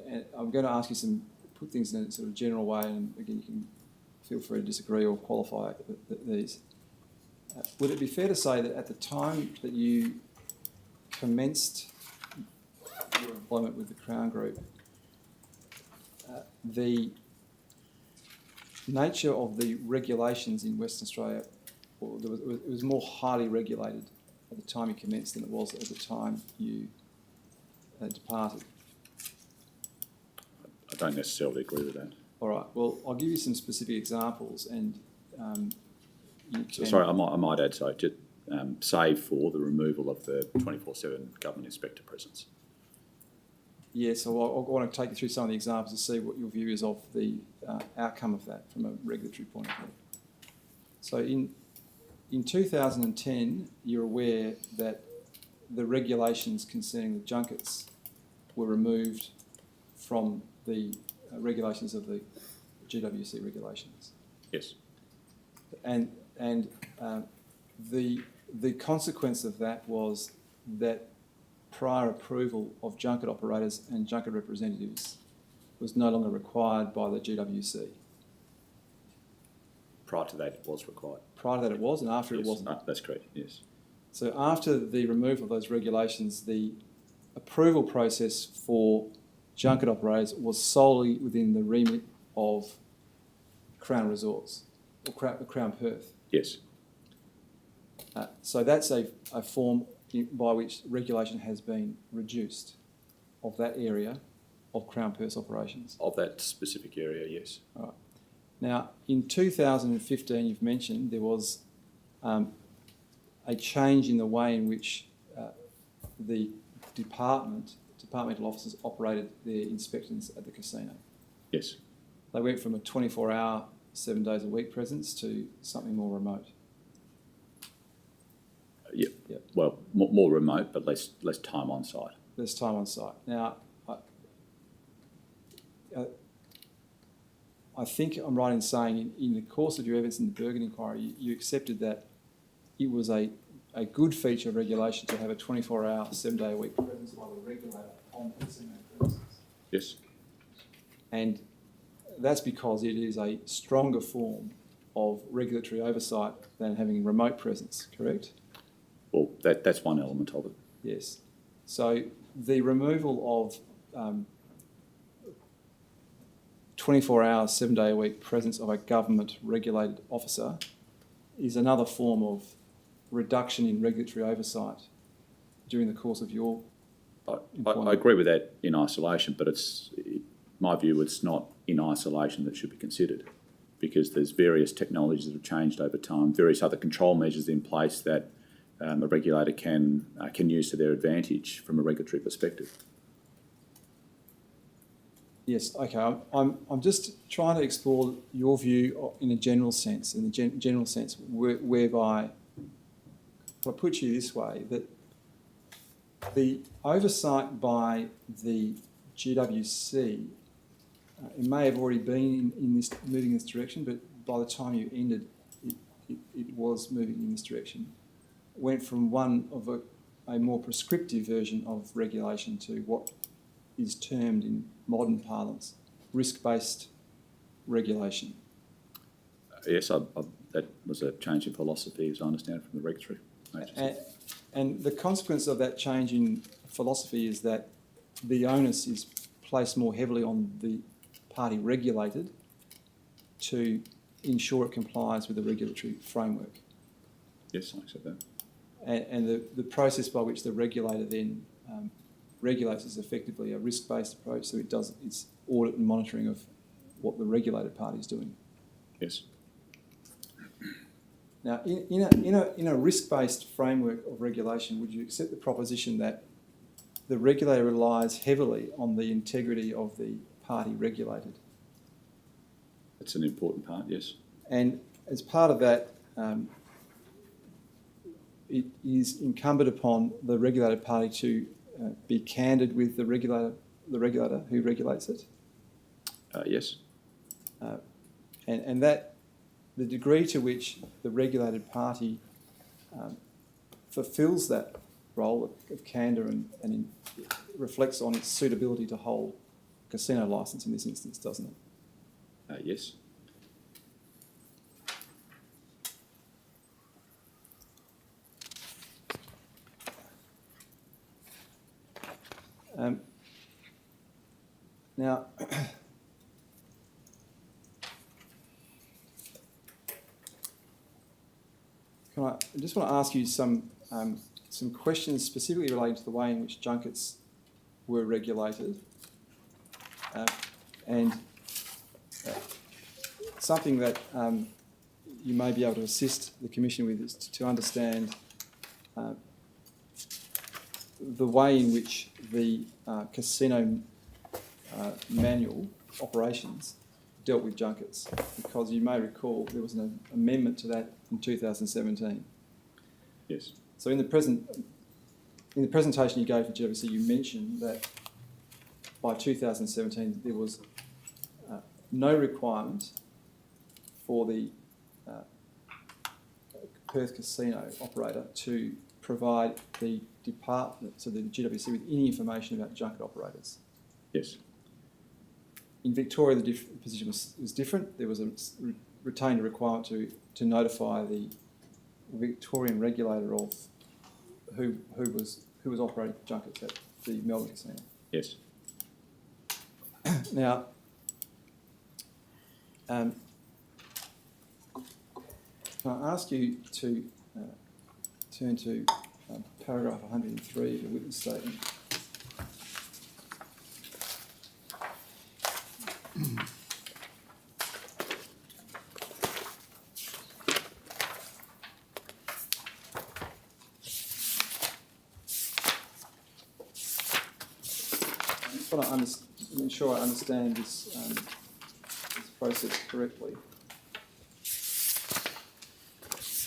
And I'm going to ask you put things in a sort of general way, and again, you can feel free to disagree or qualify these. Would it be fair to say that at the time that you commenced your employment with the Crown Group, the nature of the regulations in Western Australia, it was more highly regulated at the time you commenced than it was at the time you departed? I don't necessarily agree with that. All right. Well, I'll give you some specific examples, and you can... Sorry, I might add, just save for the removal of the 24/7 government inspector presence. Yeah, so I want to take you through some of the examples to see what your view is of the outcome of that from a regulatory point of view. So in 2010, you're aware that the regulations concerning the junkets were removed from the regulations of the GWC regulations. Yes. And the consequence of that was that prior approval of junket operators and junket representatives was no longer required by the GWC. Prior to that, it was required. Prior to that it was, and after Yes, it wasn't. no, that's correct, yes. So after the removal of those regulations, the approval process for junket operators was solely within the remit of Crown Resorts, or Crown Perth. Yes. So that's a form by which regulation has been reduced of that area of Crown Perth operations. Of that specific area, yes. All right. Now, in 2015, you've mentioned there was a change in the way in which the departmental officers operated their inspections at the casino. Yes. They went from a 24-hour 7 days a week presence to something more remote? Yeah. Yep. Well, more remote, but less time on site. Less time on site. Now, I think I'm right in saying in the course of your evidence in the Bergen inquiry, you accepted that it was a good feature of regulation to have a 24-hour, 7-day-a-week presence by the regulator on casino premises. Yes. And that's because it is a stronger form of regulatory oversight than having remote presence, correct? Well, that's one element of it. Yes. So the removal of 24-hour, 7-day-a-week presence of a government-regulated officer is another form of reduction in regulatory oversight during the course of your employment. I agree with that in isolation, but my view, it's not in isolation that should be considered, because there's various technologies that have changed over time, various other control measures in place that a regulator can use to their advantage from a regulatory perspective. Yes, okay. I'm just trying to explore your view in a general sense, whereby, if I put you this way, that the oversight by the GWC, it may have already been in this moving in this direction, but by the time you ended, it was moving in this direction. Went from one of a more prescriptive version of regulation to what is termed in modern parlance risk-based regulation. Yes, that was a change in philosophy, as I understand it, from the regulatory agency. And the consequence of that change in philosophy is that the onus is placed more heavily on the party regulated to ensure it complies with the regulatory framework. Yes, I accept that. And the process by which the regulator then regulates is effectively a risk-based approach, so it's audit and monitoring of what the regulated party is doing. Yes. Now, in a risk-based framework of regulation, would you accept the proposition that the regulator relies heavily on the integrity of the party regulated? It's an important part, yes. And as part of that, it is incumbent upon the regulated party to be candid with the regulator who regulates it. Yes. And that the degree to which the regulated party fulfills that role of candour and reflects on its suitability to hold a casino licence in this instance, doesn't it? Yes. Now, I just want to ask you some questions specifically relating to the way in which junkets were regulated, and something that you may be able to assist the Commission with is to understand the way in which the casino manual operations dealt with junkets, because you may recall there was an amendment to that in 2017. Yes. So in the presentation you gave for GWC, you mentioned that by 2017 there was no requirement for the Perth casino operator to provide the department, so the GWC, with any information about junket operators. Yes. In Victoria, the position was different. There was retained a requirement to notify the Victorian regulator of who was operating junkets at the Melbourne Casino. Yes. Now, can I ask you to turn to paragraph 103 of the witness statement. I just want to make sure I understand this process correctly.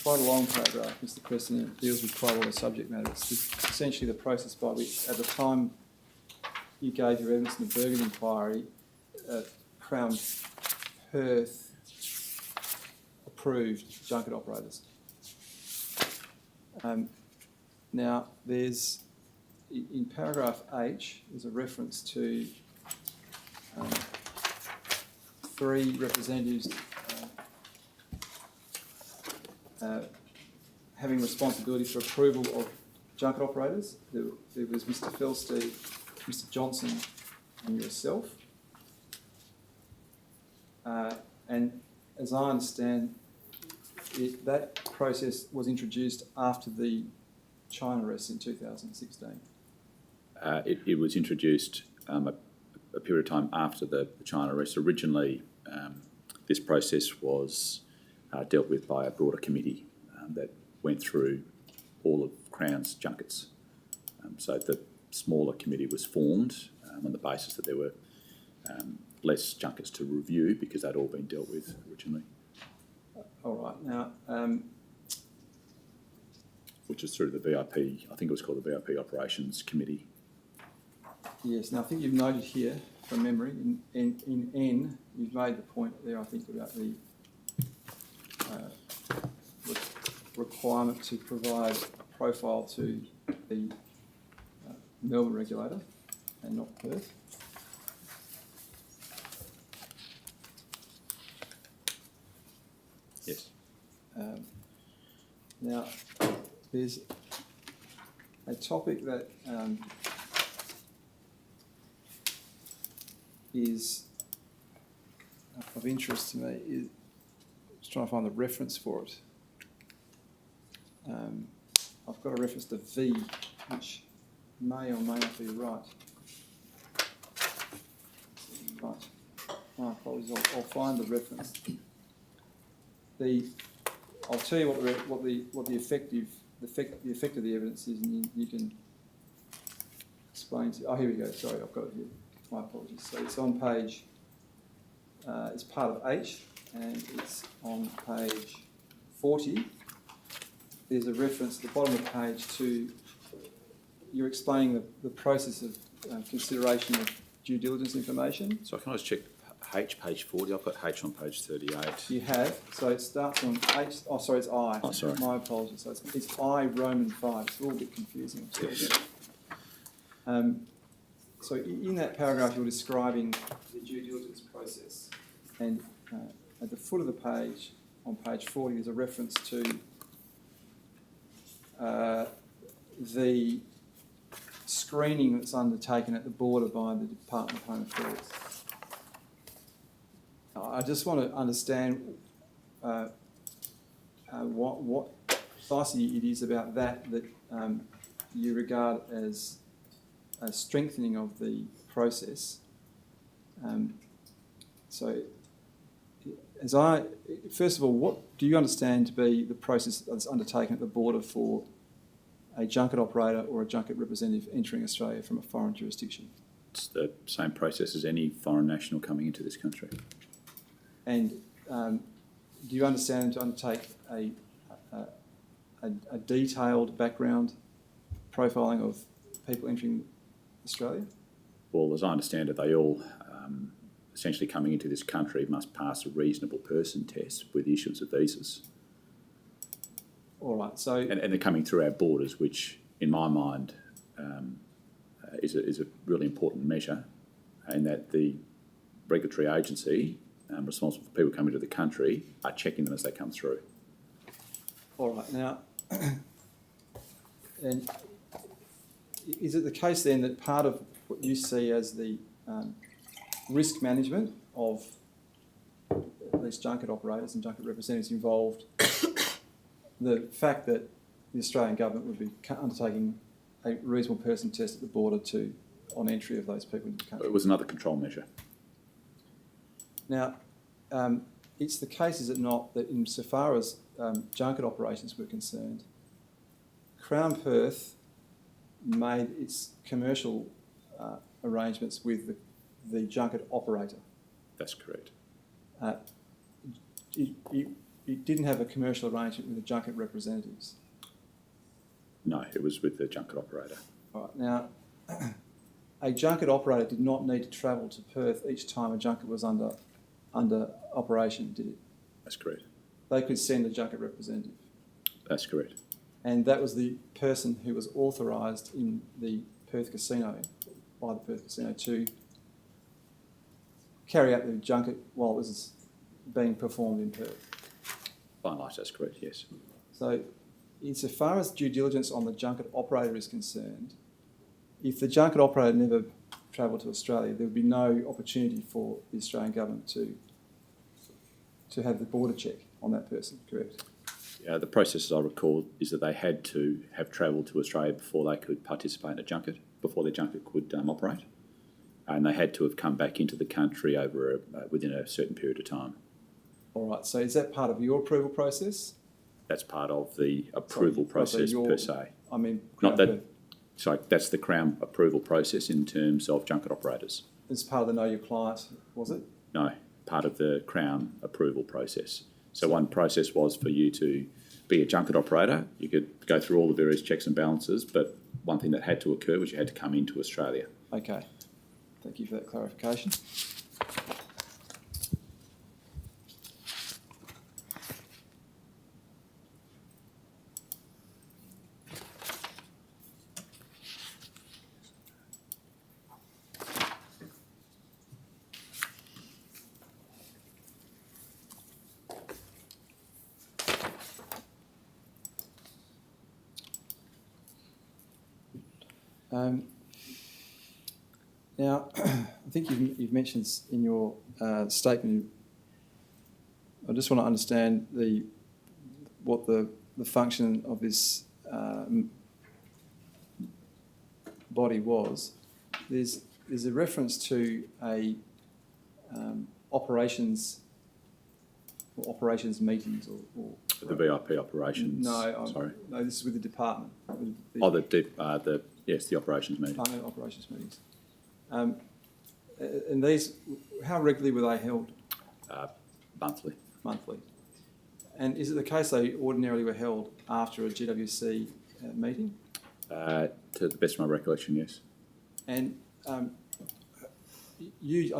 quite a long paragraph, Mr. President. It deals with quite a lot of subject matter. It's essentially the process by which, at the time you gave your evidence in the Bergen inquiry, Crown Perth approved junket operators. Now, there's, in paragraph H, there's a reference to 3 representatives having responsibility for approval of junket operators. There was Mr. Felstein, Mr. Johnson and yourself. And as I understand, that process was introduced after the China arrest in 2016. It was introduced a period of time after the China arrest. Originally, this process was dealt with by a broader committee that went through all of Crown's junkets. So the smaller committee was formed on the basis that there were less junkets to review because they'd all been dealt with originally. All right. Now, which is through the VIP, I think it was called the VIP Operations Committee. yes. Now, I think you've noted here, from memory, in N, you've made the point there, I think, about the requirement to provide a profile to the Melbourne regulator and not Perth. Yes. Now, there's a topic that is of interest to me. Just trying to find the reference for it. I've got a reference to V, which may or may not be right. Right. My apologies. I'll find the reference. I'll tell you what the effect of the evidence is, and you can explain to. Oh, here we go. Sorry, I've got it here. My apologies. So it's on page. It's part of H, and it's on page 40. There's a reference at the bottom of the page to. You're explaining the process of consideration of due diligence information. So can I just check H, page 40? I've got H on page 38. You have. So it starts on H. Oh, sorry, it's I. Oh, sorry. My apologies. So it's I Roman 5. It's all a bit confusing. So in that paragraph, you're describing the due diligence process, and at the foot of the page, on page 40, there's a reference to the screening that's undertaken at the border by the Department of Home Affairs. I just want to understand what precisely it is about that you regard as a strengthening of the process. First of all, what do you understand to be the process that's undertaken at the border for a junket operator or a junket representative entering Australia from a foreign jurisdiction? It's the same process as any foreign national coming into this country. And do you understand them to undertake a detailed background profiling of people entering Australia? Well, as I understand it, they all essentially coming into this country must pass a reasonable person test with the issuance of visas. All right. So and they're coming through our borders, which, in my mind, is a really important measure, and that the regulatory agency responsible for people coming to the country are checking them as they come through. all right. Now, and is it the case then that part of what you see as the risk management of these junket operators and junket representatives involved the fact that the Australian government would be undertaking a reasonable person test at the border on entry of those people into the country? It was another control measure. Now, it's the case, is it not, that insofar as junket operations were concerned, Crown Perth made its commercial arrangements with the junket operator. That's correct. you didn't have a commercial arrangement with the junket representatives. No, it was with the junket operator. All right, now, a junket operator did not need to travel to Perth each time a junket was under operation, did it? That's correct. They could send a junket representative. That's correct. And that was the person who was authorised in the Perth Casino, by the Perth Casino, to carry out the junket while it was being performed in Perth. By and large, that's correct, yes. So, insofar as due diligence on the junket operator is concerned, if the junket operator never travelled to Australia, there would be no opportunity for the Australian government to have the border check on that person, correct? The process, as I recall, is that they had to have travelled to Australia before they could participate in a junket, before the junket could operate. And they had to have come back into the country over within a certain period of time. All right, so is that part of your approval process? That's part of the approval process per se. I mean, Not that, sorry, that's the Crown approval process in terms of junket operators. as part of the Know Your Client, was it? No, part of the Crown approval process. So one process was for you to be a junket operator. You could go through all the various checks and balances, but one thing that had to occur was you had to come into Australia. Okay, thank you for that clarification. Now, I think you've mentioned in your statement, I just want to understand what the function of this body was. There's a reference to a operations meetings or The VIP operations. No, this is with the department. Yes, the operations meeting. Department operations meetings. And these, how regularly were they held? Monthly. Monthly. And is it the case they ordinarily were held after a GWC meeting? To the best of my recollection, yes. And I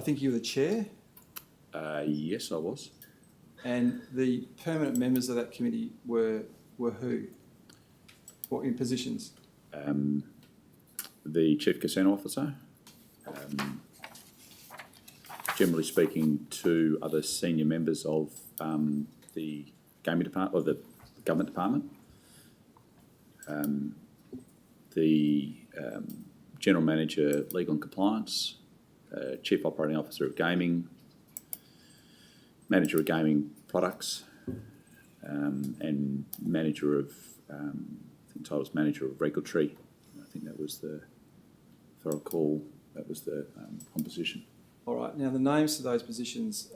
think you were the chair, Yes, I was. and the permanent members of that committee were who? What in positions? The Chief Casino Officer. Generally speaking, two other senior members of the gaming department or the government department. The General Manager, Legal and Compliance, Chief Operating Officer of Gaming, Manager of Gaming Products, and Manager of, I think the title was Manager of Regulatory. I think that was if I recall, that was the composition. All right. Now the names of those positions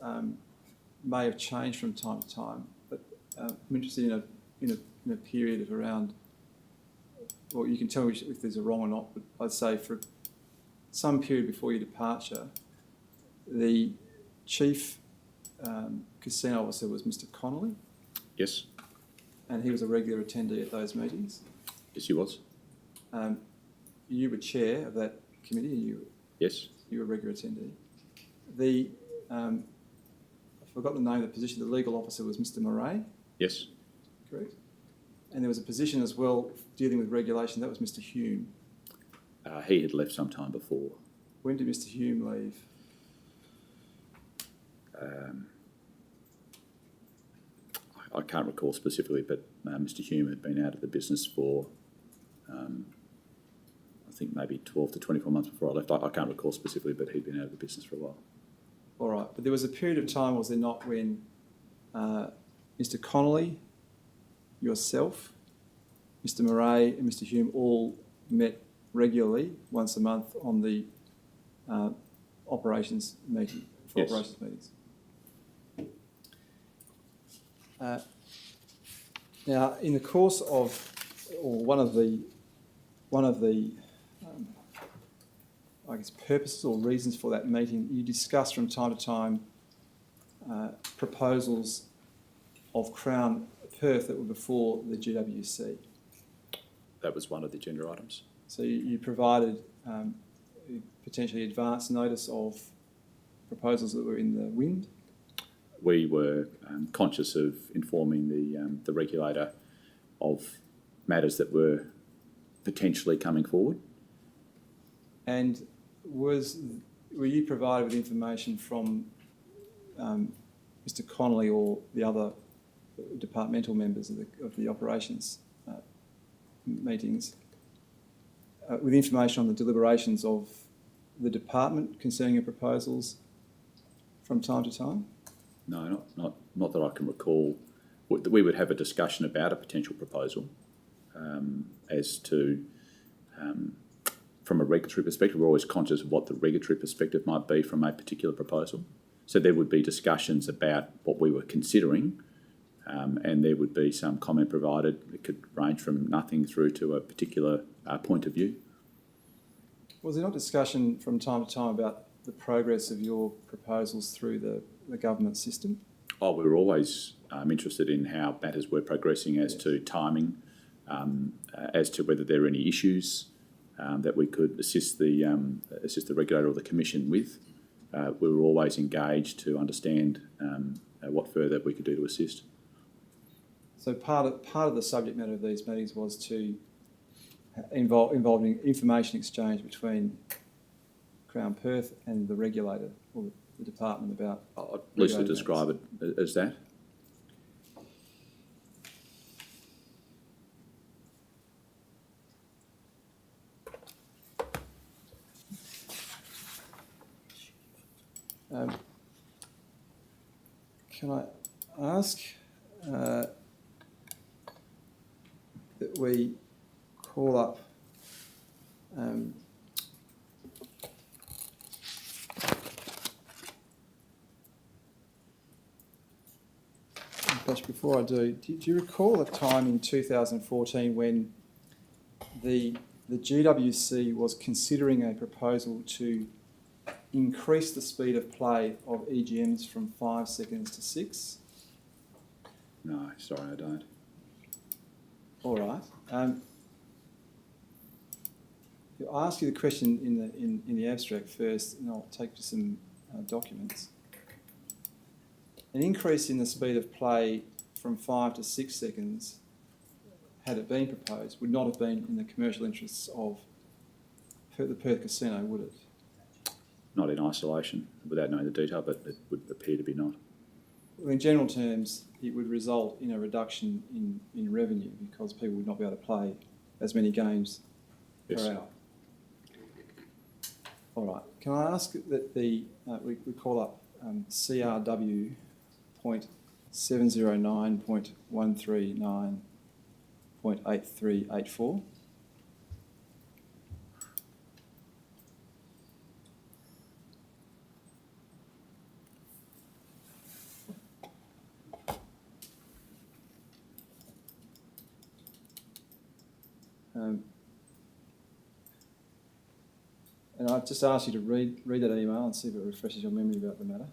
may have changed from time to time, but I'm interested in a period of around. Well, you can tell me if there's a wrong or not, but I'd say for some period before your departure, the chief casino officer was Mr. Connolly, Yes, and he was a regular attendee at those meetings. yes, he was. You were chair of that committee, and Yes, you were a regular attendee. I forgot the name of the position. The legal officer was Mr. Murray, yes. correct? And there was a position as well dealing with regulation. That was Mr. Hume. He had left some time before. When did Mr. Hume leave? I can't recall specifically, but Mr. Hume had been out of the business for, I think maybe 12 to 24 months before I left. I can't recall specifically, but he'd been out of the business for a while. All right, but there was a period of time, was there not, when Mr. Connolly, yourself, Mr. Murray and Mr. Hume all met regularly once a month on the operations meeting, for Yes. operations meetings? Now, in the course of, or one of the I guess purposes or reasons for that meeting, you discussed from time to time proposals of Crown Perth that were before the GWC. That was one of the agenda items. So you provided potentially advance notice of proposals that were in the wind. We were conscious of informing the regulator of matters that were potentially coming forward. And were you provided with information from Mr. Connolly or the other departmental members of the operations meetings with information on the deliberations of the department concerning your proposals from time to time? No, not that I can recall. We would have a discussion about a potential proposal as to, from a regulatory perspective, we're always conscious of what the regulatory perspective might be from a particular proposal. So there would be discussions about what we were considering, and there would be some comment provided. It could range from nothing through to a particular point of view. Was there not discussion from time to time about the progress of your proposals through the government system? Oh, we were always interested in how matters were progressing as to timing, as to whether there are any issues that we could assist the regulator or the commission with. We were always engaged to understand what further we could do to assist. So part of the subject matter of these meetings was to involving information exchange between Crown Perth and the regulator or the department about. I'd loosely describe it as that. Can I ask that we call up but before I do you recall a time in 2014 when the GWC was considering a proposal to increase the speed of play of EGMs from 5 seconds to 6? No, sorry, I don't. All right. I'll ask you the question in the abstract first, and I'll take you some documents. An increase in the speed of play from 5 to 6 seconds, had it been proposed, would not have been in the commercial interests of the Perth Casino, would it? Not in isolation, without knowing the detail, but it would appear to be not. Well, in general terms, it would result in a reduction in revenue because people would not be able to play as many games Yes. per hour. All right. Can I ask that we call up CRW .709.139.8384? And I've just asked you to read that email and see if it refreshes your memory about the matter.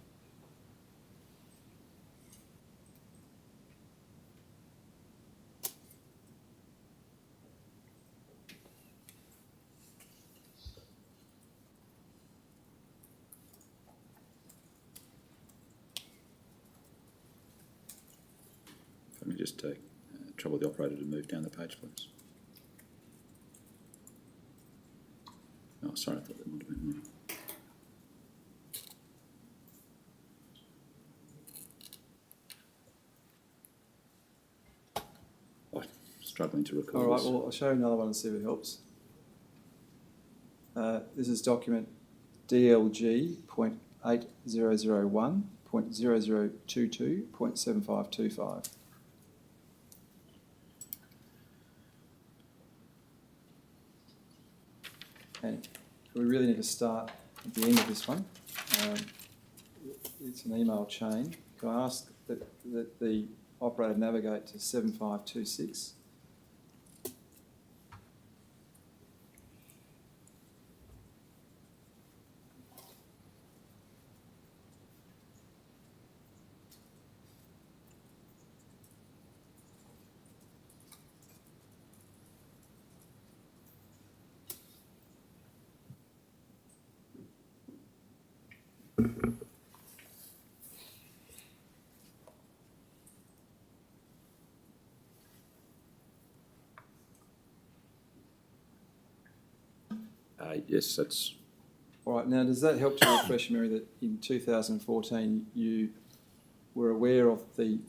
Let me just trouble the operator to move down the page, please. Oh, sorry, I thought that might have been me. I'm struggling to recall. All right, this. well, I'll show you another one and see if it helps. This is document DLG.8001.0022.7525. And we really need to start at the end of this one. It's an email chain. Can I ask that the operator navigate to 7526? Yes, that's All right, now does that help to refresh your memory that in 2014 you were aware of the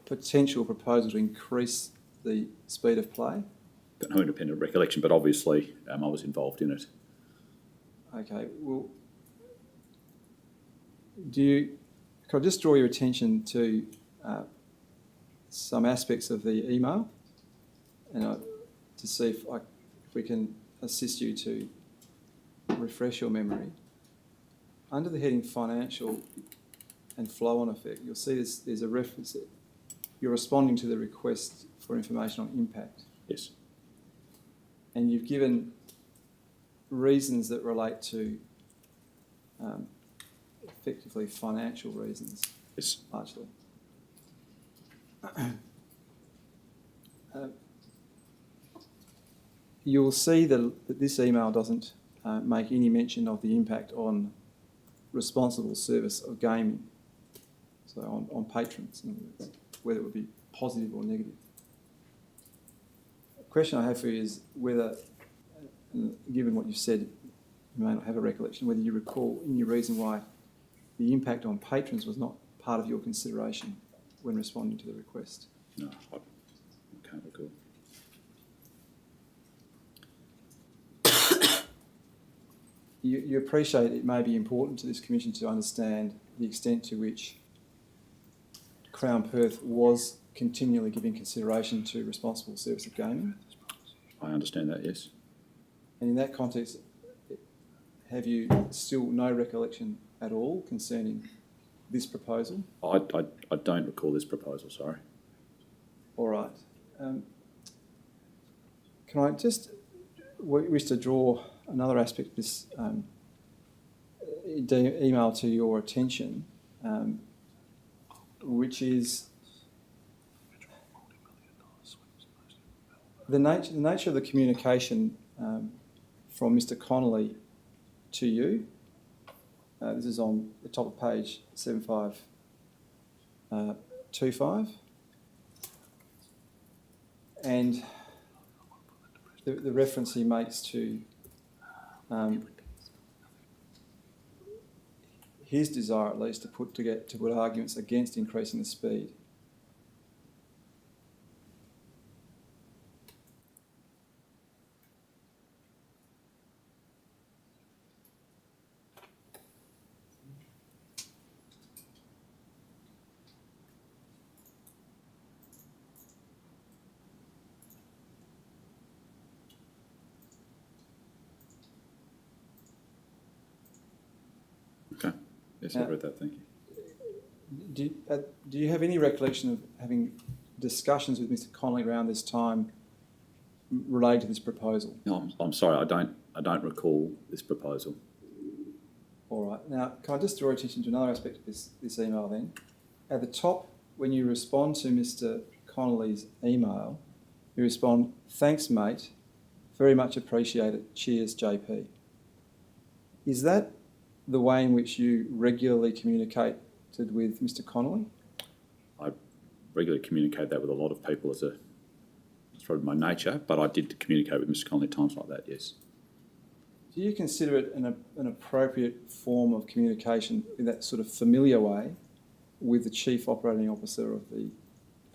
potential proposal to increase the speed of play? got no independent recollection, but obviously I was involved in it. Okay, well, could I just draw your attention to some aspects of the email and to see if we can assist you to refresh your memory. Under the heading financial and flow-on effect, you'll see there's a reference that you're responding to the request for information on impact. Yes. And you've given reasons that relate to effectively financial reasons, Yes. largely. You'll see that this email doesn't make any mention of the impact on responsible service of gaming, so on patrons, in other words, whether it would be positive or negative. The question I have for you is whether, given what you've said, you may not have a recollection, whether you recall any reason why the impact on patrons was not part of your consideration when responding to the request. No, I can't recall. You appreciate it may be important to this Commission to understand the extent to which Crown Perth was continually giving consideration to responsible service of gaming. I understand that, yes. And in that context, have you still no recollection at all concerning this proposal? I don't recall this proposal, sorry. All right. Can I just wish to draw another aspect of this email to your attention, which is the nature of the communication from Mr. Connolly to you. This is on the top of page 7525. And the reference he makes to his desire, at least, to put arguments against increasing the speed. Okay. Yes, I've read that, thank you. Do you have any recollection of having discussions with Mr. Connolly around this time related to this proposal? No, I'm sorry, I don't recall this proposal. All right. Now, can I just draw attention to another aspect of this email then? At the top, when you respond to Mr. Connolly's email, you respond, "Thanks, mate. Very much appreciated. Cheers, JP." Is that the way in which you regularly communicated with Mr. Connolly? I regularly communicate that with a lot of people it's probably my nature, but I did communicate with Mr. Connolly at times like that, yes. Do you consider it an appropriate form of communication in that sort of familiar way with the Chief Operating Officer of the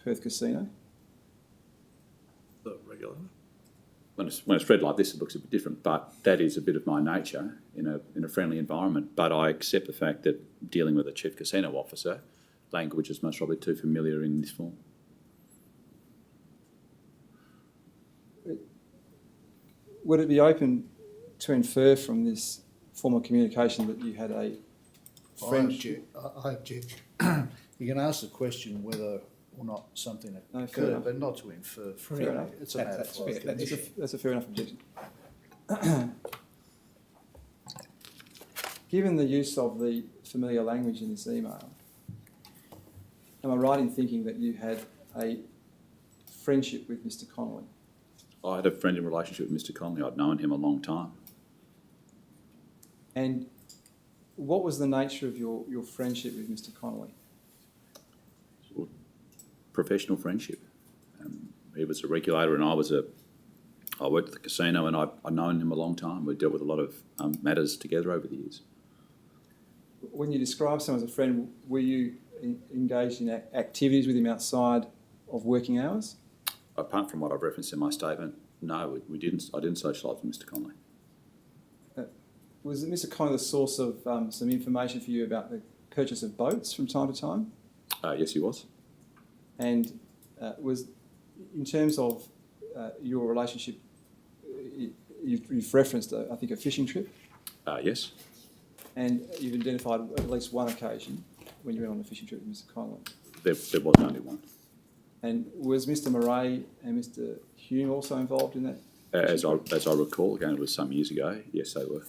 Perth Casino? Not regularly. When it's read like this, it looks a bit different, but that is a bit of my nature in a friendly environment. But I accept the fact that dealing with a Chief Casino Officer, language is most probably too familiar in this form. Would it be open to infer from this form of communication that you had a friendship? I object. You can ask the question whether or not something No, fair enough. occurred, but not to infer. Fair enough. It's a matter That's for fair. That's a fair enough objection. Given the use of the familiar language in this email, am I right in thinking that you had a friendship with Mr. Connolly? I had a friendly relationship with Mr. Connolly. I'd known him a long time. And what was the nature of your friendship with Mr. Connolly? Professional friendship. He was a regulator and I was a I worked at the casino and I've known him a long time. We've dealt with a lot of matters together over the years. When you describe someone as a friend, were you engaged in activities with him outside of working hours? Apart from what I've referenced in my statement, no, we didn't. I didn't socialise with Mr. Connolly. Was Mr. Connolly the source of some information for you about the purchase of boats from time to time? Yes, he was. And was, in terms of your relationship, you've referenced, I think, a fishing trip, Yes. and you've identified at least one occasion when you went on a fishing trip with Mr. Connolly. There was only one. And was Mr. Murray and Mr. Hume also involved in that? As I recall, again, it was some years ago. Yes, they were.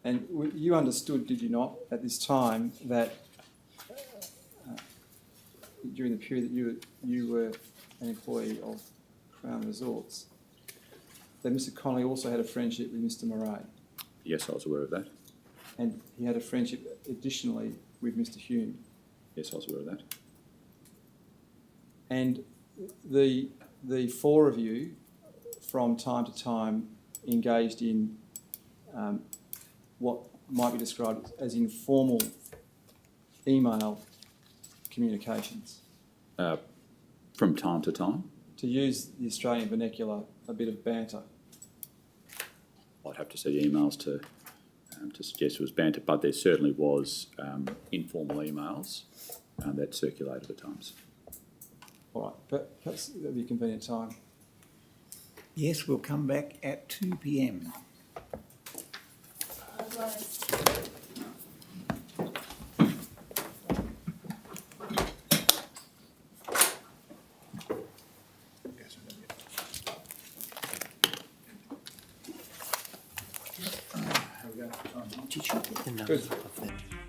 And you understood, did you not, at this time, that during the period that you were an employee of Crown Resorts, that Mr. Connolly also had a friendship with Mr. Murray? Yes, I was aware of that. And he had a friendship additionally with Mr. Hume? Yes, I was aware of that. And the four of you, from time to time, engaged in what might be described as informal email communications. From time to time, To use the Australian vernacular, a bit of banter. I'd have to see emails to suggest it was banter, but there certainly was informal emails that circulated at times. All right, but perhaps that'd be a convenient time. Yes, we'll come back at 2 p.m. Have we got time? Did you get the number of that?